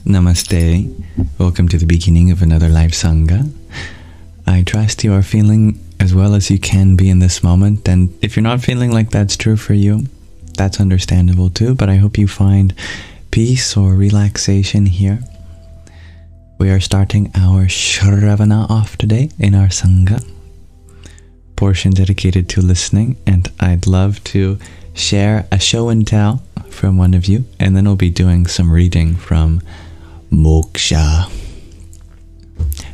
Namaste. Welcome to the beginning of another live Saṅgha. I trust you are feeling as well as you can be in this moment, and if you're not feeling like that's true for you, that's understandable too, but I hope you find peace or relaxation here. We are starting our Shravana off today in our Saṅgha, portion dedicated to listening, and I'd love to share a show and tell from one of you, and then we'll be doing some reading from Moksha.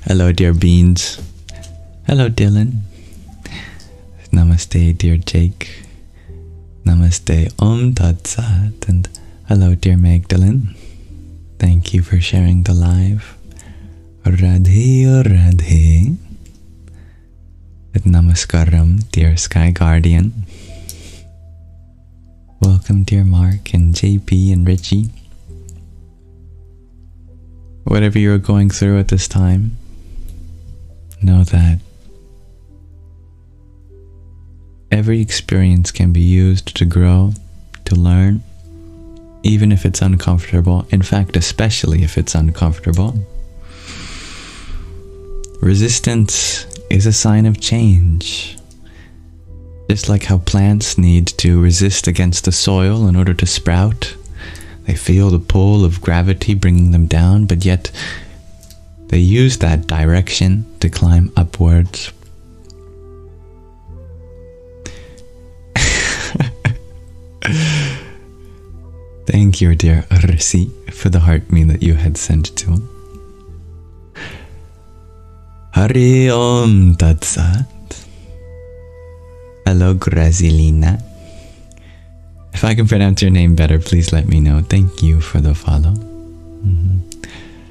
Hello, dear Beans. Hello, Dylan. Namaste, dear Jake. Namaste, Om Tat Sat. And hello, dear Magdalene. Thank you for sharing the live. Radhe Radhe. And Namaskaram, dear Sky Guardian. Welcome, dear Mark and JP and Richie. Whatever you're going through at this time, know that every experience can be used to grow, to learn, even if it's uncomfortable. In fact, especially if it's uncomfortable. Resistance is a sign of change. Just like how plants need to resist against the soil in order to sprout. They feel the pull of gravity bringing them down, but yet they use that direction to climb upwards. Thank you, dear Risi, for the heart me that you had sent to. Hari Om Tat Sat. Hello, Grazilina. If I can pronounce your name better, please let me know. Thank you for the follow.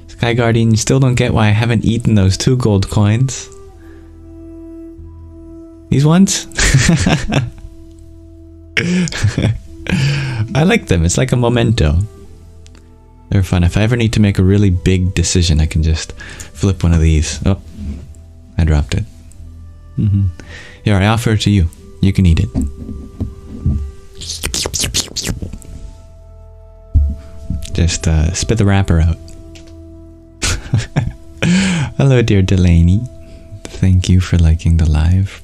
Sky Guardian, you still don't get why I haven't eaten those 2 gold coins. These ones? I like them. It's like a memento. They're fun. If I ever need to make a really big decision, I can just flip one of these. Oh, I dropped it. Here, I offer it to you. You can eat it. Just spit the wrapper out. Hello, dear Delaney. Thank you for liking the live.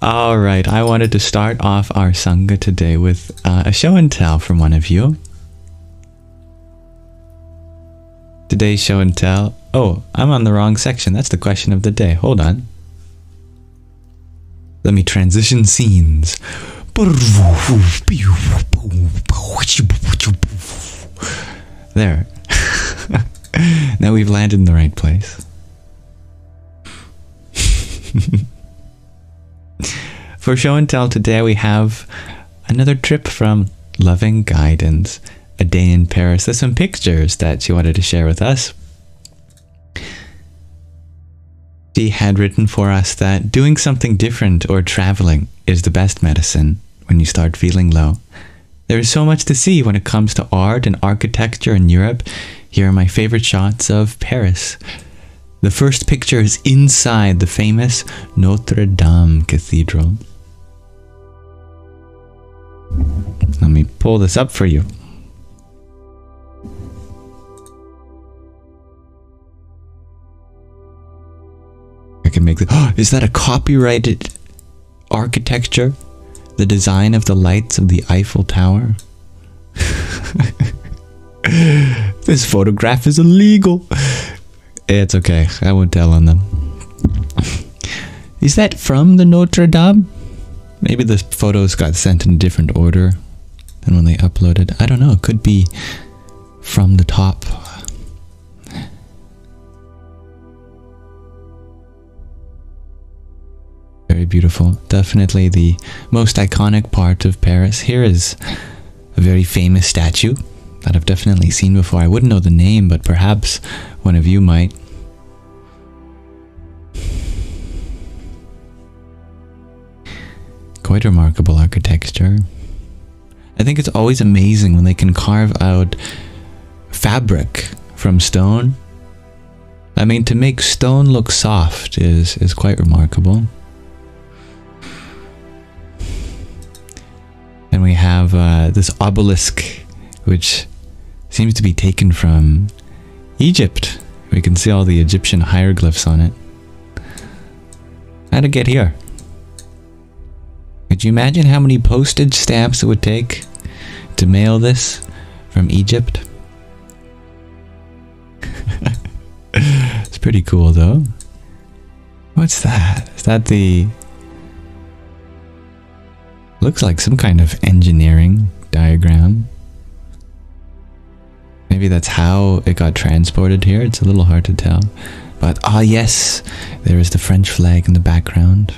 Alright, I wanted to start off our Saṅgha today with a show and tell from one of you. Today's show and tell... Oh, I'm on the wrong section. That's the question of the day. Hold on. Let me transition scenes. There. Now we've landed in the right place. For show and tell today, we have another trip from Loving Guidance, a day in Paris. There's some pictures that she wanted to share with us. She had written for us that doing something different or traveling is the best medicine when you start feeling low. There is so much to see when it comes to art and architecture in Europe. Here are my favorite shots of Paris. The first picture is inside the famous Notre Dame Cathedral. Let me pull this up for you. I can make the... Oh, is that a copyrighted architecture? The design of the lights of the Eiffel Tower? This photograph is illegal. It's okay. I won't tell on them. Is that from the Notre Dame? Maybe the photos got sent in a different order than when they uploaded. I don't know. It could be from the top. Very beautiful. Definitely the most iconic part of Paris. Here is a very famous statue that I've definitely seen before. I wouldn't know the name, but perhaps one of you might. Quite remarkable architecture. I think it's always amazing when they can carve out fabric from stone. I mean, to make stone look soft is quite remarkable. we have this obelisk, which seems to be taken from Egypt. We can see all the Egyptian hieroglyphs on it. How'd it get here? Could you imagine how many postage stamps it would take to mail this from Egypt? It's pretty cool though. What's that? Is that the... Looks like some kind of engineering diagram. Maybe that's how it got transported here. It's a little hard to tell. But, ah yes, there is the French flag in the background.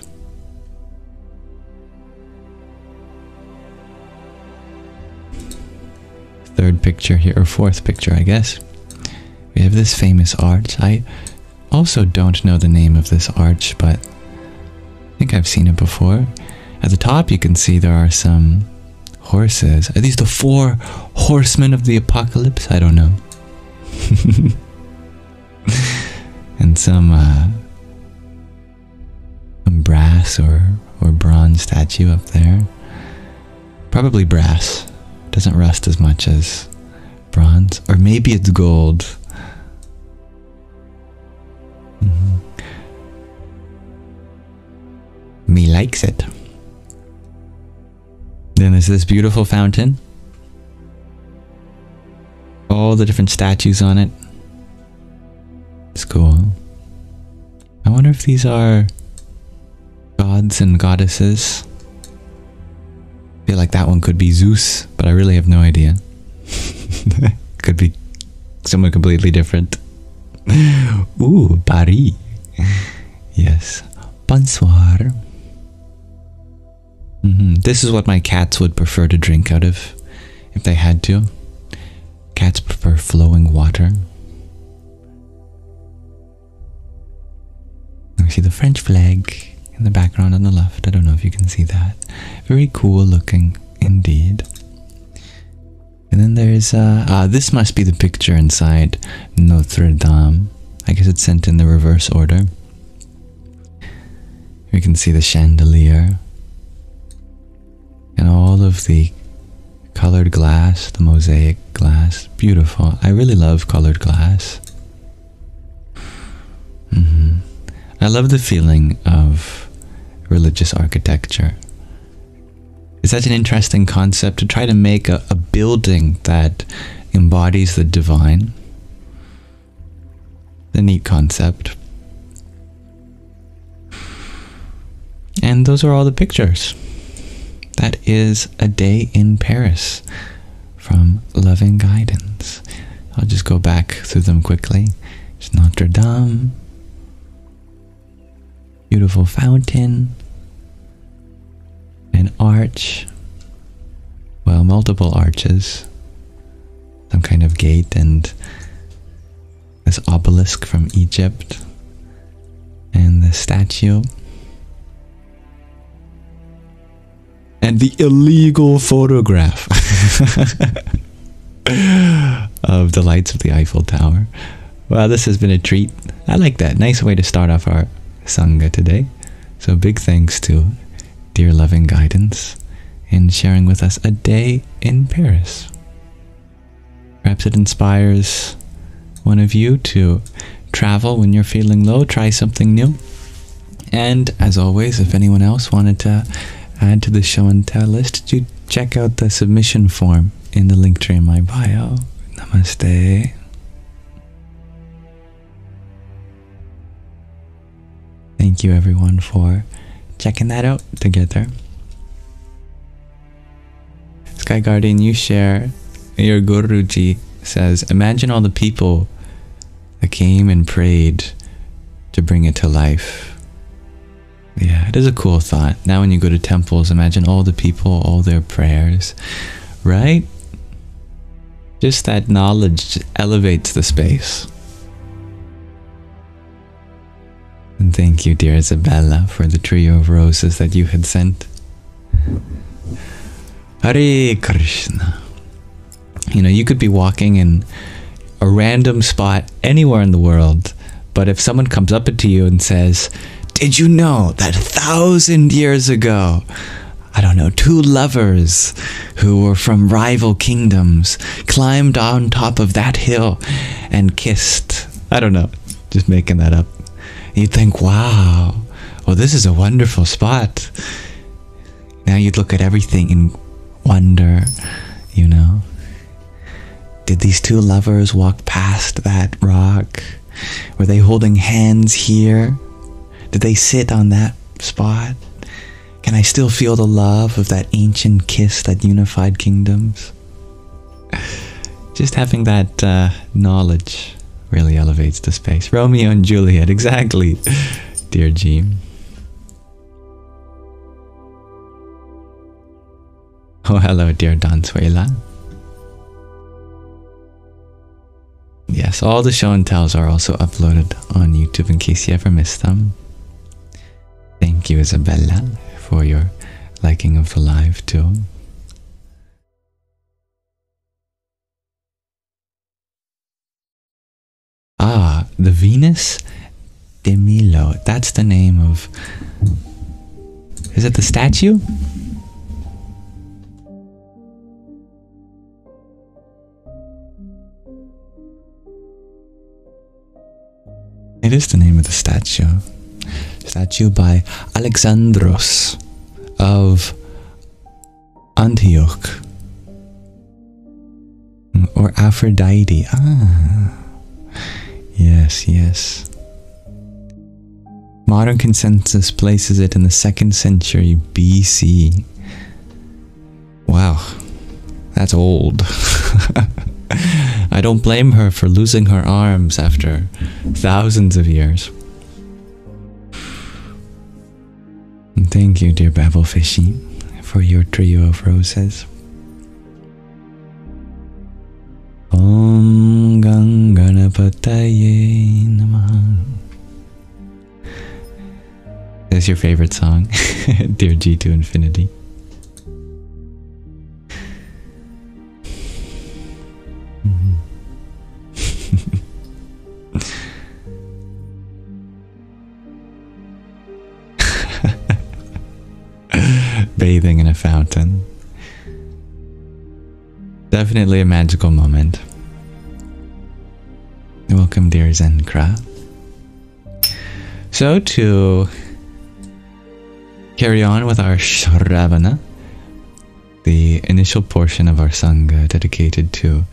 Third picture here, or fourth picture, I guess. We have this famous arch. I also don't know the name of this arch, but I think I've seen it before. At the top you can see there are some horses. Are these the 4 horsemen of the apocalypse? I don't know. And some brass or bronze statue up there. Probably brass. Doesn't rust as much as bronze. Or maybe it's gold. Me likes it. Then there's this beautiful fountain. All the different statues on it. It's cool. I wonder if these are gods and goddesses. I feel like that one could be Zeus, but I really have no idea. Could be someone completely different. Ooh, Paris. Yes. Bonsoir. This is what my cats would prefer to drink out of if they had to. Cats prefer flowing water. We see the French flag in the background on the left. I don't know if you can see that. Very cool looking indeed. And then there's this must be the picture inside Notre Dame. I guess it's sent in the reverse order. We can see the chandelier and all of the colored glass, the mosaic glass. Beautiful. I really love colored glass. I love the feeling of religious architecture. It's such an interesting concept to try to make a building that embodies the divine. A neat concept. And those are all the pictures. That is a day in Paris from Loving Guidance. I'll just go back through them quickly. It's Notre Dame. Beautiful fountain. An arch. Well, multiple arches. Some kind of gate and this obelisk from Egypt. And the statue. And the illegal photograph of the lights of the Eiffel Tower. Well, this has been a treat. I like that. Nice way to start off our Saṅgha today. So big thanks to dear Loving Guidance in sharing with us a day in Paris. Perhaps it inspires one of you to travel when you're feeling low, try something new. And as always, if anyone else wanted to add to the show and tell list, do check out the submission form in the link tree in my bio. Namaste. Thank you everyone for checking that out together. Sky Guardian, you share, your Guruji says, imagine all the people that came and prayed to bring it to life. Yeah, it is a cool thought. Now when you go to temples, imagine all the people, all their prayers, right? Just that knowledge elevates the space. And thank you, dear Isabella, for the trio of roses that you had sent. Hare Krishna. You know, you could be walking in a random spot anywhere in the world, but if someone comes up to you and says, did you know that 1,000 years ago I don't know, two lovers who were from rival kingdoms climbed on top of that hill and kissed. I don't know, just making that up. You'd think, wow, well, this is a wonderful spot. Now you'd look at everything and wonder, you know, did these two lovers walk past that rock? Were they holding hands here? Did they sit on that spot? Can I still feel the love of that ancient kiss that unified kingdoms? Just having that knowledge really elevates the space. Romeo and Juliet, exactly, dear Jean. Oh, hello, dear Donsuela. Yes, all the show and tells are also uploaded on YouTube in case you ever missed them. Thank you, Isabella, for your liking of the live too. Ah, the Venus de Milo. That's the name of... Is it the statue? It is the name of the statue. Statue by Alexandros of Antioch. Or Aphrodite. Ah. Yes, yes. Modern consensus places it in the 2nd century BC. Wow. That's old. I don't blame her for losing her arms after thousands of years. And thank you, dear Babelfishy, for your trio of roses. Om Ganganapataye Namaha. That's your favorite song, dear G to Infinity. Bathing in a fountain. Definitely a magical moment. Welcome, dear Zenkra. So, to carry on with our Shravana, the initial portion of our Saṅgha dedicated to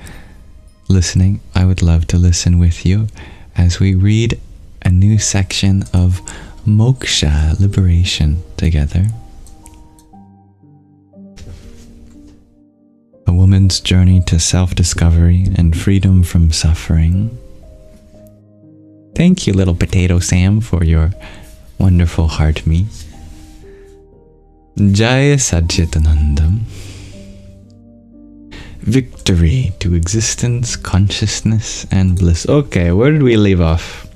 listening, I would love to listen with you as we read a new section of Moksha, liberation, together. A woman's journey to self-discovery and freedom from suffering. Thank you, little potato Sam, for your wonderful heart me. Jaya Satchitanandam. Victory to existence, consciousness, and bliss. Okay, where did we leave off?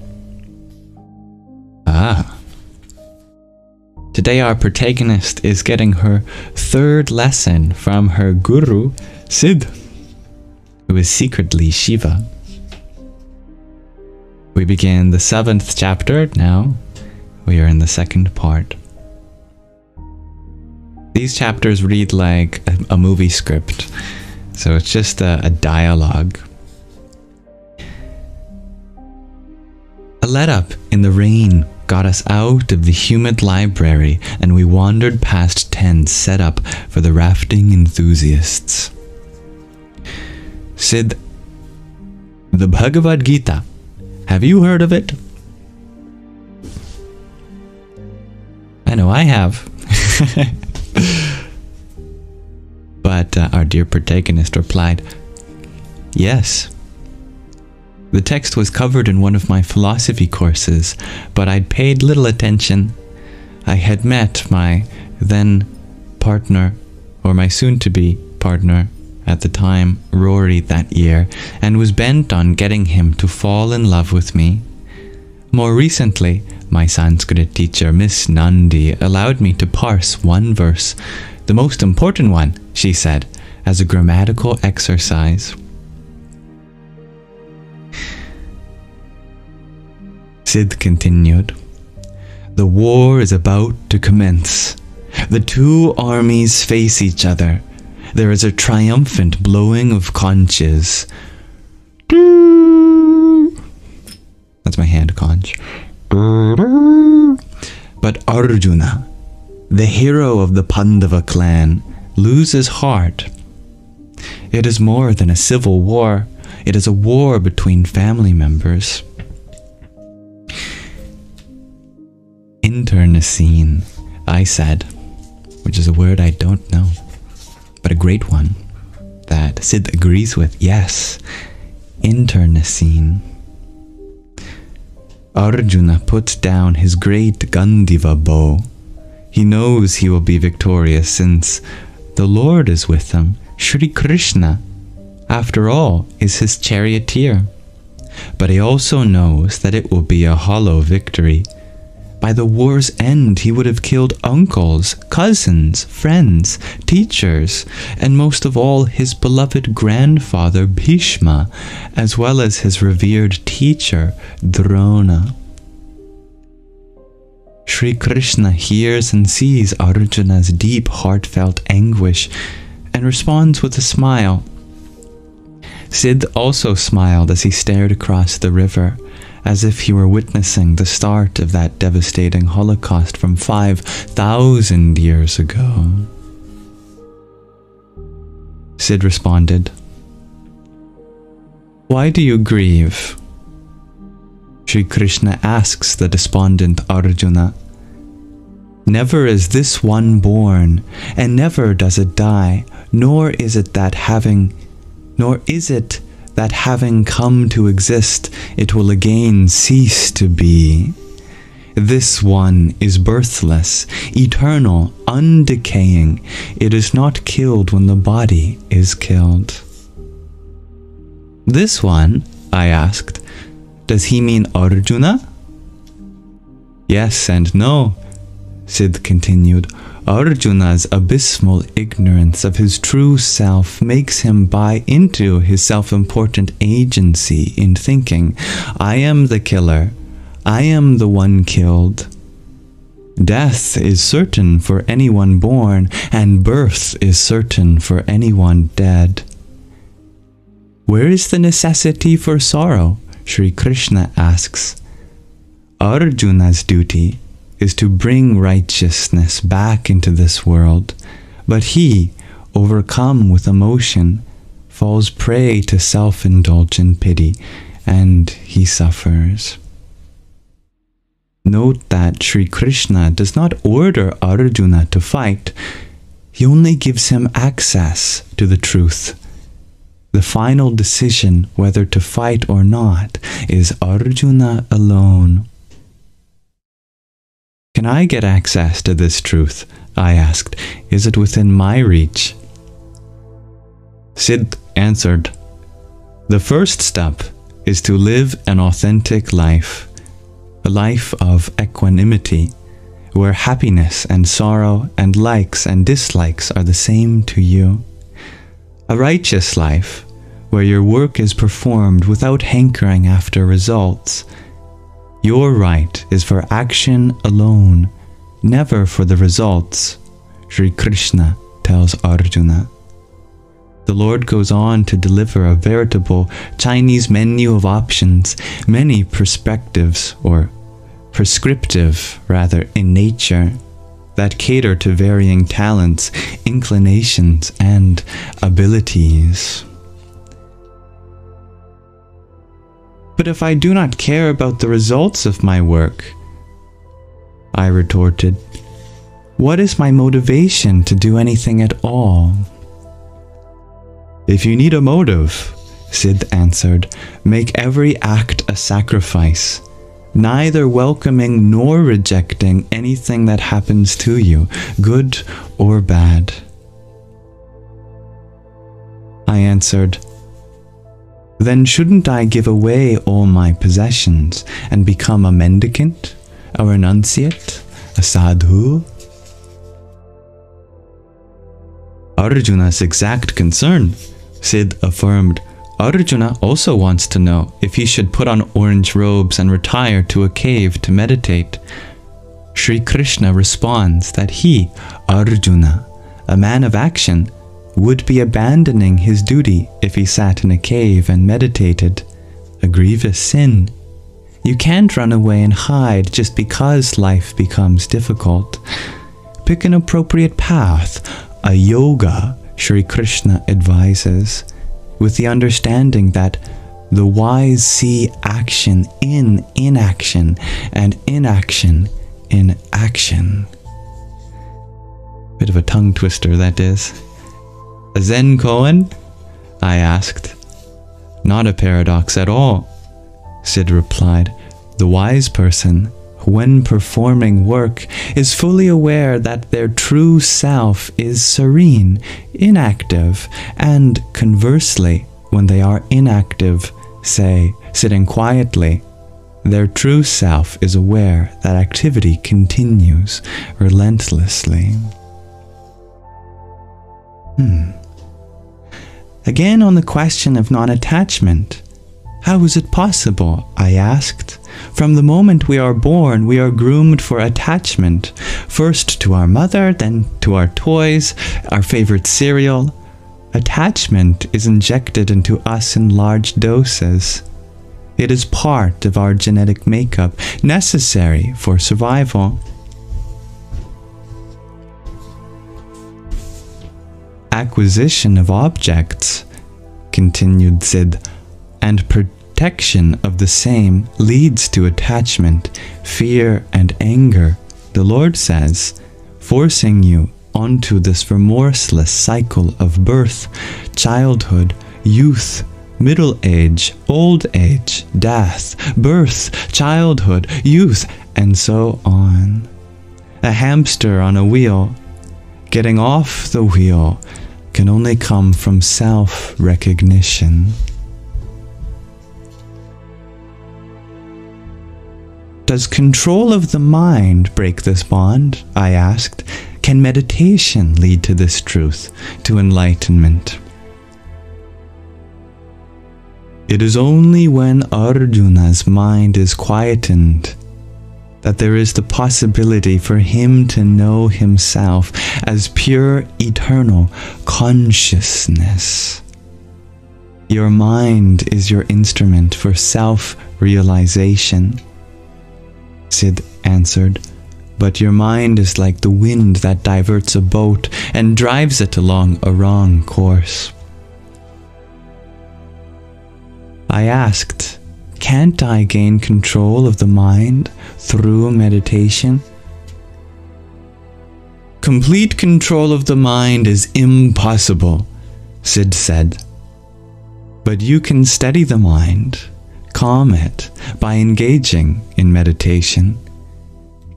Ah. Today our protagonist is getting her 3rd lesson from her guru, Sid, who is secretly Shiva. We begin the 7th chapter now. We are in the 2nd part. These chapters read like a movie script, so it's just a dialogue. A let-up in the rain got us out of the humid library, and we wandered past tents set up for the rafting enthusiasts. Sid, the Bhagavad Gita, have you heard of it? I know I have. But our dear protagonist replied, yes. The text was covered in one of my philosophy courses, but I'd paid little attention. I had met my then partner, or my soon-to-be partner at the time, Rory, that year, and was bent on getting him to fall in love with me. More recently, my Sanskrit teacher, Miss Nandi, allowed me to parse one verse, the most important one, she said, as a grammatical exercise. Sid continued, the war is about to commence. The two armies face each other. There is a triumphant blowing of conches. That's my hand conch. But Arjuna, the hero of the Pandava clan, loses heart. It is more than a civil war. It is a war between family members. Internecine, I said, which is a word I don't know, but a great one that Sid agrees with. Yes, internecine. Arjuna puts down his great Gandiva bow. He knows he will be victorious since the Lord is with him. Shri Krishna, after all, is his charioteer. But he also knows that it will be a hollow victory. By the war's end, he would have killed uncles, cousins, friends, teachers, and most of all, his beloved grandfather Bhishma, as well as his revered teacher Drona. Shri Krishna hears and sees Arjuna's deep, heartfelt anguish and responds with a smile. Sid also smiled as he stared across the river, as if he were witnessing the start of that devastating Holocaust from 5,000 years ago. Sid responded, "Why do you grieve?" Shri Krishna asks the despondent Arjuna. "Never is this one born, and never does it die, nor is it that having come to exist, it will again cease to be. This one is birthless, eternal, undecaying. It is not killed when the body is killed." "This one?" I asked. "Does he mean Arjuna?" "Yes and no," Sid continued. "Arjuna's abysmal ignorance of his true self makes him buy into his self-important agency in thinking, 'I am the killer. I am the one killed.' Death is certain for anyone born, and birth is certain for anyone dead. Where is the necessity for sorrow?" Shri Krishna asks. "Arjuna's duty is to bring righteousness back into this world, but he, overcome with emotion, falls prey to self-indulgent pity, and he suffers." Note that Shri Krishna does not order Arjuna to fight. He only gives him access to the truth. The final decision whether to fight or not is Arjuna alone. "Can I get access to this truth?" I asked. "Is it within my reach?" Sid answered, "The first step is to live an authentic life, a life of equanimity, where happiness and sorrow and likes and dislikes are the same to you. A righteous life, where your work is performed without hankering after results. Your right is for action alone, never for the results," Shri Krishna tells Arjuna. The Lord goes on to deliver a veritable Chinese menu of options, many perspectives, or prescriptive rather, in nature, that cater to varying talents, inclinations, and abilities. "But if I do not care about the results of my work," I retorted, "what is my motivation to do anything at all?" "If you need a motive," Sid answered, "make every act a sacrifice, neither welcoming nor rejecting anything that happens to you, good or bad." I answered, "Then shouldn't I give away all my possessions and become a mendicant, a renunciate, a sadhu?" "Arjuna's exact concern," Sid affirmed. "Arjuna also wants to know if he should put on orange robes and retire to a cave to meditate." Sri Krishna responds that he, Arjuna, a man of action, would be abandoning his duty if he sat in a cave and meditated. A grievous sin. You can't run away and hide just because life becomes difficult. Pick an appropriate path, a yoga, Sri Krishna advises, with the understanding that the wise see action in inaction and inaction in action. Bit of a tongue twister, that is. A Zen koan? I asked. Not a paradox at all, Sid replied. The wise person, when performing work, is fully aware that their true self is serene, inactive, and conversely, when they are inactive, say, sitting quietly, their true self is aware that activity continues relentlessly. Again on the question of non-attachment. How is it possible, I asked? From the moment we are born, we are groomed for attachment. First to our mother, then to our toys, our favorite cereal. Attachment is injected into us in large doses. It is part of our genetic makeup, necessary for survival. Acquisition of objects, continued Sid, and protection of the same leads to attachment, fear, and anger, the Lord says, forcing you onto this remorseless cycle of birth, childhood, youth, middle age, old age, death, birth, childhood, youth, and so on. A hamster on a wheel. Getting off the wheel can only come from self-recognition. Does control of the mind break this bond? I asked. Can meditation lead to this truth, to enlightenment? It is only when Arjuna's mind is quietened that there is the possibility for him to know himself as pure, eternal consciousness. Your mind is your instrument for self-realization, Sid answered, but your mind is like the wind that diverts a boat and drives it along a wrong course. I asked, can't I gain control of the mind through meditation? Complete control of the mind is impossible, Sid said. But you can steady the mind, calm it, by engaging in meditation.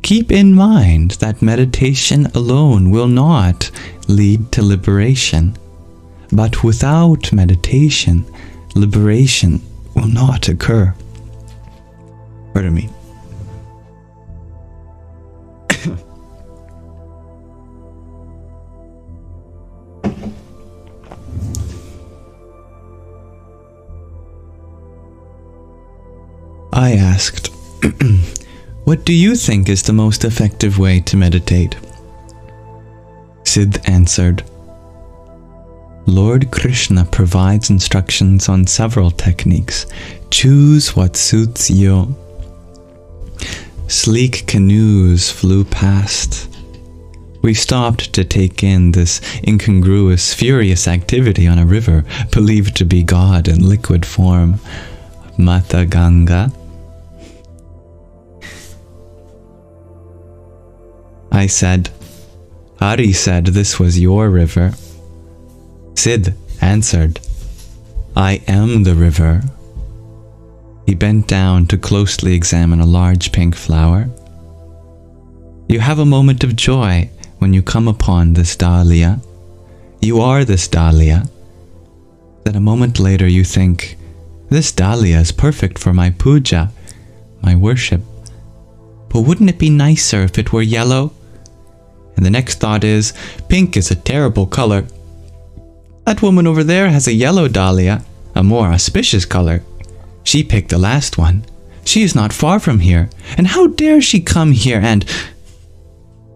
Keep in mind that meditation alone will not lead to liberation. But without meditation, liberation will not occur. Pardon me. I asked, what do you think is the most effective way to meditate? Sid answered, Lord Krishna provides instructions on several techniques. Choose what suits you. Sleek canoes flew past. We stopped to take in this incongruous, furious activity on a river believed to be God in liquid form. Mata Ganga. I said, Hari said this was your river. Sid answered, I am the river. He bent down to closely examine a large pink flower. You have a moment of joy when you come upon this dahlia. You are this dahlia. Then a moment later you think, this dahlia is perfect for my puja, my worship. But wouldn't it be nicer if it were yellow? And the next thought is, pink is a terrible color. That woman over there has a yellow dahlia, a more auspicious color. She picked the last one. She is not far from here, and how dare she come here and...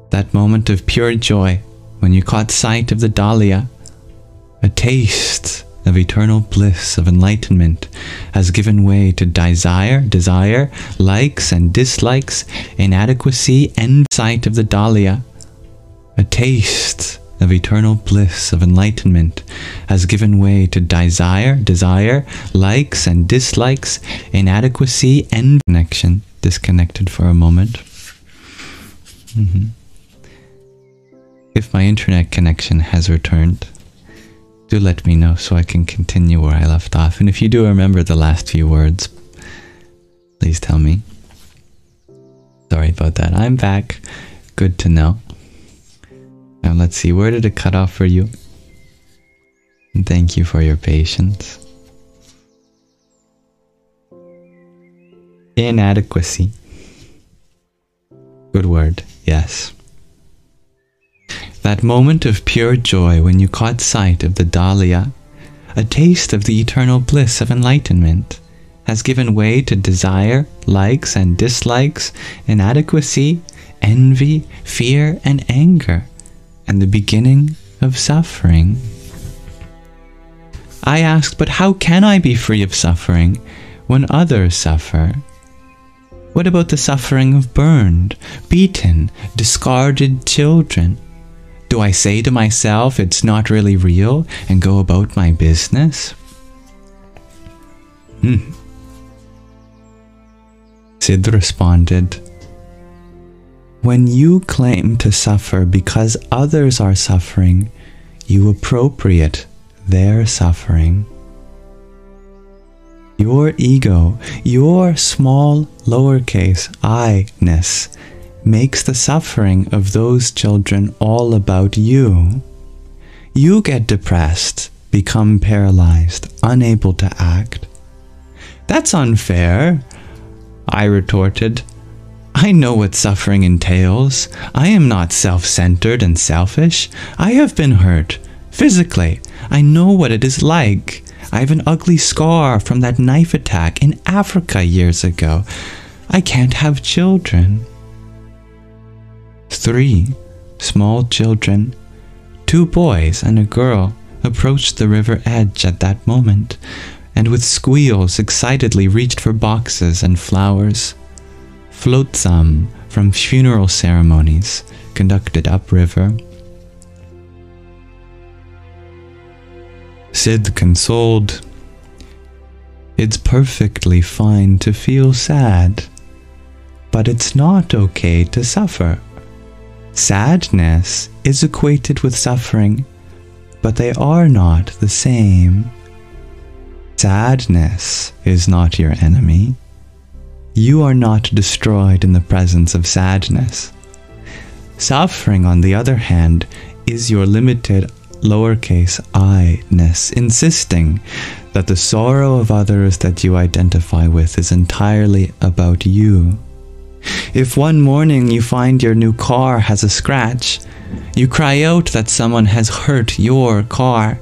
That moment of pure joy when you caught sight of the dahlia, a taste of eternal bliss, of enlightenment, has given way to desire, likes and dislikes, inadequacy, and sight of the dahlia. A taste of eternal bliss, of enlightenment, has given way to desire, likes and dislikes, inadequacy, and connection. Disconnected for a moment. If my internet connection has returned, do let me know so I can continue where I left off. And if you do remember the last few words, please tell me. Sorry about that. I'm back. Good to know. Now let's see, where did it cut off for you? And thank you for your patience. Inadequacy. Good word, yes. That moment of pure joy when you caught sight of the dahlia, a taste of the eternal bliss of enlightenment, has given way to desire, likes and dislikes, inadequacy, envy, fear and anger, and the beginning of suffering. I asked, but how can I be free of suffering when others suffer? What about the suffering of burned, beaten, discarded children? Do I say to myself it's not really real and go about my business? Sid responded, when you claim to suffer because others are suffering, you appropriate their suffering. Your ego, your small lowercase I-ness, makes the suffering of those children all about you. You get depressed, become paralyzed, unable to act. That's unfair, I retorted. I know what suffering entails. I am not self-centered and selfish. I have been hurt, physically. I know what it is like. I have an ugly scar from that knife attack in Africa years ago. I can't have children. 3 small children, 2 boys and a girl, approached the river edge at that moment, and with squeals excitedly reached for boxes and flowers. Flotsam from funeral ceremonies conducted upriver. Sid consoled. It's perfectly fine to feel sad, but it's not okay to suffer. Sadness is equated with suffering, but they are not the same. Sadness is not your enemy. You are not destroyed in the presence of sadness. Suffering, on the other hand, is your limited lowercase I-ness, insisting that the sorrow of others that you identify with is entirely about you. If one morning you find your new car has a scratch, you cry out that someone has hurt your car.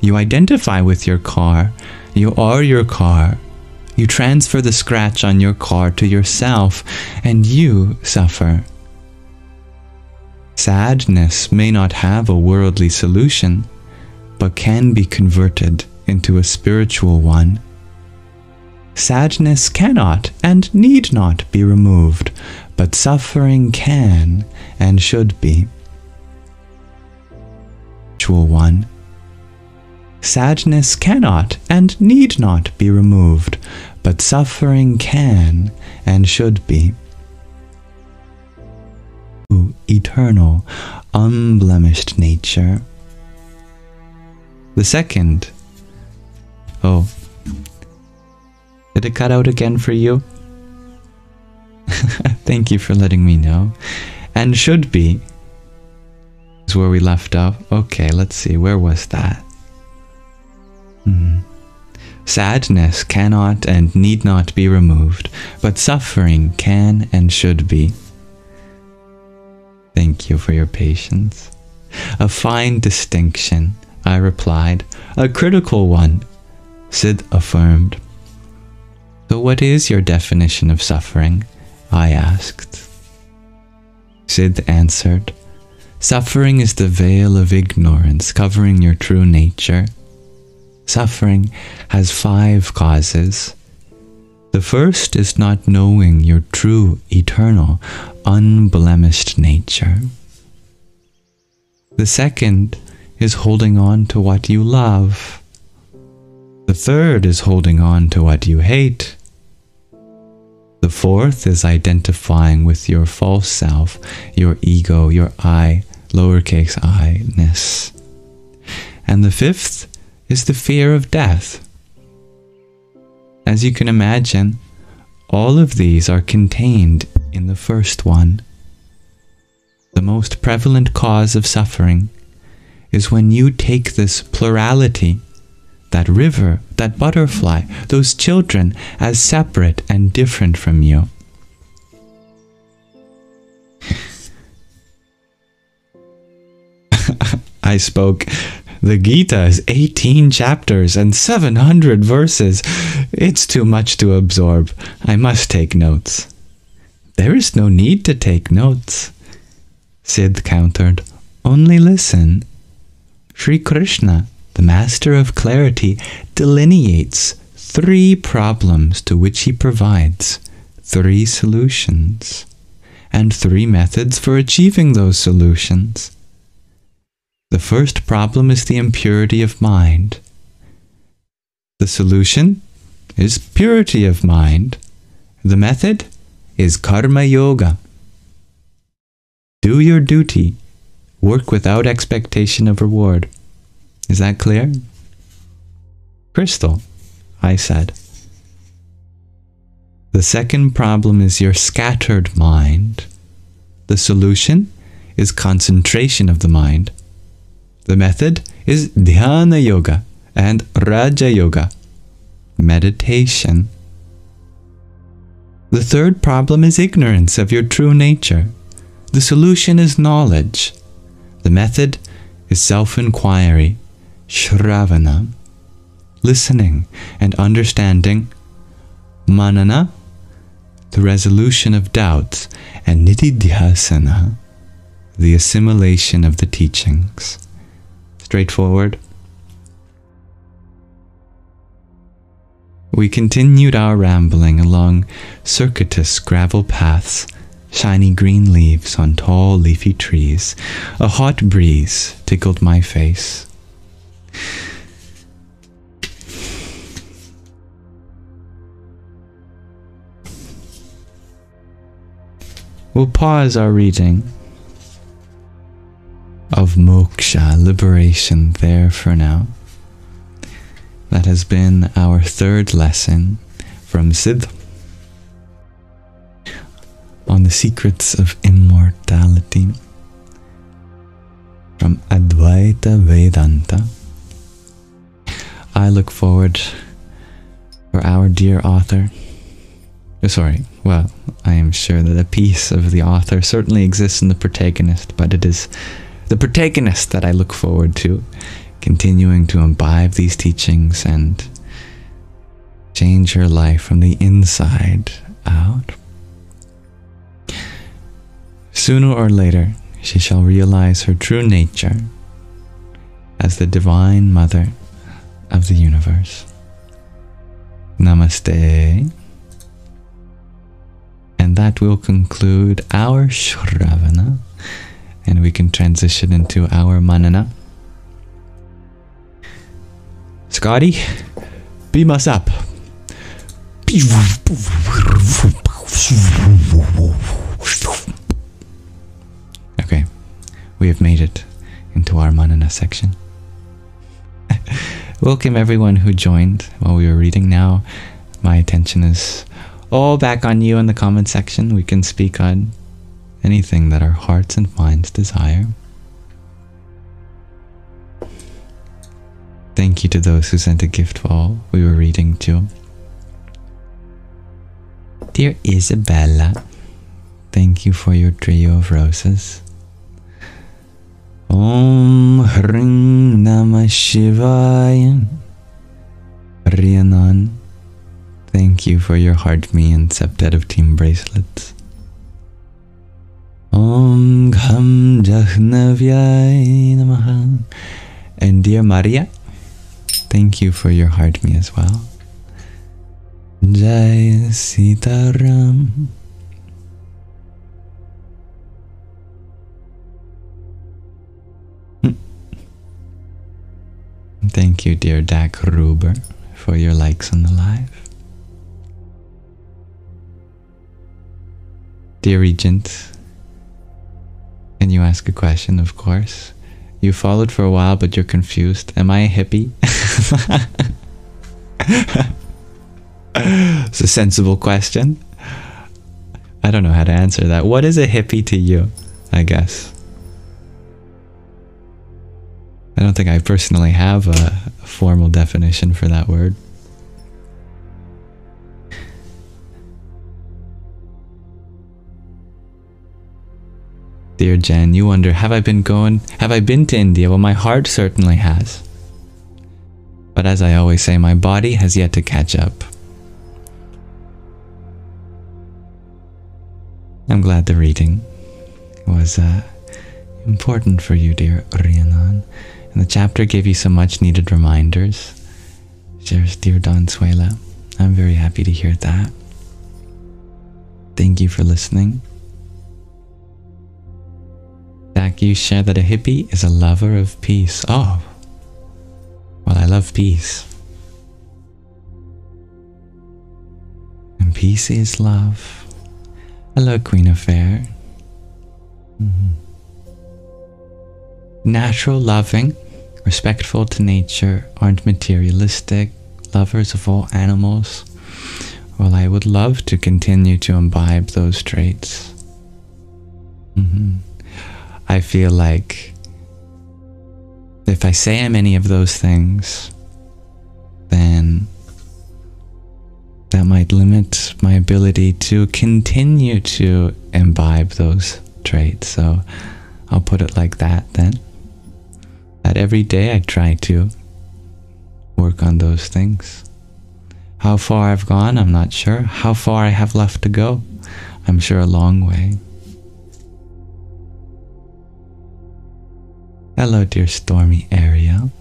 You identify with your car. You are your car. You transfer the scratch on your car to yourself, and you suffer. Sadness may not have a worldly solution, but can be converted into a spiritual one. Sadness cannot and need not be removed, but suffering can and should be. Spiritual one. Sadness cannot and need not be removed, but suffering can and should be. Eternal, unblemished nature. The second. Oh. Did it cut out again for you? Thank you for letting me know. And should be is where we left off. Okay, let's see. Where was that? Sadness cannot and need not be removed, but suffering can and should be. Thank you for your patience. A fine distinction, I replied. A critical one, Sid affirmed. So what is your definition of suffering? I asked. Sid answered, suffering is the veil of ignorance covering your true nature. Suffering has 5 causes. The first is not knowing your true, eternal, unblemished nature. The second is holding on to what you love. The third is holding on to what you hate. The fourth is identifying with your false self, your ego, your I, lowercase I-ness. And the fifth is the fear of death. As you can imagine, all of these are contained in the first one. The most prevalent cause of suffering is when you take this plurality, that river, that butterfly, those children, as separate and different from you. I spoke. The Gita is 18 chapters and 700 verses. It's too much to absorb. I must take notes. There is no need to take notes. Sid countered, only listen. Sri Krishna, the Master of Clarity, delineates 3 problems to which he provides 3 solutions, and 3 methods for achieving those solutions. The first problem is the impurity of mind. The solution is purity of mind. The method is karma yoga. Do your duty. Work without expectation of reward. Is that clear? Crystal, I said. The second problem is your scattered mind. The solution is concentration of the mind. The method is dhyana yoga and raja yoga, meditation. The third problem is ignorance of your true nature. The solution is knowledge. The method is self-inquiry, shravana, listening and understanding, manana, the resolution of doubts, and nididhyasana, the assimilation of the teachings. Straightforward. We continued our rambling along circuitous gravel paths, shiny green leaves on tall leafy trees. A hot breeze tickled my face. We'll pause our reading of Moksha, liberation, there for now. That has been our 3rd lesson from Sid on the secrets of immortality from Advaita Vedanta. I look forward for our dear author. I am sure that a piece of the author certainly exists in the protagonist, but it is the protagonist that I look forward to continuing to imbibe these teachings and change her life from the inside out. Sooner or later, she shall realize her true nature as the Divine Mother of the universe. Namaste. And that will conclude our Shravana, and we can transition into our Manana. Scotty, beam us up. Okay, we have made it into our Manana section. Welcome everyone who joined while we were reading. Now my attention is all back on you in the comment section. We can speak on anything that our hearts and minds desire. Thank you to those who sent a gift while we were reading too. Dear Isabella, thank you for your trio of roses. Om Hring Namah Shivaya. Rianan, thank you for your heart me and septet of team bracelets. Om Om Gham Jahnavyai Namaha. And dear Maria, thank you for your heart me as well. Jai Sitaram. Thank you, dear Dak Ruber, for your likes on the live. Dear Regent, can you ask a question, of course? You followed for a while, but you're confused. Am I a hippie? It's a sensible question. I don't know how to answer that. What is a hippie to you, I guess? I don't think I personally have a formal definition for that word. Dear Jen, you wonder, have I been to India? Well, my heart certainly has. But as I always say, my body has yet to catch up. I'm glad the reading was important for you, dear Rhiannon. And the chapter gave you some much needed reminders. Shares dear Donsuela. I'm very happy to hear that. Thank you for listening. Jack, you share that a hippie is a lover of peace. Oh, well, I love peace. And peace is love. Hello, Queen of Fair. Natural, loving, respectful to nature, aren't materialistic, lovers of all animals. Well, I would love to continue to imbibe those traits. I feel like if I say I'm any of those things, then that might limit my ability to continue to imbibe those traits. So I'll put it like that then. That every day I try to work on those things. How far I've gone, I'm not sure. How far I have left to go, I'm sure a long way. Hello, dear Stormy Ariel.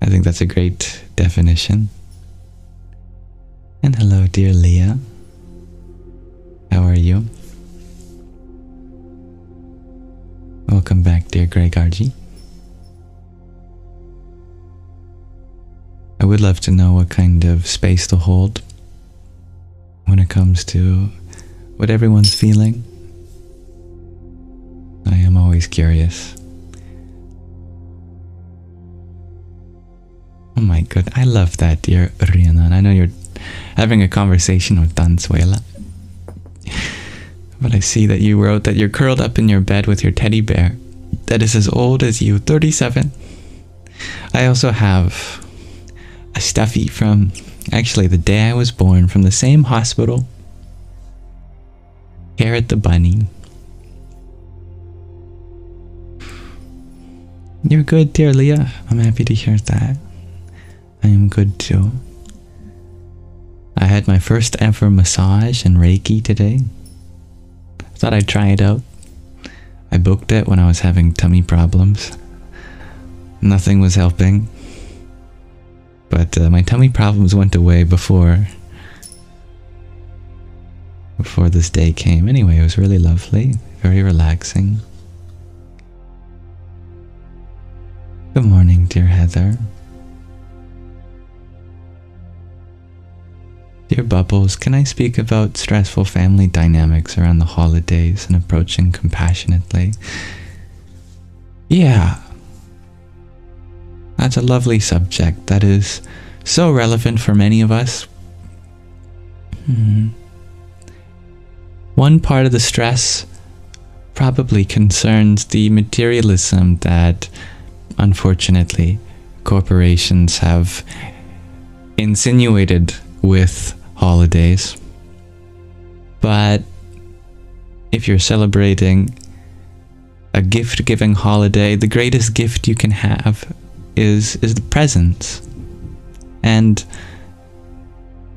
I think that's a great definition. And hello, dear Leah. How are you? Welcome back, dear Greg RG. I would love to know what kind of space to hold when it comes to what everyone's feeling. I am always curious. Oh my god, I love that, dear Rhiannon. I know you're having a conversation with Dansuela. But I see that you wrote that you're curled up in your bed with your teddy bear that is as old as you, 37. I also have a stuffy from, actually, the day I was born, from the same hospital. Carrot the bunny. You're good, dear Leah. I'm happy to hear that. I am good too. I had my first ever massage and Reiki today. Thought I'd try it out. I booked it when I was having tummy problems. Nothing was helping. But my tummy problems went away before this day came. Anyway, it was really lovely. Very relaxing. Good morning, dear Heather. Dear Bubbles, can I speak about stressful family dynamics around the holidays and approaching compassionately? Yeah. That's a lovely subject that is so relevant for many of us. One part of the stress probably concerns the materialism that, unfortunately, corporations have insinuated with holidays. But if you're celebrating a gift-giving holiday, the greatest gift you can have is the presents. And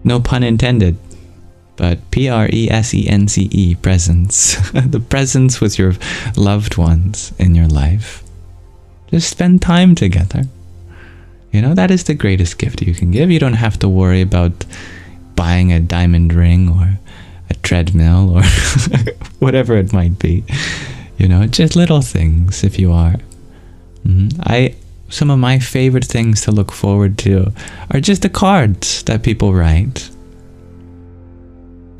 no pun intended, but Presence, presence. The presence with your loved ones in your life. Just spend time together. You know, that is the greatest gift you can give. You don't have to worry about buying a diamond ring or a treadmill or whatever it might be. You know, just little things if you are. Some of my favorite things to look forward to are just the cards that people write.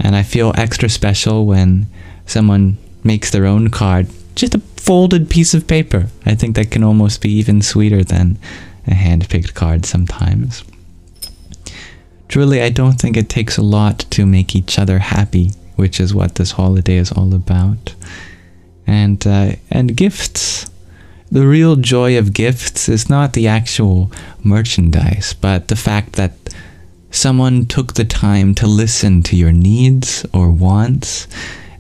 And I feel extra special when someone makes their own card, just a folded piece of paper. I think that can almost be even sweeter than a hand-picked card sometimes. Truly, I don't think it takes a lot to make each other happy, which is what this holiday is all about. And gifts. The real joy of gifts is not the actual merchandise, but the fact that someone took the time to listen to your needs or wants,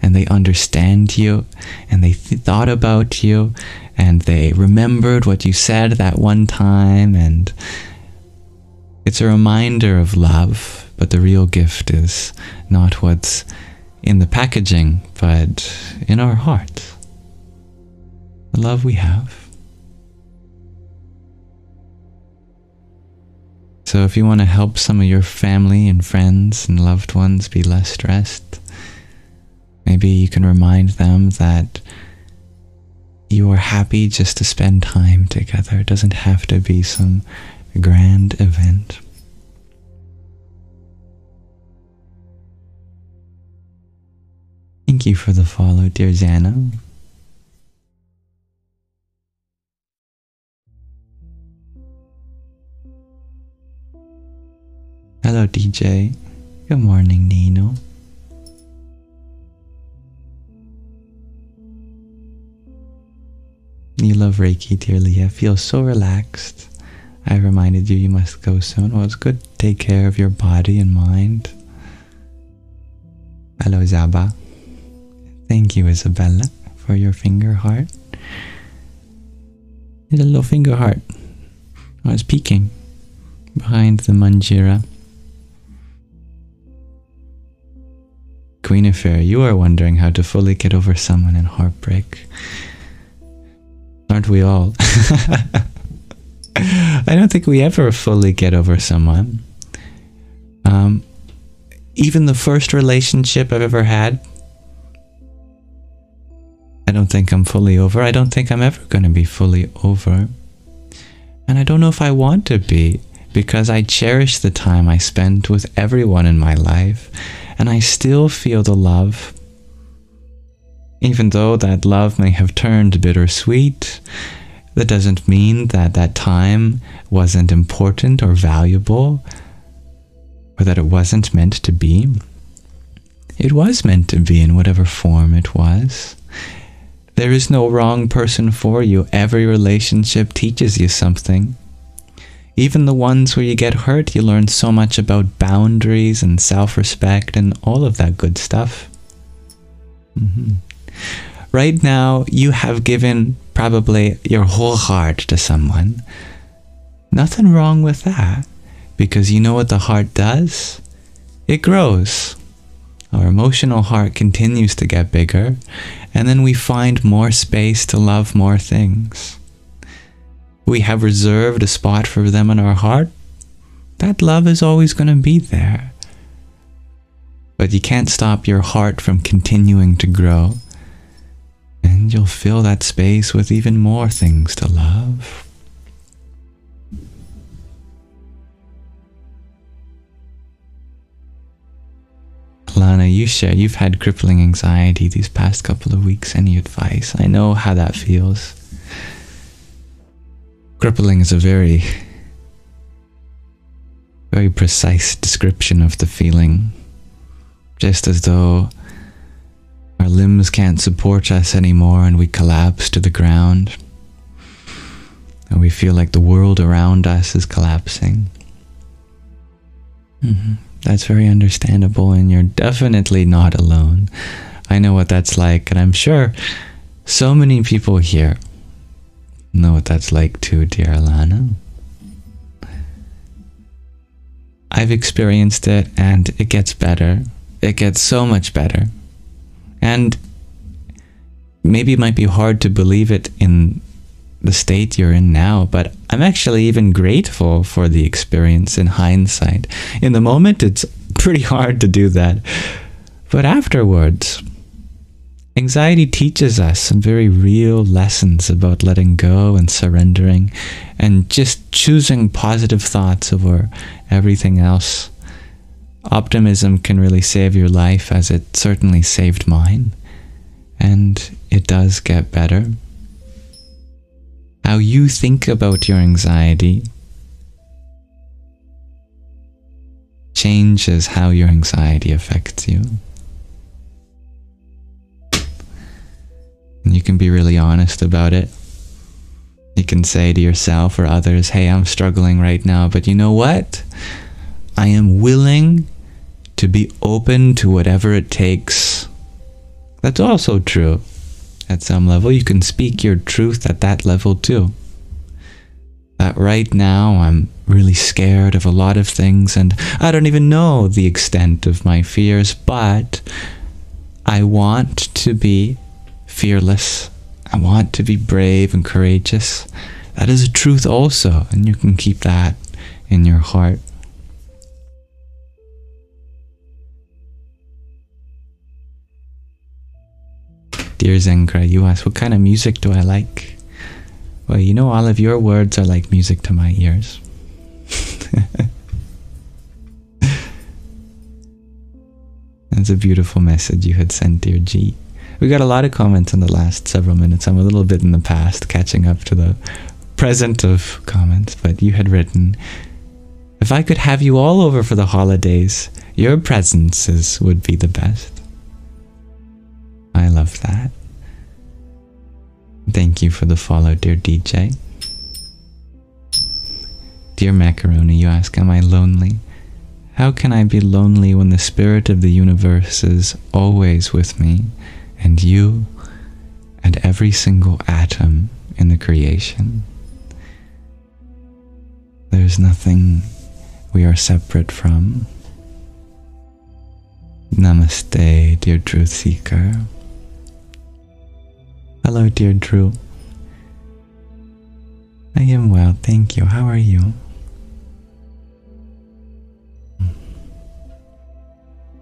and they understand you, and they thought about you, and they remembered what you said that one time, and it's a reminder of love. But the real gift is not what's in the packaging, but in our hearts. The love we have. So if you want to help some of your family and friends and loved ones be less stressed, maybe you can remind them that you are happy just to spend time together. It doesn't have to be some grand event. Thank you for the follow, dear Xana. Hello, DJ. Good morning, Nino. You love Reiki dearly. I feel so relaxed. I reminded you must go soon. Well, it's good to take care of your body and mind. Hello, Zaba. Thank you, Isabella, for your finger heart. There's a little finger heart. Oh, it's peeking behind the manjira. Queen of Fair, you are wondering how to fully get over someone in heartbreak. Aren't we all? I don't think we ever fully get over someone. Even the first relationship I've ever had, I don't think I'm fully over. I don't think I'm ever going to be fully over. And I don't know if I want to be, because I cherish the time I spent with everyone in my life. And I still feel the love. Even though that love may have turned bittersweet, that doesn't mean that that time wasn't important or valuable, or that it wasn't meant to be. It was meant to be in whatever form it was. There is no wrong person for you. Every relationship teaches you something. Even the ones where you get hurt, you learn so much about boundaries and self-respect and all of that good stuff. Right now, you have given probably your whole heart to someone. Nothing wrong with that, because you know what the heart does? It grows. Our emotional heart continues to get bigger, and then we find more space to love more things. We have reserved a spot for them in our heart. That love is always going to be there. But you can't stop your heart from continuing to grow. And you'll fill that space with even more things to love. Lana, you've had crippling anxiety these past couple of weeks. Any advice? I know how that feels. Crippling is a very, very precise description of the feeling. Just as though our limbs can't support us anymore and we collapse to the ground. And we feel like the world around us is collapsing. That's very understandable, and you're definitely not alone. I know what that's like, and I'm sure so many people here know what that's like too, dear Alana. I've experienced it, and it gets better. it gets so much better. And maybe it might be hard to believe it in the state you're in now, but I'm actually even grateful for the experience in hindsight. In the moment, it's pretty hard to do that. But afterwards, anxiety teaches us some very real lessons about letting go and surrendering and just choosing positive thoughts over everything else. Optimism can really save your life, as it certainly saved mine. And it does get better. How you think about your anxiety changes how your anxiety affects you. And you can be really honest about it. You can say to yourself or others, hey, I'm struggling right now, but you know what? I am willing to be open to whatever it takes. That's also true. At some level, you can speak your truth at that level too. That right now I'm really scared of a lot of things and I don't even know the extent of my fears, but I want to be fearless. I want to be brave and courageous. That is a truth also, and you can keep that in your heart. Dear Zenkra, you ask, what kind of music do I like? Well, you know, all of your words are like music to my ears. That's a beautiful message you had sent, dear G. We got a lot of comments in the last several minutes. I'm a little bit in the past, catching up to the present of comments, but you had written, if I could have you all over for the holidays, your presences would be the best. I love that. Thank you for the follow, dear DJ. Dear Macaroni, you ask, am I lonely? How can I be lonely when the spirit of the universe is always with me, and you, and every single atom in the creation? There's nothing we are separate from. Namaste, dear truth seeker. Hello, dear Drew. I am well, thank you. How are you?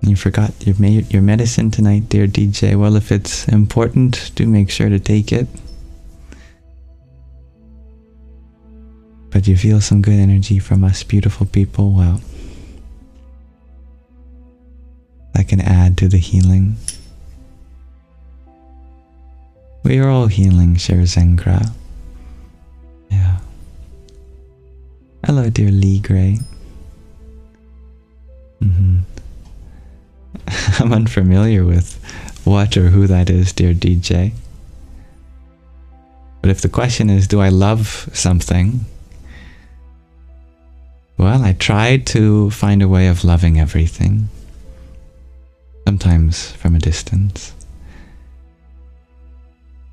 You forgot your medicine tonight, dear DJ. Well, if it's important, do make sure to take it. But you feel some good energy from us beautiful people, well, that can add to the healing. We are all healing, shares Zenkra. Yeah. Hello, dear Lee Gray. I'm unfamiliar with what or who that is, dear DJ. But if the question is, do I love something? Well, I try to find a way of loving everything. Sometimes from a distance.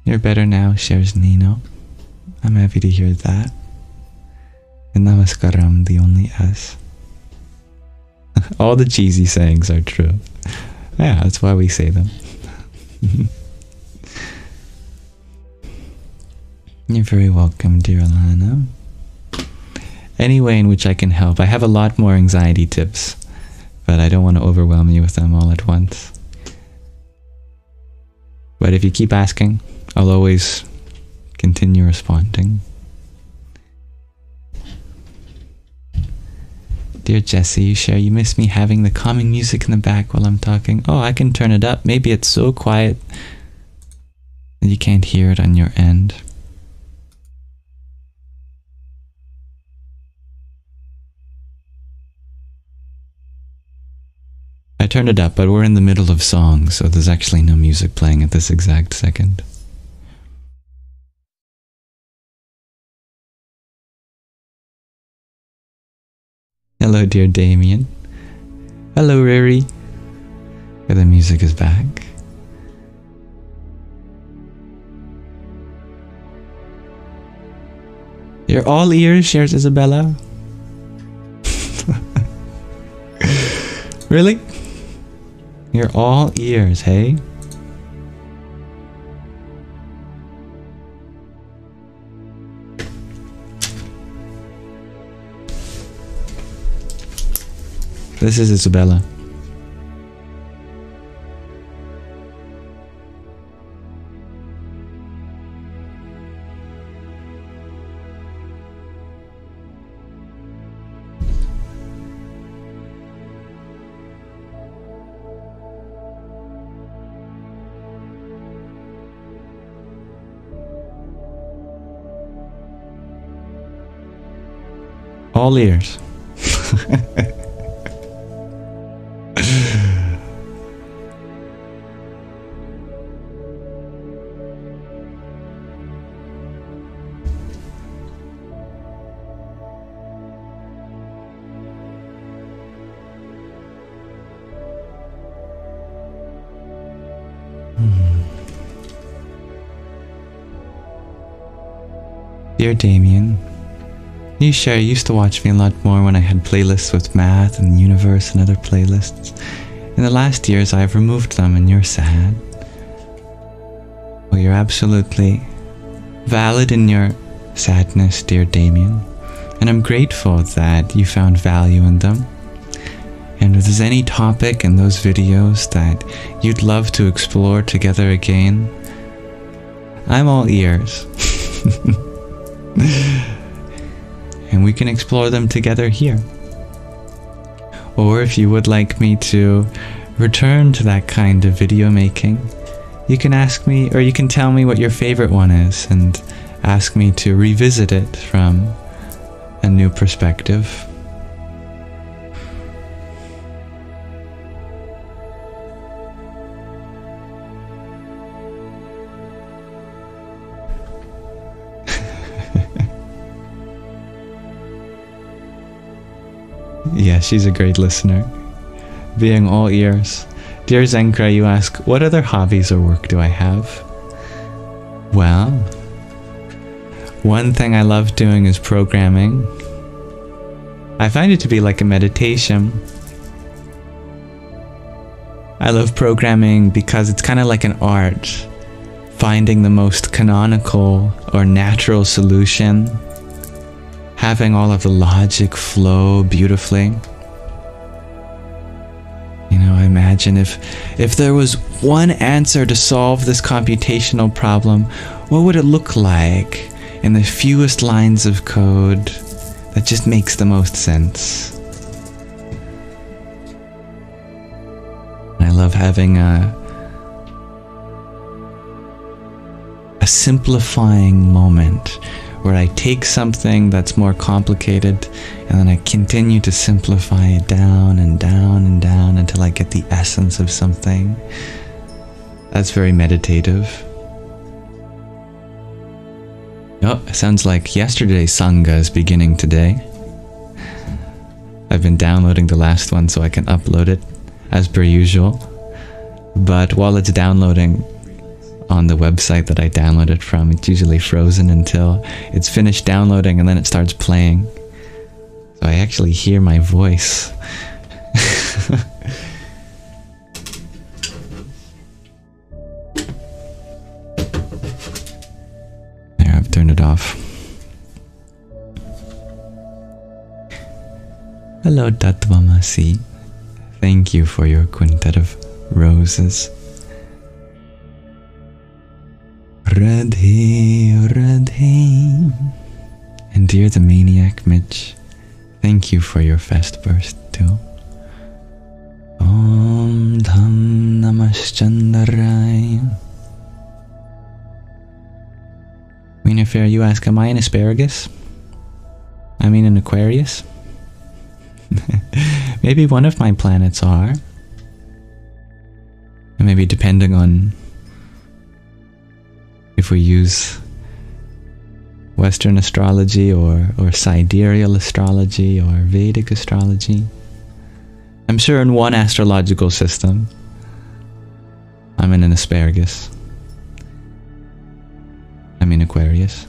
You're better now, shares Nino. I'm happy to hear that. And Namaskaram, the only us. All the cheesy sayings are true. Yeah, that's why we say them. You're very welcome, dear Alana. Any way in which I can help. I have a lot more anxiety tips, but I don't want to overwhelm you with them all at once. But if you keep asking, I'll always continue responding. Dear Jessie, you share, you miss me having the calming music in the back while I'm talking. Oh, I can turn it up. Maybe it's so quiet that you can't hear it on your end. I turned it up, but we're in the middle of songs, so there's actually no music playing at this exact second. Hello, dear Damien. Hello, Riri. The music is back. You're all ears, shares Isabella. Really? You're all ears, hey? This is Isabella. All ears. Dear Damien, you used to watch me a lot more when I had playlists with math and universe and other playlists. In the last years I've removed them and you're sad. Well, you're absolutely valid in your sadness, dear Damien, and I'm grateful that you found value in them. And if there's any topic in those videos that you'd love to explore together again, I'm all ears. And we can explore them together here. Or if you would like me to return to that kind of video making, you can ask me, or you can tell me what your favorite one is and ask me to revisit it from a new perspective. Yeah, she's a great listener. Being all ears. Dear Zenkra, you ask, what other hobbies or work do I have? Well, one thing I love doing is programming. I find it to be like a meditation. I love programming because it's kind of like an art. Finding the most canonical or natural solution. Having all of the logic flow beautifully. You know, I imagine if there was one answer to solve this computational problem, what would it look like in the fewest lines of code that just makes the most sense? I love having a simplifying moment where I take something that's more complicated and then I continue to simplify it down and down and down until I get the essence of something. That's very meditative. Oh, it sounds like yesterday's Saṅgha is beginning today. I've been downloading the last one so I can upload it as per usual. But while it's downloading, on the website that I downloaded from, it's usually frozen until it's finished downloading and then it starts playing. So I actually hear my voice. There, I've turned it off. Hello Tatvamasi. Thank you for your quintet of roses. Radhe, Radhe. And dear the Maniac Mitch, thank you for your fest burst too. Om Dham Namaschandaraya. Mina Fair, you ask, am I an asparagus? I mean an Aquarius? Maybe one of my planets are. And maybe depending on if we use Western astrology or sidereal astrology or Vedic astrology. I'm sure in one astrological system, I'm in an asparagus. I'm in Aquarius.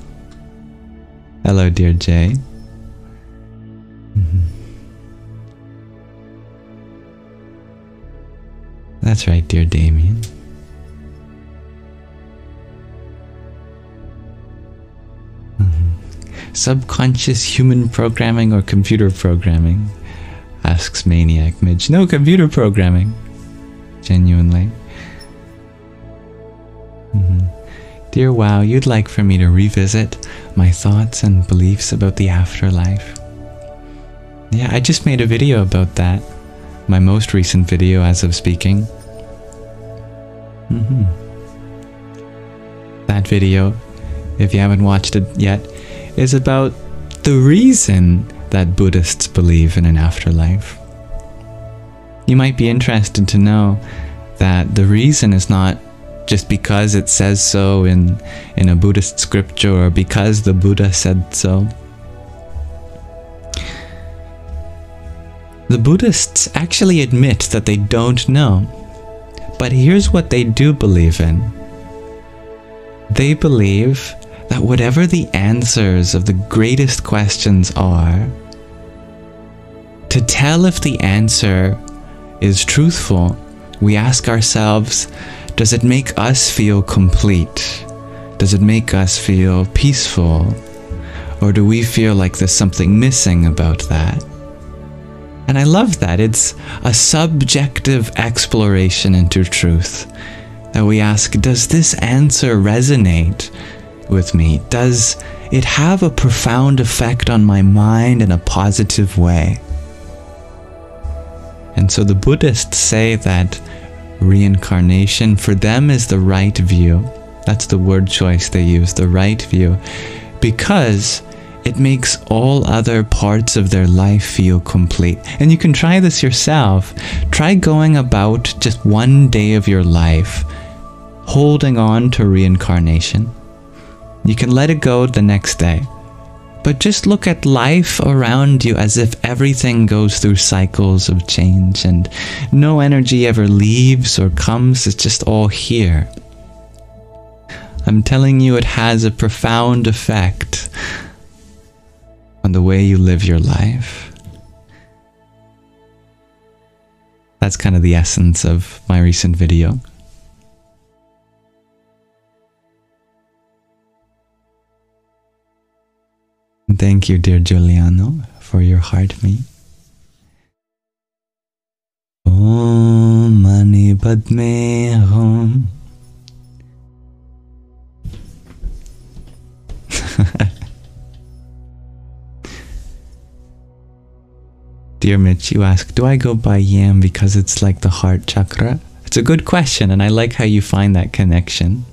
Hello, dear Jay. That's right, dear Damien. Subconscious human programming or computer programming? Asks Maniac Midge. No, computer programming. Genuinely. Dear Wow, you'd like for me to revisit my thoughts and beliefs about the afterlife. Yeah, I just made a video about that. My most recent video as of speaking. That video, if you haven't watched it yet, is about the reason that Buddhists believe in an afterlife. You might be interested to know that the reason is not just because it says so in a Buddhist scripture or because the Buddha said so. The Buddhists actually admit that they don't know. But here's what they do believe in. They believe that whatever the answers of the greatest questions are, to tell if the answer is truthful, we ask ourselves, does it make us feel complete? Does it make us feel peaceful? Or do we feel like there's something missing about that? And I love that. It's a subjective exploration into truth. That we ask, does this answer resonate with me? Does it have a profound effect on my mind in a positive way? And so the Buddhists say that reincarnation for them is the right view. That's the word choice they use, the right view, because it makes all other parts of their life feel complete. And you can try this yourself. Try going about just one day of your life holding on to reincarnation. You can let it go the next day. But just look at life around you as if everything goes through cycles of change and no energy ever leaves or comes. It's just all here. I'm telling you, it has a profound effect on the way you live your life. That's kind of the essence of my recent video. Thank you, dear Giuliano, for your heart me. Om Mani Padme Hum. Dear Mitch, you ask, do I go by Yam because it's like the heart chakra? It's a good question, and I like how you find that connection.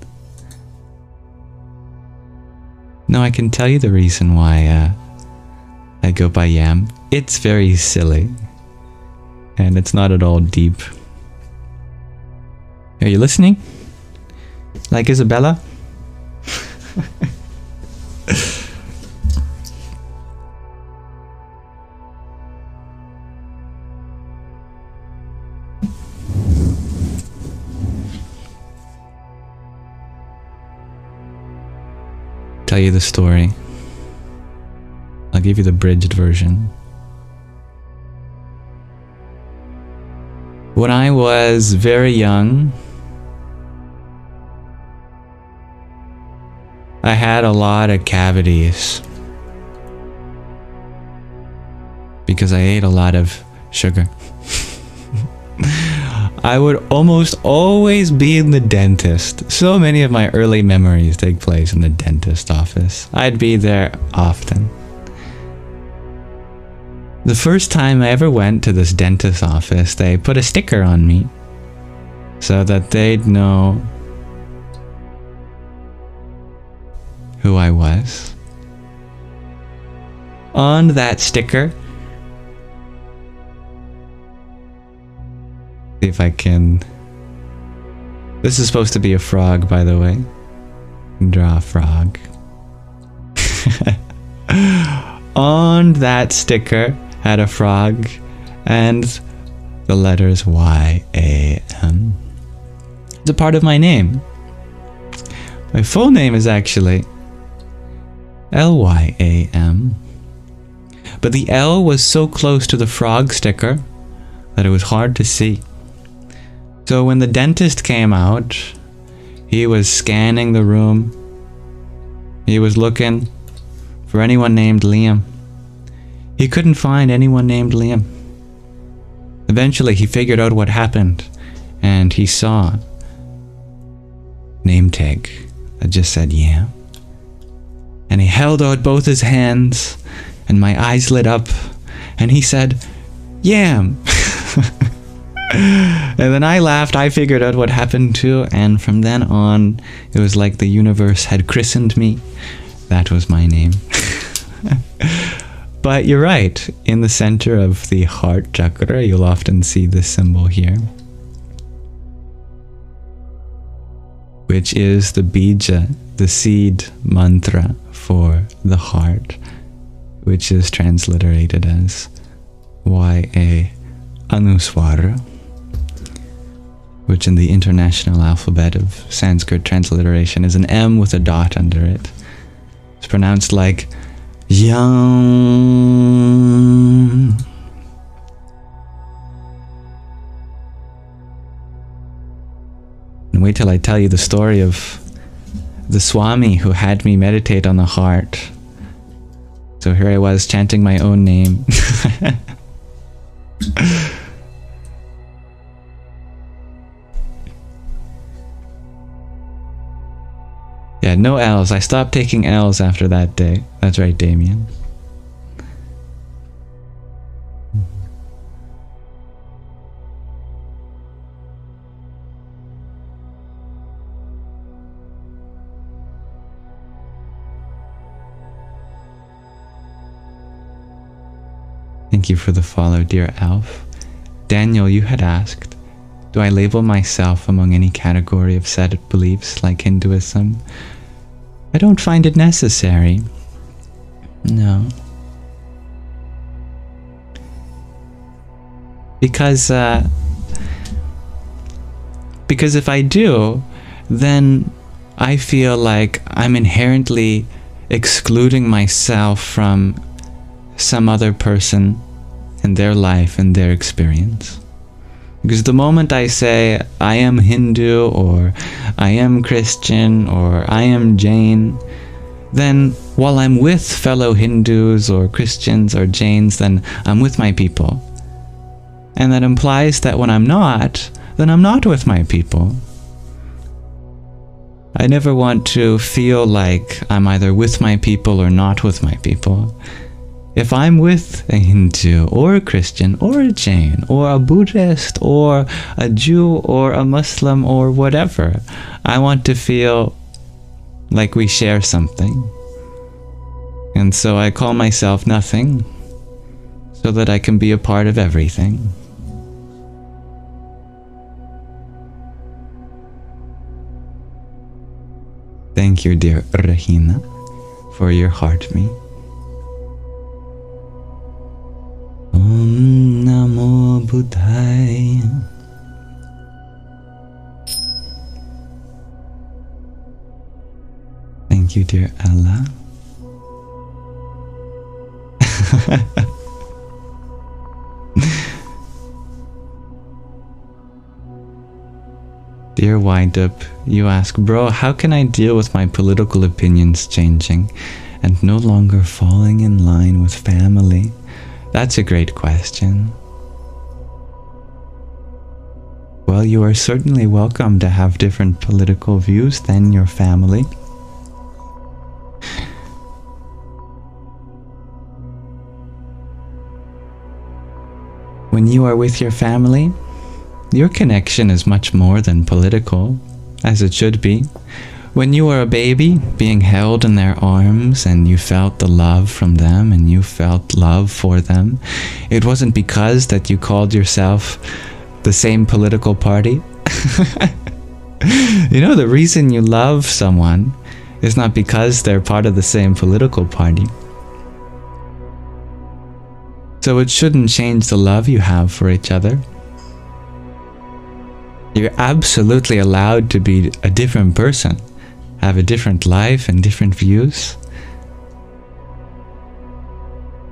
No, I can tell you the reason why I go by Yam. It's very silly. And it's not at all deep. Are you listening? Like Isabella? Tell you the story. I'll give you the bridged version. When I was very young, I had a lot of cavities because I ate a lot of sugar. I would almost always be in the dentist. So many of my early memories take place in the dentist office. I'd be there often. The first time I ever went to this dentist office, they put a sticker on me so that they'd know who I was. On that sticker, see if I can. This is supposed to be a frog, by the way. Draw a frog. On that sticker had a frog and the letters Y-A-M. It's a part of my name. My full name is actually L-Y-A-M. But the L was so close to the frog sticker that it was hard to see. So when the dentist came out, he was scanning the room. He was looking for anyone named Liam. He couldn't find anyone named Liam. Eventually, he figured out what happened, and he saw name tag that just said Yam. And he held out both his hands, and my eyes lit up, and he said, Yam! And then I laughed. I figured out what happened too, and from then on, it was like the universe had christened me. That was my name. But you're right. In the center of the heart chakra, you'll often see this symbol here, which is the bija, the seed mantra for the heart, which is transliterated as Y-A Anuswara, which in the international alphabet of Sanskrit transliteration is an M with a dot under it. It's pronounced like Yam. And wait till I tell you the story of the Swami who had me meditate on the heart. So here I was chanting my own name. Yeah, no L's. I stopped taking L's after that day. That's right, Damien. Thank you for the follow, dear Alf. Daniel, you had asked, do I label myself among any category of set beliefs like Hinduism? I don't find it necessary. No. Because if I do, then I feel like I'm inherently excluding myself from some other person and their life and their experience. Because the moment I say I am Hindu or I am Christian or I am Jain, then while I'm with fellow Hindus or Christians or Jains, then I'm with my people. And that implies that when I'm not, then I'm not with my people. I never want to feel like I'm either with my people or not with my people. If I'm with a Hindu or a Christian or a Jain or a Buddhist or a Jew or a Muslim or whatever, I want to feel like we share something. And so I call myself nothing so that I can be a part of everything. Thank you, dear Rahina, for your heart-me. Om Namo Buddhaya. Thank you, dear Allah. Dear Windup, you ask, bro, how can I deal with my political opinions changing and no longer falling in line with family? That's a great question. Well, you are certainly welcome to have different political views than your family. When you are with your family, your connection is much more than political, as it should be. When you were a baby, being held in their arms and you felt the love from them and you felt love for them, it wasn't because that you called yourself the same political party. You know, the reason you love someone is not because they're part of the same political party. So it shouldn't change the love you have for each other. You're absolutely allowed to be a different person, have a different life and different views.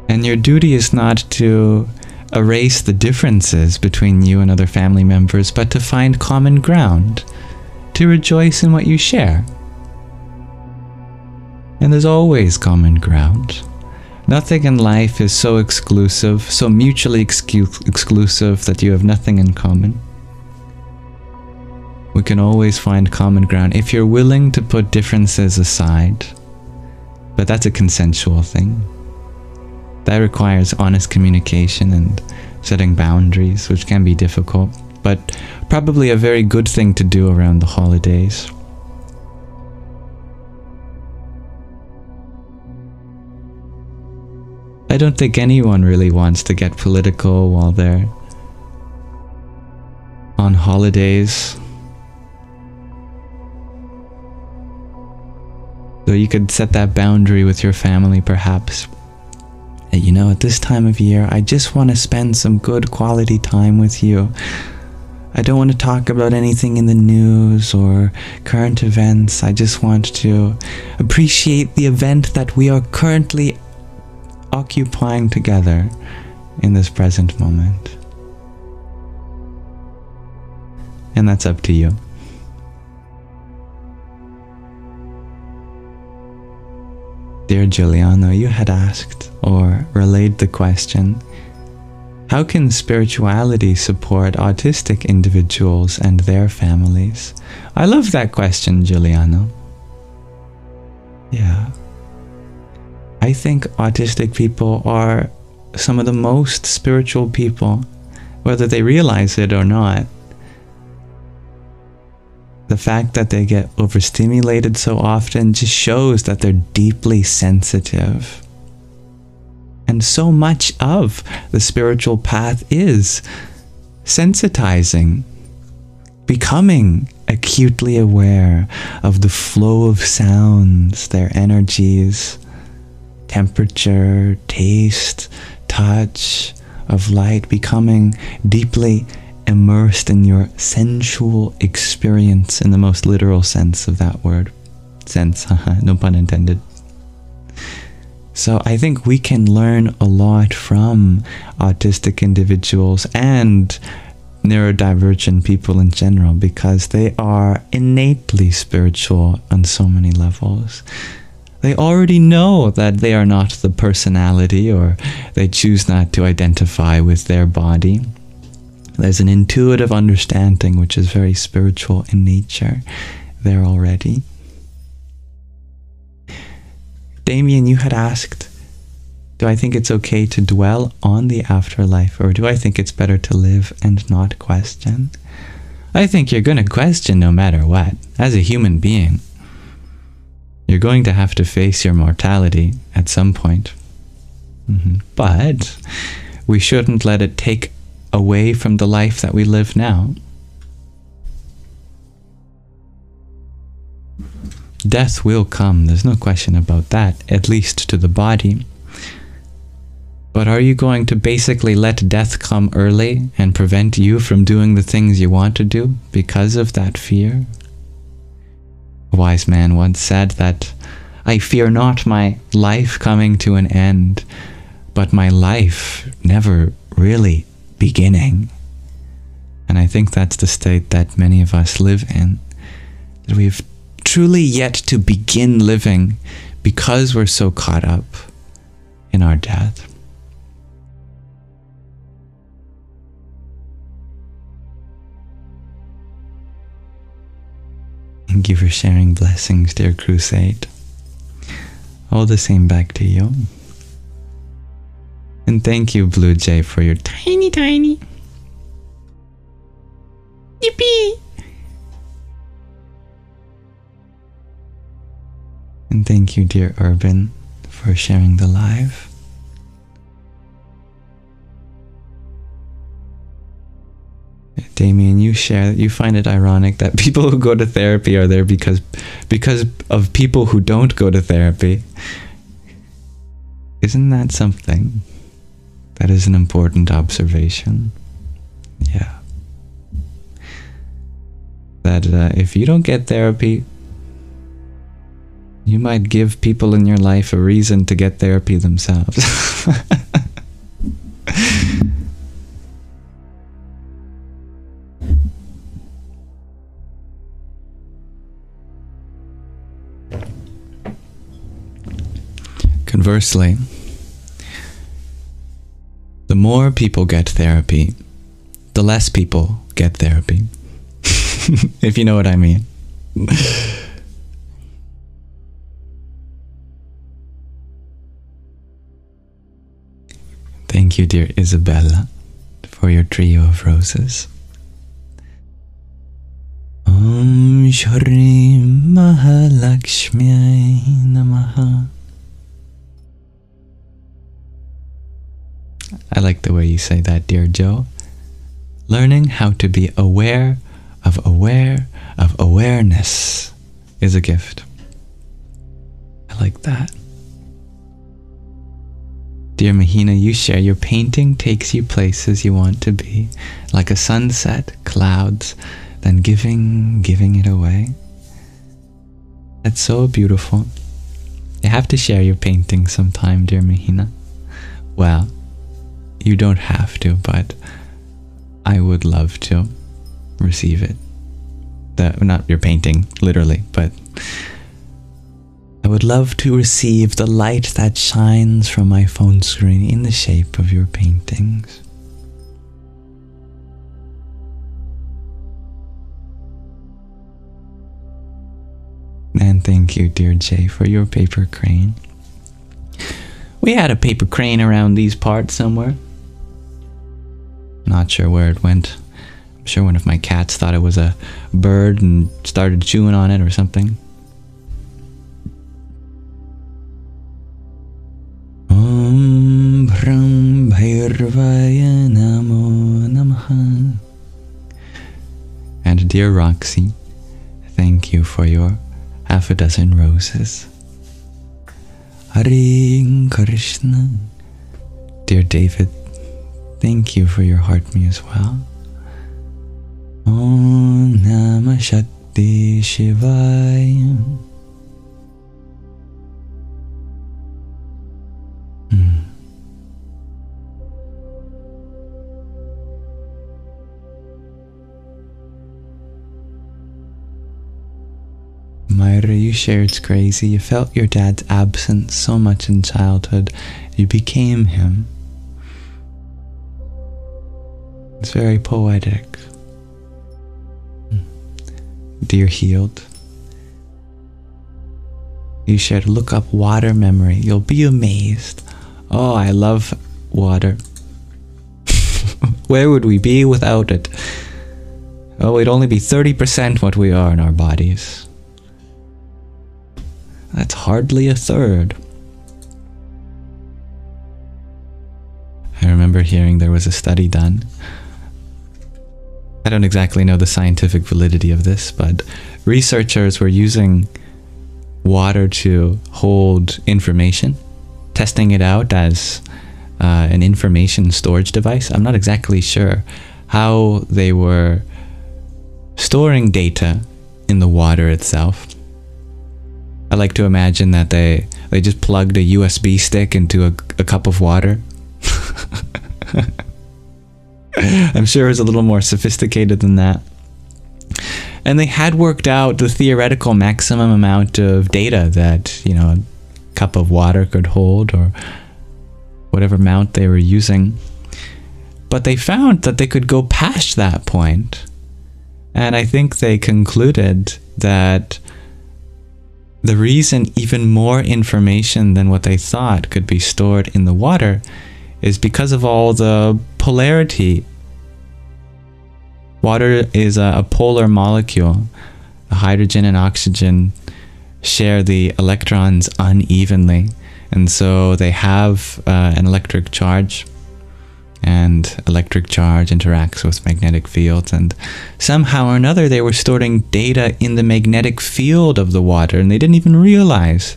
And your duty is not to erase the differences between you and other family members, but to find common ground, to rejoice in what you share. And there's always common ground. Nothing in life is so exclusive, so mutually exclusive that you have nothing in common. We can always find common ground if you're willing to put differences aside. But that's a consensual thing. That requires honest communication and setting boundaries, which can be difficult, but probably a very good thing to do around the holidays. I don't think anyone really wants to get political while they're on holidays. So you could set that boundary with your family, perhaps. You know, at this time of year, I just want to spend some good quality time with you. I don't want to talk about anything in the news or current events. I just want to appreciate the event that we are currently occupying together in this present moment. And that's up to you. Dear Giuliano, you had asked or relayed the question, how can spirituality support autistic individuals and their families? I love that question, Giuliano. Yeah. I think autistic people are some of the most spiritual people, whether they realize it or not. The fact that they get overstimulated so often just shows that they're deeply sensitive. And so much of the spiritual path is sensitizing, becoming acutely aware of the flow of sounds, their energies, temperature, taste, touch, of light, becoming deeply immersed in your sensual experience in the most literal sense of that word. Sense, no pun intended. So I think we can learn a lot from autistic individuals and neurodivergent people in general, because they are innately spiritual on so many levels. They already know that they are not the personality, or they choose not to identify with their body. There's an intuitive understanding which is very spiritual in nature there already. Damien, you had asked, do I think it's okay to dwell on the afterlife, or do I think it's better to live and not question? I think you're going to question no matter what. As a human being, you're going to have to face your mortality at some point. But we shouldn't let it take away from the life that we live now. Death will come, there's no question about that, at least to the body. But are you going to basically let death come early and prevent you from doing the things you want to do because of that fear? A wise man once said that, I fear not my life coming to an end, but my life never really beginning. And I think that's the state that many of us live in, that we've truly yet to begin living because we're so caught up in our death. Thank you for sharing. Blessings, dear Crusade. All the same back to you. And thank you, Blue Jay, for your tiny yippee. And thank you, dear Urban, for sharing the live. Damien, you share that you find it ironic that people who go to therapy are there because of people who don't go to therapy. Isn't that something? That is an important observation. Yeah. That if you don't get therapy, you might give people in your life a reason to get therapy themselves. Conversely, the more people get therapy, the less people get therapy. If you know what I mean. Thank you, dear Isabella, for your trio of roses. Om Shri Mahalakshmi Namaha. I like the way you say that, dear Joe. Learning how to be aware of awareness is a gift. I like that. Dear Mahina, you share your painting takes you places you want to be, like a sunset, clouds, then giving it away. That's so beautiful. You have to share your painting sometime, dear Mahina. Well, you don't have to, but I would love to receive it. Not your painting, literally, but I would love to receive the light that shines from my phone screen in the shape of your paintings. And thank you, dear Jay, for your paper crane. We had a paper crane around these parts somewhere. Not sure where it went. I'm sure one of my cats thought it was a bird and started chewing on it or something. Om Bram Bhairvaya Namo Namaha. And dear Roxy, thank you for your half a dozen roses. Hare Krishna. Dear David, thank you for your heart me as well. Om Namah Shakti Shivaya. Myra, you shared it's crazy. You felt your dad's absence so much in childhood. You became him. It's very poetic. Dear Healed, you shared look up water memory. You'll be amazed. Oh, I love water. Where would we be without it? Oh, we'd only be 30% what we are in our bodies. That's hardly a third. I remember hearing there was a study done. I don't exactly know the scientific validity of this, but researchers were using water to hold information, testing it out as an information storage device. I'm not exactly sure how they were storing data in the water itself. I like to imagine that they just plugged a USB stick into a cup of water. I'm sure it's a little more sophisticated than that. And they had worked out the theoretical maximum amount of data that, you know, a cup of water could hold, or whatever amount they were using. But they found that they could go past that point. And I think they concluded that the reason even more information than what they thought could be stored in the water is because of all the polarity. Water is a polar molecule. The hydrogen and oxygen share the electrons unevenly, and so they have an electric charge, and electric charge interacts with magnetic fields, and somehow or another they were storing data in the magnetic field of the water, and they didn't even realize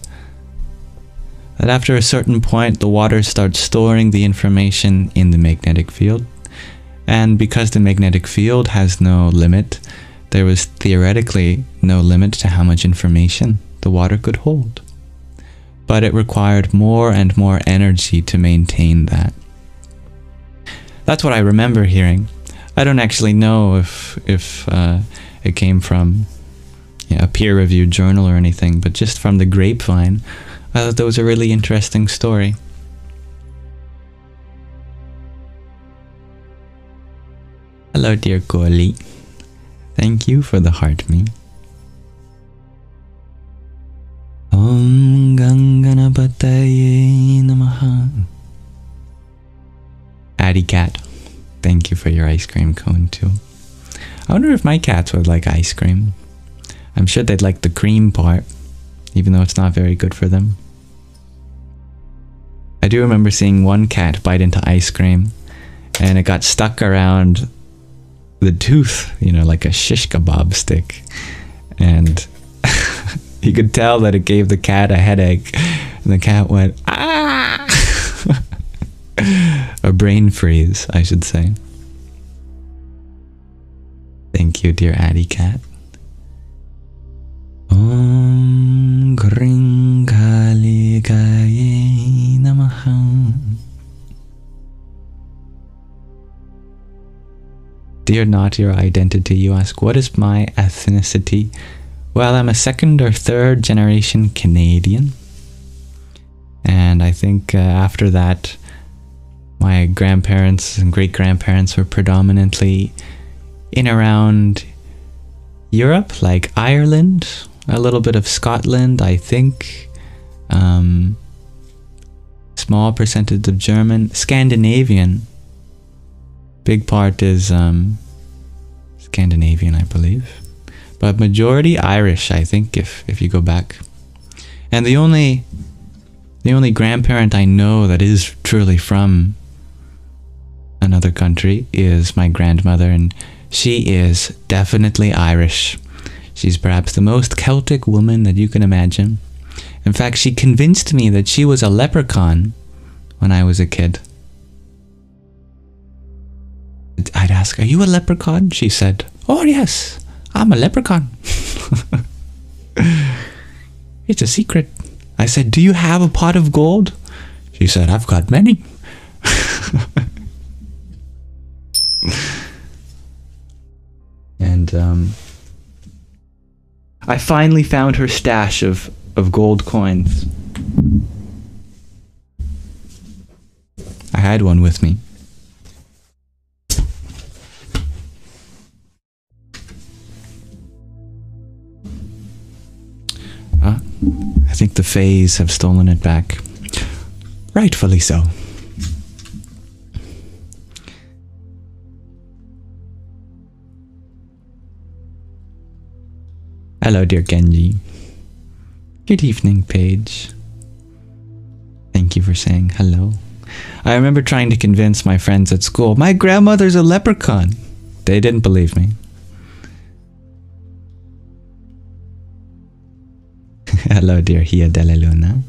that after a certain point the water starts storing the information in the magnetic field. And because the magnetic field has no limit, there was theoretically no limit to how much information the water could hold. But it required more and more energy to maintain that. That's what I remember hearing. I don't actually know if it came from a peer-reviewed journal or anything, but just from the grapevine, I thought that was a really interesting story. Hello, dear Koli. Thank you for the heart me. Om Ganganapataye Namaha. Addy Cat, thank you for your ice cream cone too. I wonder if my cats would like ice cream. I'm sure they'd like the cream part, even though it's not very good for them. I do remember seeing one cat bite into ice cream, and it got stuck around the tooth, you know, like a shish kebab stick. And you could tell that it gave the cat a headache, and the cat went, ah! A brain freeze, I should say. Thank you, dear Addy Cat. Om Kring Kali Kaye Namaha. Dear Not Your Identity, you ask, what is my ethnicity? Well, I'm a second or third generation Canadian. And I think after that, my grandparents and great-grandparents were predominantly in around Europe, like Ireland, a little bit of Scotland, I think. Small percentage of German. Scandinavian. Big part is Scandinavian, I believe. But majority Irish, I think, if you go back. And the only grandparent I know that is truly from another country is my grandmother, and she is definitely Irish. She's perhaps the most Celtic woman that you can imagine. In fact, she convinced me that she was a leprechaun when I was a kid. I'd ask, are you a leprechaun? She said, oh yes, I'm a leprechaun. It's a secret. I said, do you have a pot of gold? She said, I've got many. And I finally found her stash of gold coins. I had one with me. I think the Fays have stolen it back. Rightfully so. Hello, dear Genji. Good evening, Paige. Thank you for saying hello. I remember trying to convince my friends at school, my grandmother's a leprechaun. They didn't believe me. Hello, dear Hia de la Luna.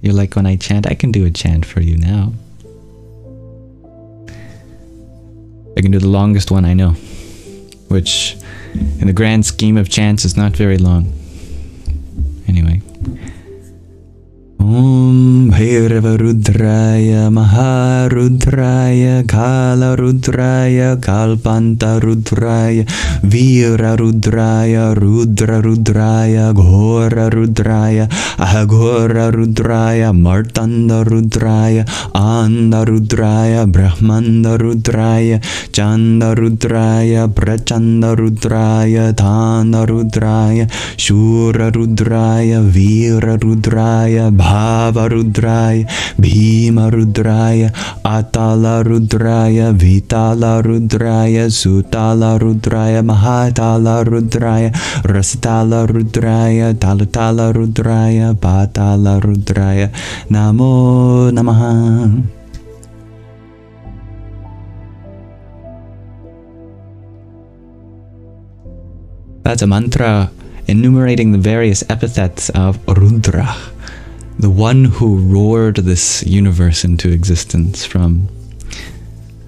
You like when I chant? I can do a chant for you now. I can do the longest one I know, which in the grand scheme of chants is not very long. Anyway. Om Bhairava Rudraya Maharudraya Kala Rudraya Kalpanta Rudraya Veera Rudraya Rudra Rudraya Ghora Rudraya Aghora Rudraya Martanda Rudraya Anda Rudraya Brahmanda Rudraya Chanda Rudraya Prachanda Rudraya Thana Rudraya Shura Rudraya Veera Rudraya Bhava Rudraya, Bhima Rudraya, Atala Rudraya, Vitala Rudraya, Sutala Rudraya, Mahatala Rudraya, Rasatala Rudraya, Talatala Rudraya, Patala Rudraya, Namo Namaha. That's a mantra enumerating the various epithets of Rudra, the one who roared this universe into existence from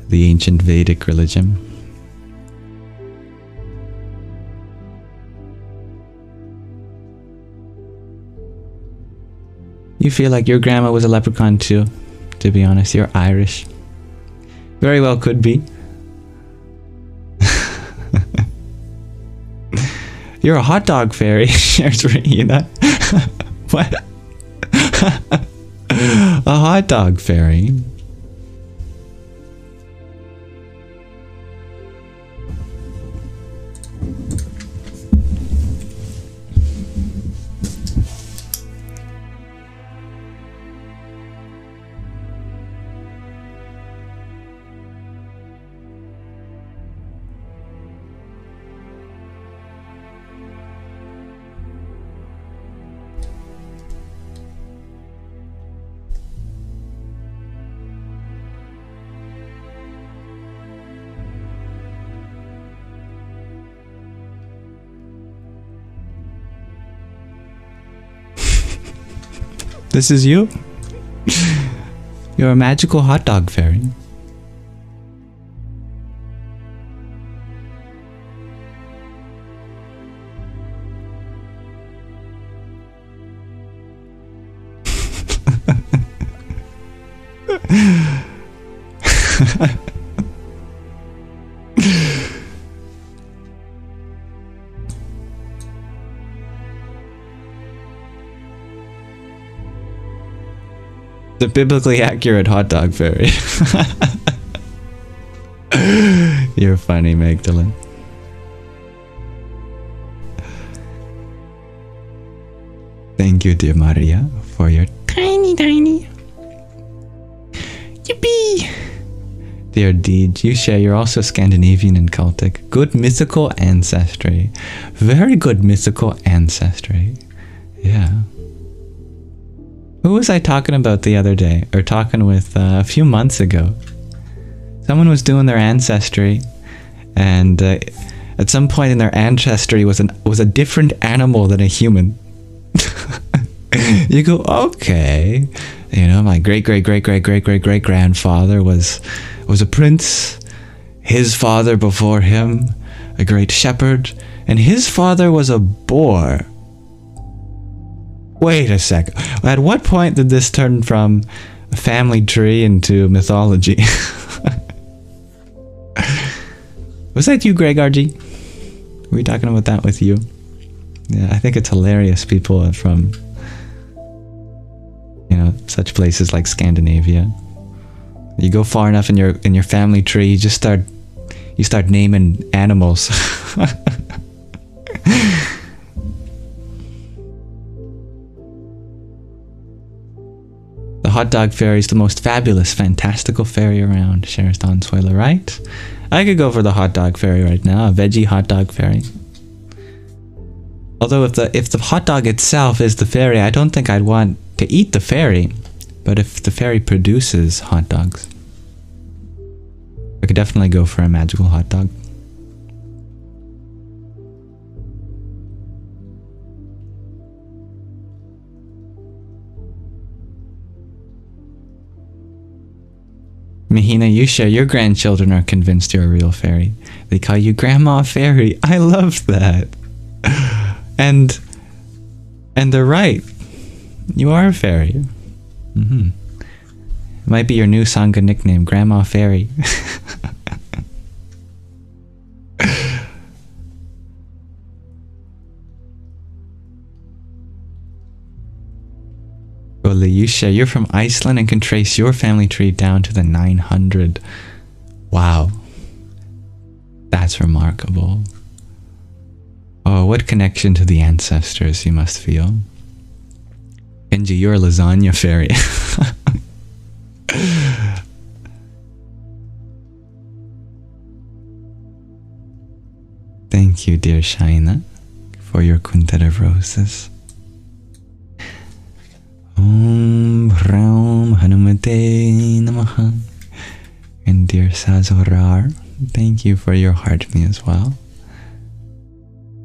the ancient Vedic religion. You feel like your grandma was a leprechaun too, to be honest. You're Irish. Very well could be. You're a hot dog fairy, shares Rahina. What? A hot dog fairy. This is you? You're a magical hot dog fairy. The biblically accurate hot dog fairy. You're funny, Magdalene. Thank you, dear Maria, for your tiny. Yippee! Dear Deej, you share you're also Scandinavian and Celtic. Good mythical ancestry. Very good mythical ancestry. Yeah. Who was I talking about the other day? Or talking with a few months ago? Someone was doing their ancestry, and at some point in their ancestry was a different animal than a human. You go, okay, you know, my great grandfather was a prince. His father before him, a great shepherd, and his father was a boar. Wait a sec. At what point did this turn from a family tree into mythology? Was that you, Greg RG? Were we talking about that with you? Yeah, I think it's hilarious. People from, you know, such places like Scandinavia. You go far enough in your family tree, you just start naming animals. The hot dog fairy is the most fabulous, fantastical fairy around, shares Don Suela, right? I could go for the hot dog fairy right now, a veggie hot dog fairy. Although if the hot dog itself is the fairy, I don't think I'd want to eat the fairy. But if the fairy produces hot dogs, I could definitely go for a magical hot dog. Mahina, you share your grandchildren are convinced you're a real fairy. They call you Grandma Fairy. I love that. And they're right. You are a fairy. Mm-hmm. It might be your new Saṅgha nickname, Grandma Fairy. Ole, you share you're from Iceland and can trace your family tree down to the 900. Wow. That's remarkable. Oh, what connection to the ancestors you must feel. Kenji, you're a lasagna fairy. Thank you, dear Shaina, for your quintet of roses. Om Ram Hanumate Namaha. And dear Sazorar, thank you for your heart me as well.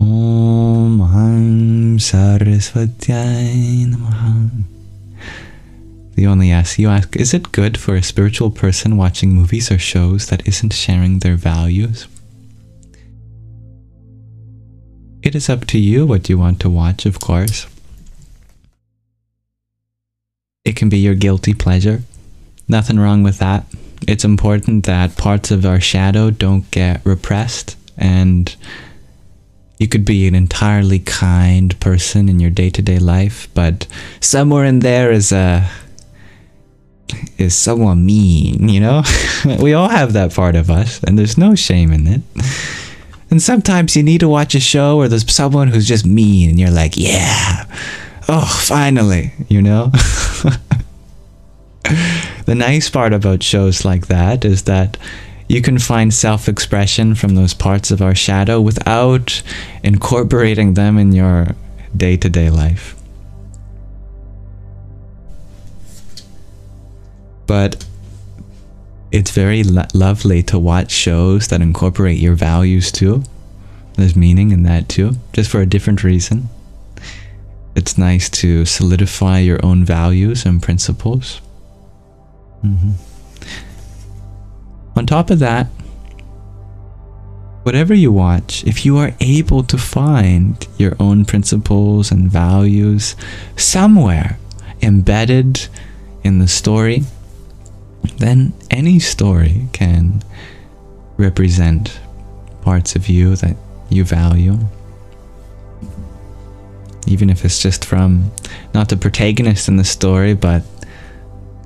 Om Ham Saraswatyai Namaha. The only ask you ask, is it good for a spiritual person watching movies or shows that isn't sharing their values? It is up to you what you want to watch, of course. It can be your guilty pleasure. Nothing wrong with that. It's important that parts of our shadow don't get repressed and You could be an entirely kind person in your day-to-day life, but somewhere in there is someone mean, you know? We all have that part of us, and there's no shame in it. And sometimes you need to watch a show where there's someone who's just mean, and you're like, yeah, oh, finally, you know? The nice part about shows like that is that you can find self-expression from those parts of our shadow without incorporating them in your day-to-day life. But it's very lovely to watch shows that incorporate your values too. There's meaning in that too, just for a different reason. It's nice to solidify your own values and principles. On top of that, whatever you watch, if you are able to find your own principles and values somewhere embedded in the story, then any story can represent parts of you that you value. Even if it's just from not the protagonist in the story, but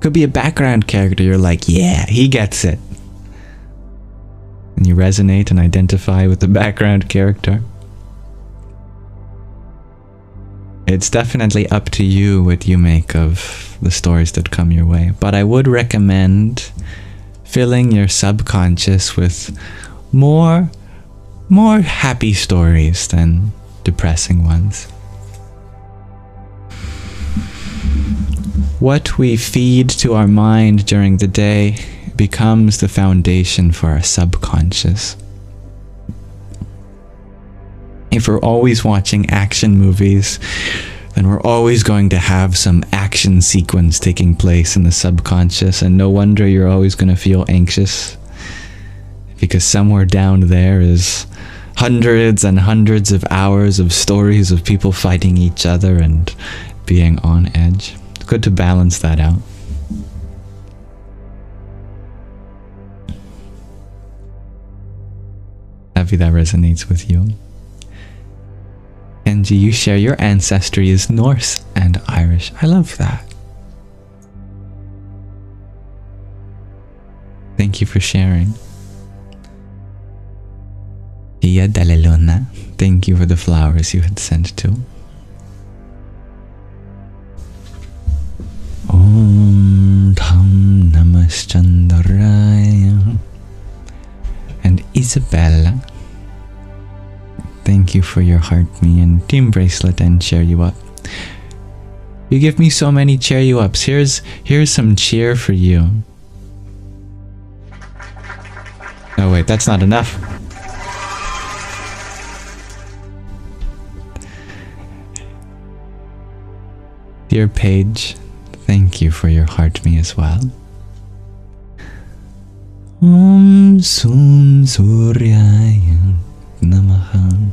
could be a background character. You're like, yeah, he gets it. And you resonate and identify with the background character. It's definitely up to you what you make of the stories that come your way. But I would recommend filling your subconscious with more happy stories than depressing ones. What we feed to our mind during the day becomes the foundation for our subconscious. If we're always watching action movies, then we're always going to have some action sequence taking place in the subconscious, and no wonder you're always going to feel anxious, because somewhere down there is hundreds and hundreds of hours of stories of people fighting each other and being on edge. It's good to balance that out. Happy that resonates with you. Kenji, you share your ancestry is Norse and Irish. I love that. Thank you for sharing. Tia Dalelona, thank you for the flowers you had sent to. Om Tham Namaschandaraya. And Isabella, thank you for your heart me and team bracelet and cheer you up. You give me so many cheer you ups. Here's some cheer for you. Oh wait, that's not enough. Dear Paige, thank you for your heart me as well. Om Sum Suryaya Namaha.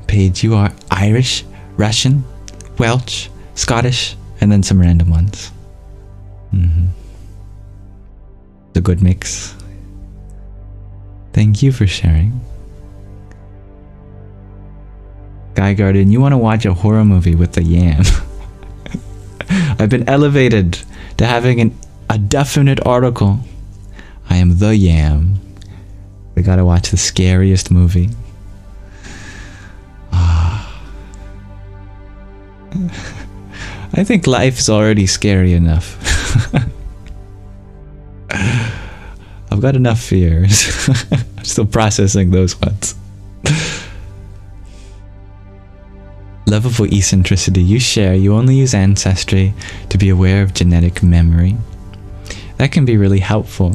Paige, you are Irish, Russian, Welsh, Scottish, and then some random ones. The good mix. Thank you for sharing. Guy Garden, you want to watch a horror movie with the yam. I've been elevated to having a definite article. I am the yam. We gotta watch the scariest movie. I think life's already scary enough. I've got enough fears. I'm still processing those ones. Lovable eccentricity, you share, you only use Ancestry to be aware of genetic memory. That can be really helpful.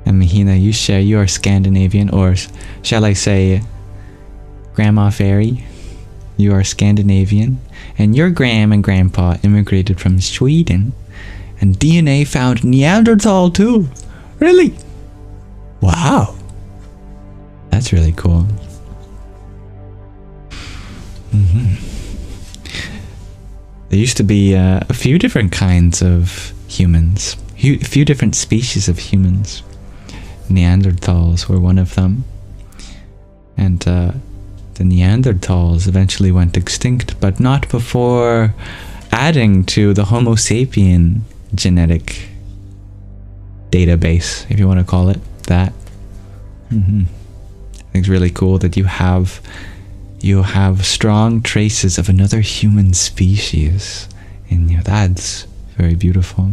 And Mahina, you share, you are Scandinavian, or shall I say, Grandma Fairy, you are Scandinavian, and your Gram and Grandpa immigrated from Sweden, and DNA found Neanderthal too. Really? Wow. That's really cool. There used to be a few different kinds of humans, a few different species of humans. Neanderthals were one of them. And the Neanderthals eventually went extinct, but not before adding to the Homo sapien genetic database, if you want to call it that. I think it's really cool that you have strong traces of another human species in you. That's very beautiful.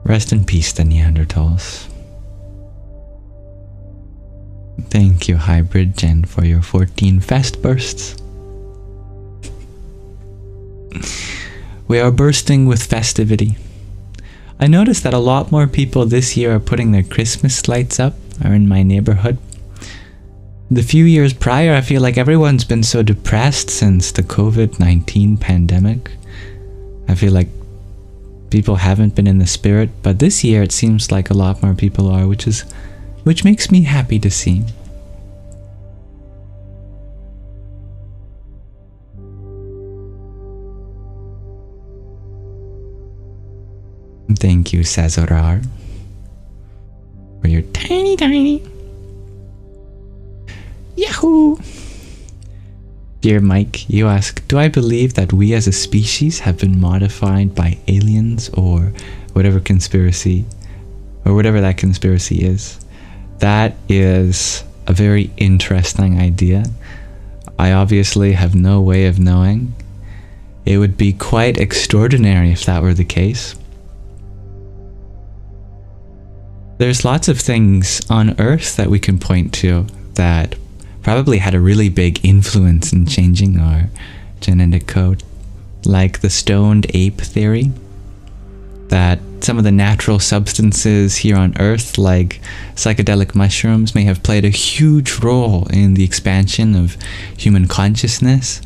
Rest in peace, the Neanderthals. Thank you, Hybrid Jen, for your 14 fest bursts. We are bursting with festivity. I noticed that a lot more people this year are putting their Christmas lights up, are in my neighborhood. The few years prior, I feel like everyone's been so depressed since the COVID-19 pandemic. I feel like people haven't been in the spirit, but this year it seems like a lot more people are, which makes me happy to see. Thank you, Sazorar, for your tiny Yahoo! Dear Mike, you ask, do I believe that we as a species have been modified by aliens or whatever conspiracy, or whatever that conspiracy is? That is a very interesting idea. I obviously have no way of knowing. It would be quite extraordinary if that were the case. There's lots of things on Earth that we can point to that probably had a really big influence in changing our genetic code. Like the stoned ape theory, that some of the natural substances here on Earth, like psychedelic mushrooms, may have played a huge role in the expansion of human consciousness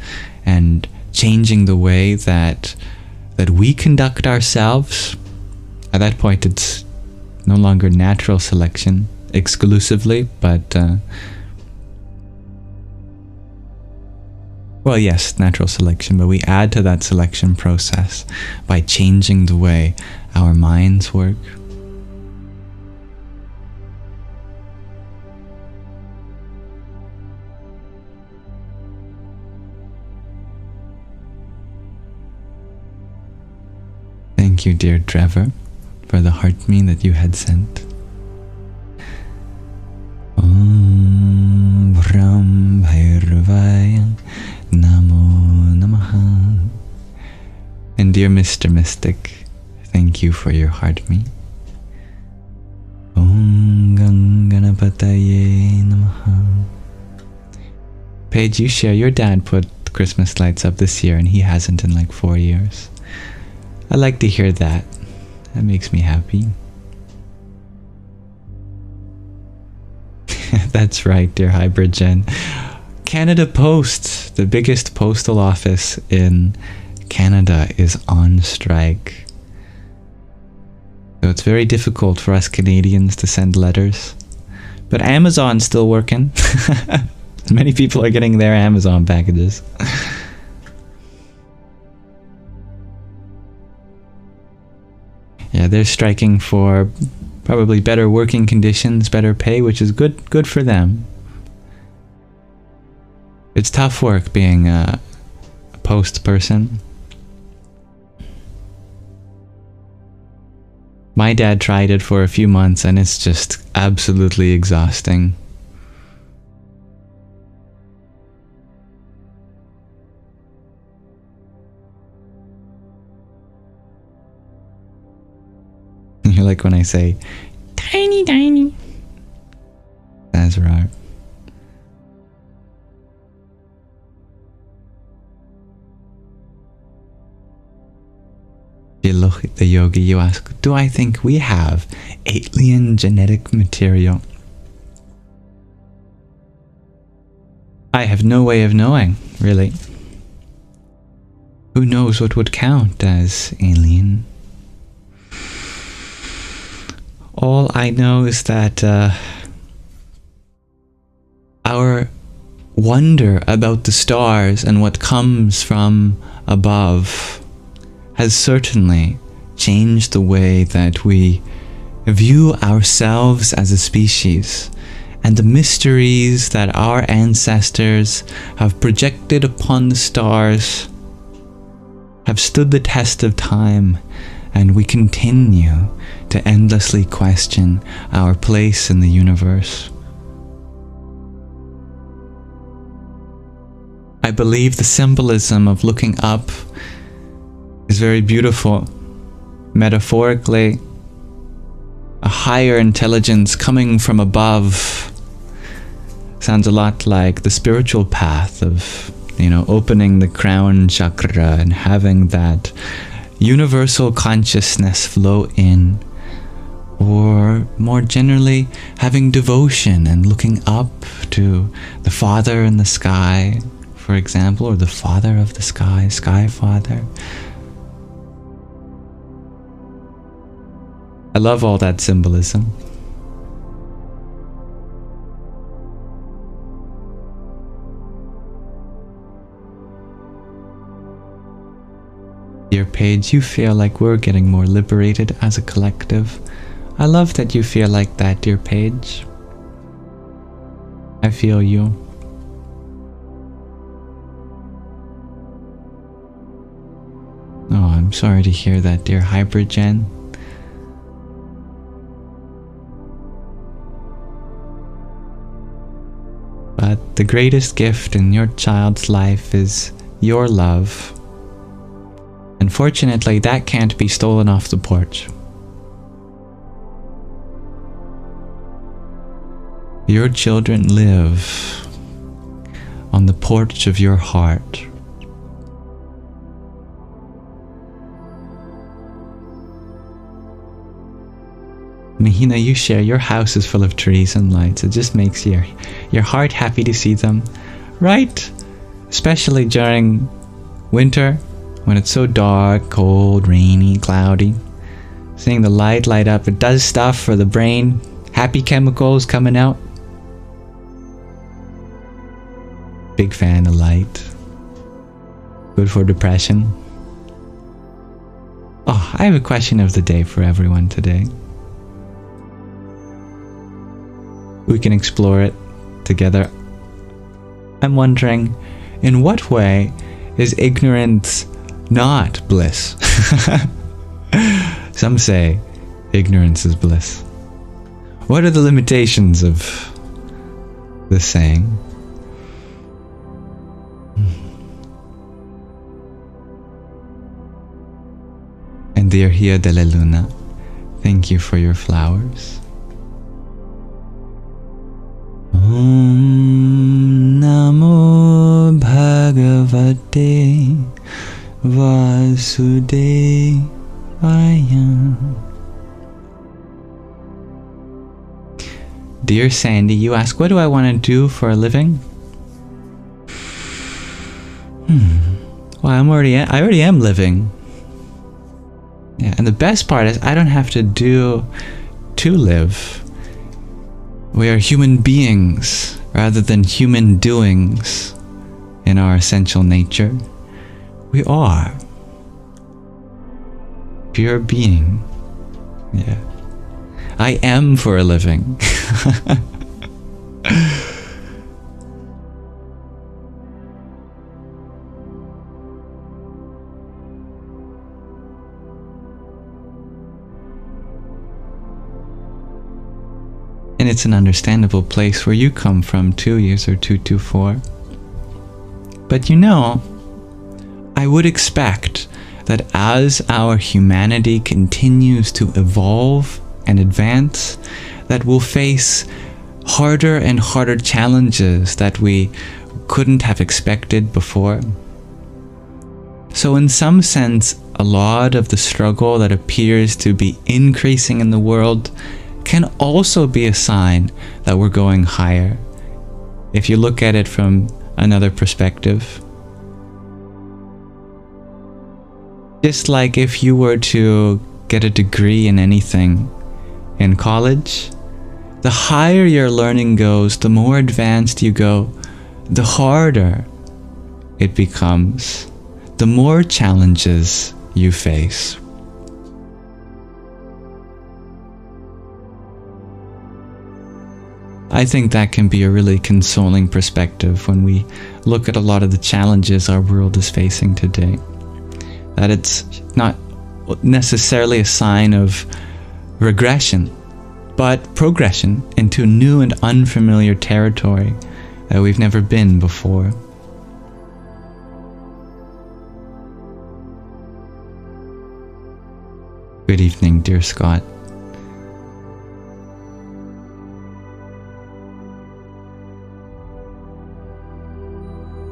and changing the way that we conduct ourselves. At that point, it's no longer natural selection exclusively, but well, yes, natural selection, but we add to that selection process by changing the way our minds work. Thank you, dear Trevor, for the heart me that you had sent. Om Ram Bhairavaya Namo Namaha. And dear Mr. Mystic, thank you for your heart me. Om Ganganapataye Namaha. Paige, you share, your dad put Christmas lights up this year and he hasn't in like 4 years. I like to hear that. That makes me happy. That's right, dear Hybrid Jen. Canada Post, the biggest postal office in Canada, is on strike. So it's very difficult for us Canadians to send letters. But Amazon's still working. Many people are getting their Amazon packages. Yeah, they're striking for probably better working conditions, better pay, which is good for them. It's tough work being a post person. My dad tried it for a few months and it's just absolutely exhausting. You're like when I say, tiny. That's right. The yogi, you ask, do I think we have alien genetic material? I have no way of knowing, really. Who knows what would count as alien? All I know is that our wonder about the stars and what comes from above has certainly changed the way that we view ourselves as a species, and the mysteries that our ancestors have projected upon the stars have stood the test of time, and we continue to endlessly question our place in the universe. I believe the symbolism of looking up is very beautiful. Metaphorically, a higher intelligence coming from above sounds a lot like the spiritual path of, opening the crown chakra and having that universal consciousness flow in, or more generally having devotion and looking up to the Father in the sky, for example, or the Father of the sky, Sky Father. I love all that symbolism. Dear Paige, you feel like we're getting more liberated as a collective. I love that you feel like that, dear Paige. I feel you. Oh, I'm sorry to hear that, dear Hybrid Jen. But the greatest gift in your child's life is your love. Unfortunately, that can't be stolen off the porch. Your children live on the porch of your heart. Mahina, you share, your house is full of trees and lights. It just makes your heart happy to see them, right? Especially during winter, when it's so dark, cold, rainy, cloudy. Seeing the light light up, it does stuff for the brain. Happy chemicals coming out. Big fan of light. Good for depression. Oh, I have a question of the day for everyone today. We can explore it together. I'm wondering, in what way is ignorance not bliss? Some say ignorance is bliss. What are the limitations of this saying? And dear Hia de la Luna, thank you for your flowers. Om Namo Bhagavate Vasudevaya. Dear Sandy, you ask, what do I want to do for a living? Well, I already am living. Yeah, and the best part is I don't have to do to live. We are human beings rather than human doings in our essential nature. We are pure being. Yeah. I am for a living. And it's an understandable place where you come from too, user 224. But I would expect that as our humanity continues to evolve and advance, that we'll face harder and harder challenges that we couldn't have expected before. So in some sense, a lot of the struggle that appears to be increasing in the world can also be a sign that we're going higher, if you look at it from another perspective. Just like if you were to get a degree in anything, In college, the higher your learning goes, the more advanced you go, the harder it becomes, the more challenges you face. I think that can be a really consoling perspective when we look at a lot of the challenges our world is facing today. That it's not necessarily a sign of regression, but progression into new and unfamiliar territory that we've never been before. Good evening, dear Scott.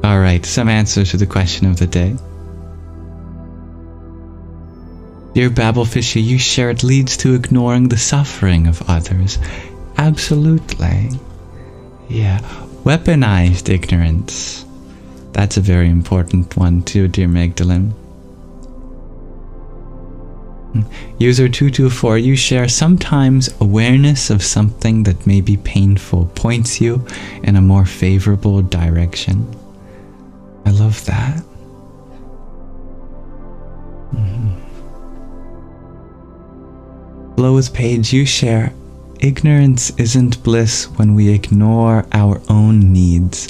Alright, some answers to the question of the day. Dear Babblefisher, you share it leads to ignoring the suffering of others. Absolutely. Yeah. Weaponized ignorance. That's a very important one too, dear Magdalene. User 224, you share sometimes awareness of something that may be painful points you in a more favorable direction. I love that. Lois Page, you share, ignorance isn't bliss when we ignore our own needs.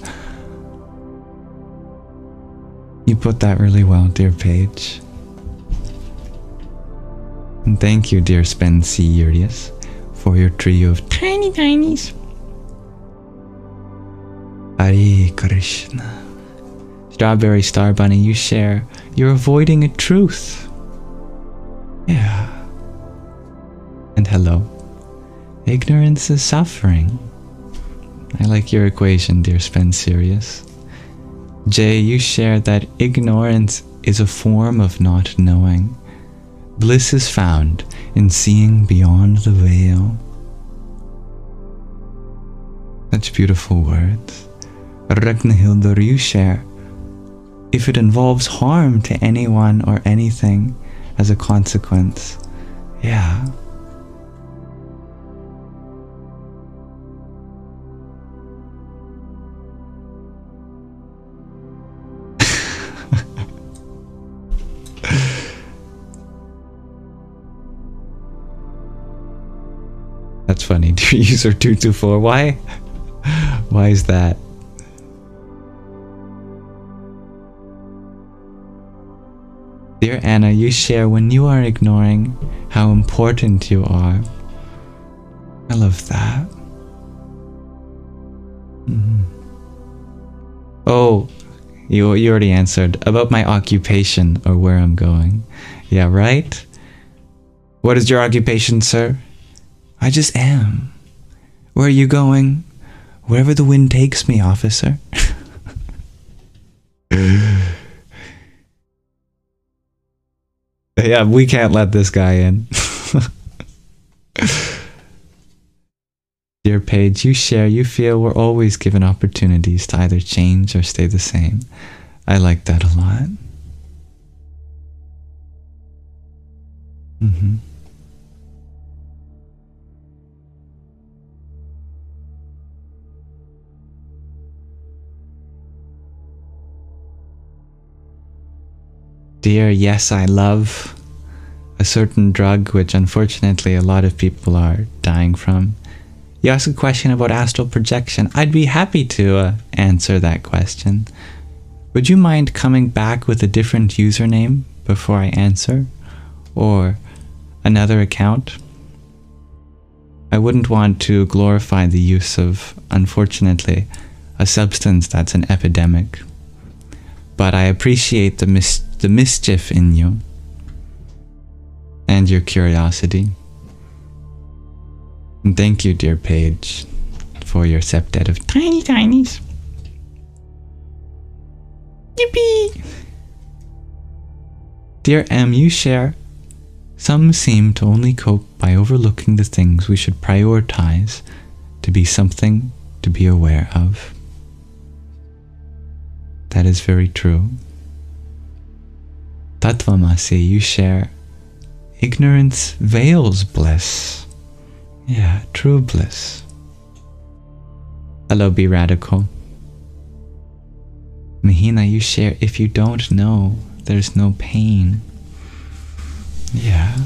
You put that really well, dear Paige. And thank you, dear Spencer, for your trio of tiny tinies. Hare Krishna. Strawberry Star Bunny, you share, you're avoiding a truth. Yeah. And hello. Ignorance is suffering. I like your equation, dear Spencer. Jay, you share that ignorance is a form of not knowing. Bliss is found in seeing beyond the veil. Such beautiful words. Ragnhildur, you share, if it involves harm to anyone or anything as a consequence, yeah. That's funny. Dear user 224, why? Why is that? Dear Anna, you share when you are ignoring how important you are. I love that. Oh, you already answered about my occupation or where I'm going. Yeah, right? What is your occupation, sir? I just am. Where are you going? Wherever the wind takes me, officer. Yeah, we can't let this guy in. Dear Paige, you share, you feel we're always given opportunities to either change or stay the same. I like that a lot. Dear, yes, I love a certain drug which unfortunately a lot of people are dying from. You asked a question about astral projection. I'd be happy to answer that question. Would you mind coming back with a different username before I answer? Or another account? I wouldn't want to glorify the use of, unfortunately, a substance that's an epidemic. But I appreciate the mischief in you and your curiosity. And thank you, dear Paige, for your septet of tiny tinies. Yippee! Dear M, you share, some seem to only cope by overlooking the things we should prioritize to be something to be aware of. That is very true. Tattvamasi, you share, ignorance veils bliss. Yeah, true bliss. Hello, Be Radical. Mahina, you share, if you don't know, there's no pain. Yeah.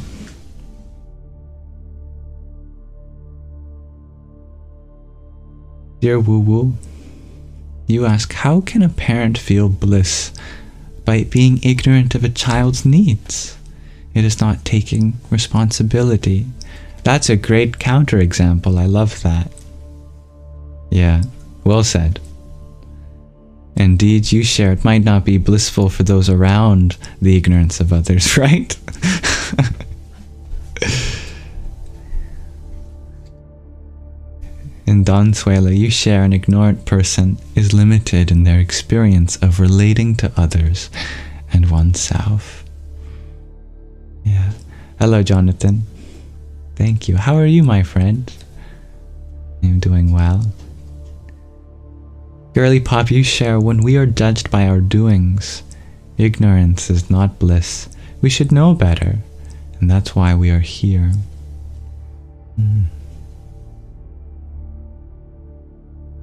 Dear Woo Woo, you ask, how can a parent feel bliss by being ignorant of a child's needs? It is not taking responsibility. That's a great counterexample. I love that. Yeah, well said. Indeed, you share, it might not be blissful for those around the ignorance of others, right? In Don Suela, you share, an ignorant person is limited in their experience of relating to others and oneself. Yeah. Hello, Jonathan. Thank you. How are you, my friend? I'm doing well. Girly Pop, you share, when we are judged by our doings, ignorance is not bliss. We should know better, and that's why we are here.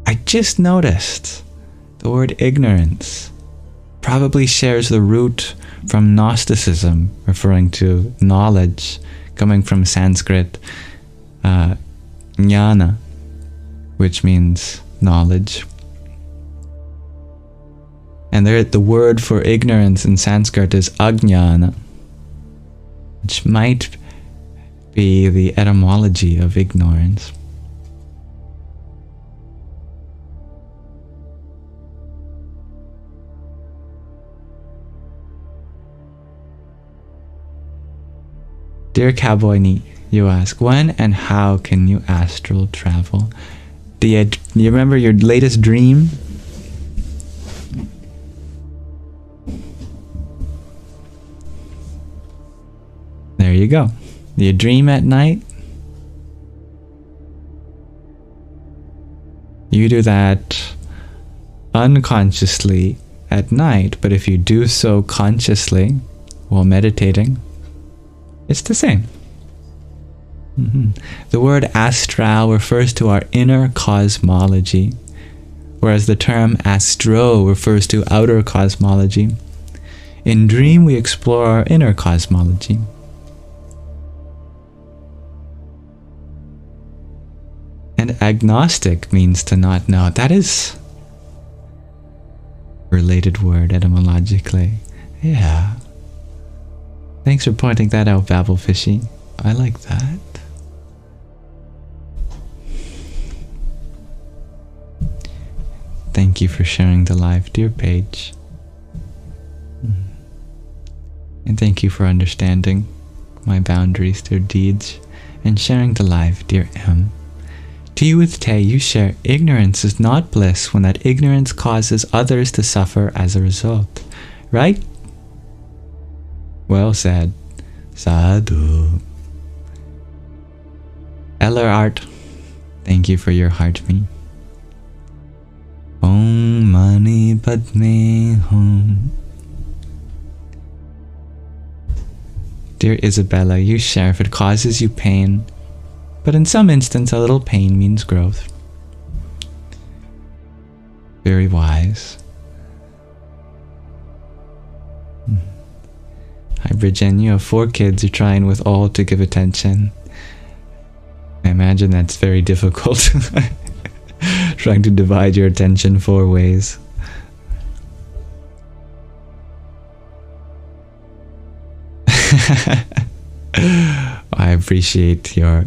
I just noticed the word ignorance probably shares the root from Gnosticism, referring to knowledge, coming from Sanskrit jnana, which means knowledge. And the word for ignorance in Sanskrit is ajnana, which might be the etymology of ignorance. Dear Cowboy, you ask, when and how can you astral travel? Do you remember your latest dream? There you go. Do you dream at night? You do that unconsciously at night, but if you do so consciously while meditating, it's the same. The word astral refers to our inner cosmology, whereas the term astro refers to outer cosmology. In dream, we explore our inner cosmology. And agnostic means to not know. That is a related word etymologically. Yeah. Thanks for pointing that out, Babblefishy. I like that. Thank you for sharing the live, dear Paige. And thank you for understanding my boundaries, dear Deeds, and sharing the live, dear M. To you with Tay, you share, ignorance is not bliss when that ignorance causes others to suffer as a result. Right? Well said. Sadhu. Eller Art, thank you for your heart me. Om Mani Padme Hum. Dear Isabella, you share, if it causes you pain, but in some instance a little pain means growth. Very wise. Hi Bridgen, you have 4 kids, you're trying with all to give attention. I imagine that's very difficult. Trying to divide your attention 4 ways. I appreciate your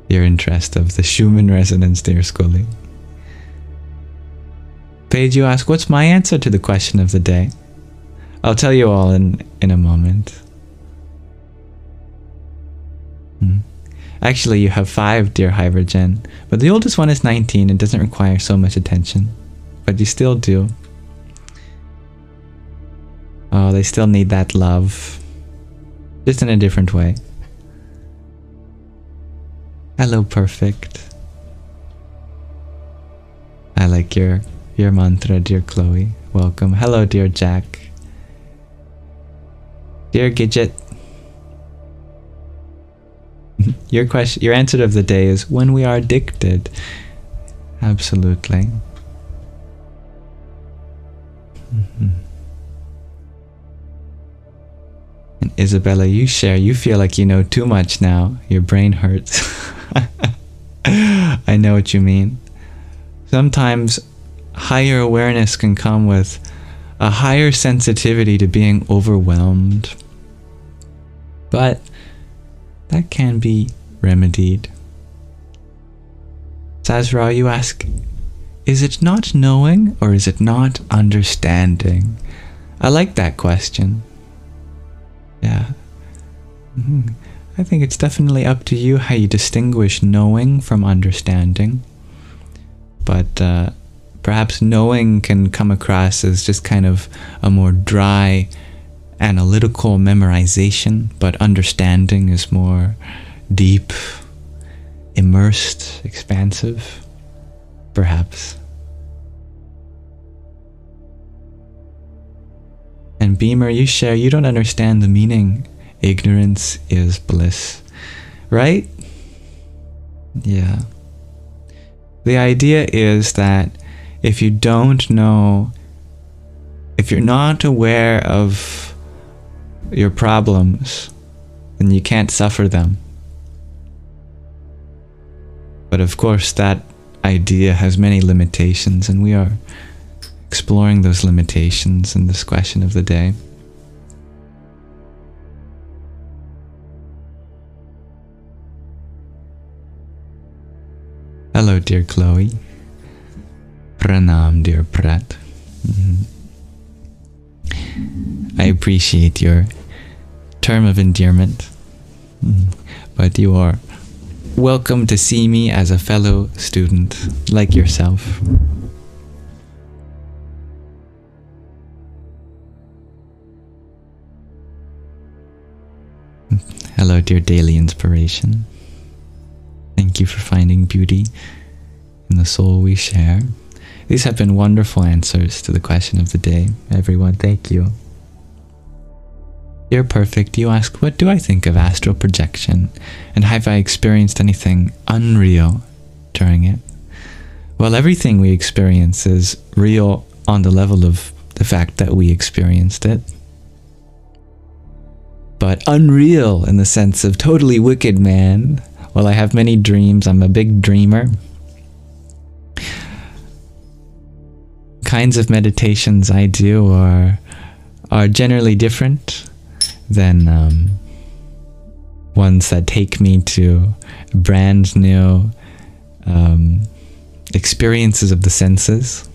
interest of the Schumann resonance, dear Scully. Paige, you ask, what's my answer to the question of the day? I'll tell you all in a moment. Actually, you have 5, dear Hyvergen, but the oldest one is 19 and doesn't require so much attention. But you still do. Oh, they still need that love. Just in a different way. Hello, Perfect. I like your mantra, dear Chloe. Welcome. Hello, dear Jack. Dear Gidget. Your answer of the day is when we are addicted. Absolutely. And Isabella, you feel like you know too much now. Your brain hurts. I know what you mean. Sometimes higher awareness can come with a higher sensitivity to being overwhelmed. But that can be remedied. Sazra, you ask, is it not knowing or is it not understanding? I like that question. Yeah. I think it's definitely up to you how you distinguish knowing from understanding. But perhaps knowing can come across as just kind of a more dry, analytical memorization, but understanding is more deep, immersed, expansive, perhaps. And Beamer, you don't understand the meaning. Ignorance is bliss. Right? Yeah. The idea is that if you don't know, if you're not aware of your problems, then you can't suffer them. But of course, that idea has many limitations, and we are exploring those limitations in this question of the day. Hello, dear Chloe. Pranam, dear Prat. I appreciate your term of endearment, but you are welcome to see me as a fellow student like yourself. Hello, dear daily inspiration. Thank you for finding beauty in the soul we share. These have been wonderful answers to the question of the day. Everyone, thank you. You're perfect. You ask, what do I think of astral projection? And have I experienced anything unreal during it? Well, everything we experience is real on the level of the fact that we experienced it. But unreal in the sense of totally wicked, man. Well, I have many dreams. I'm a big dreamer. Kinds of meditations I do are generally different than ones that take me to brand new experiences of the senses.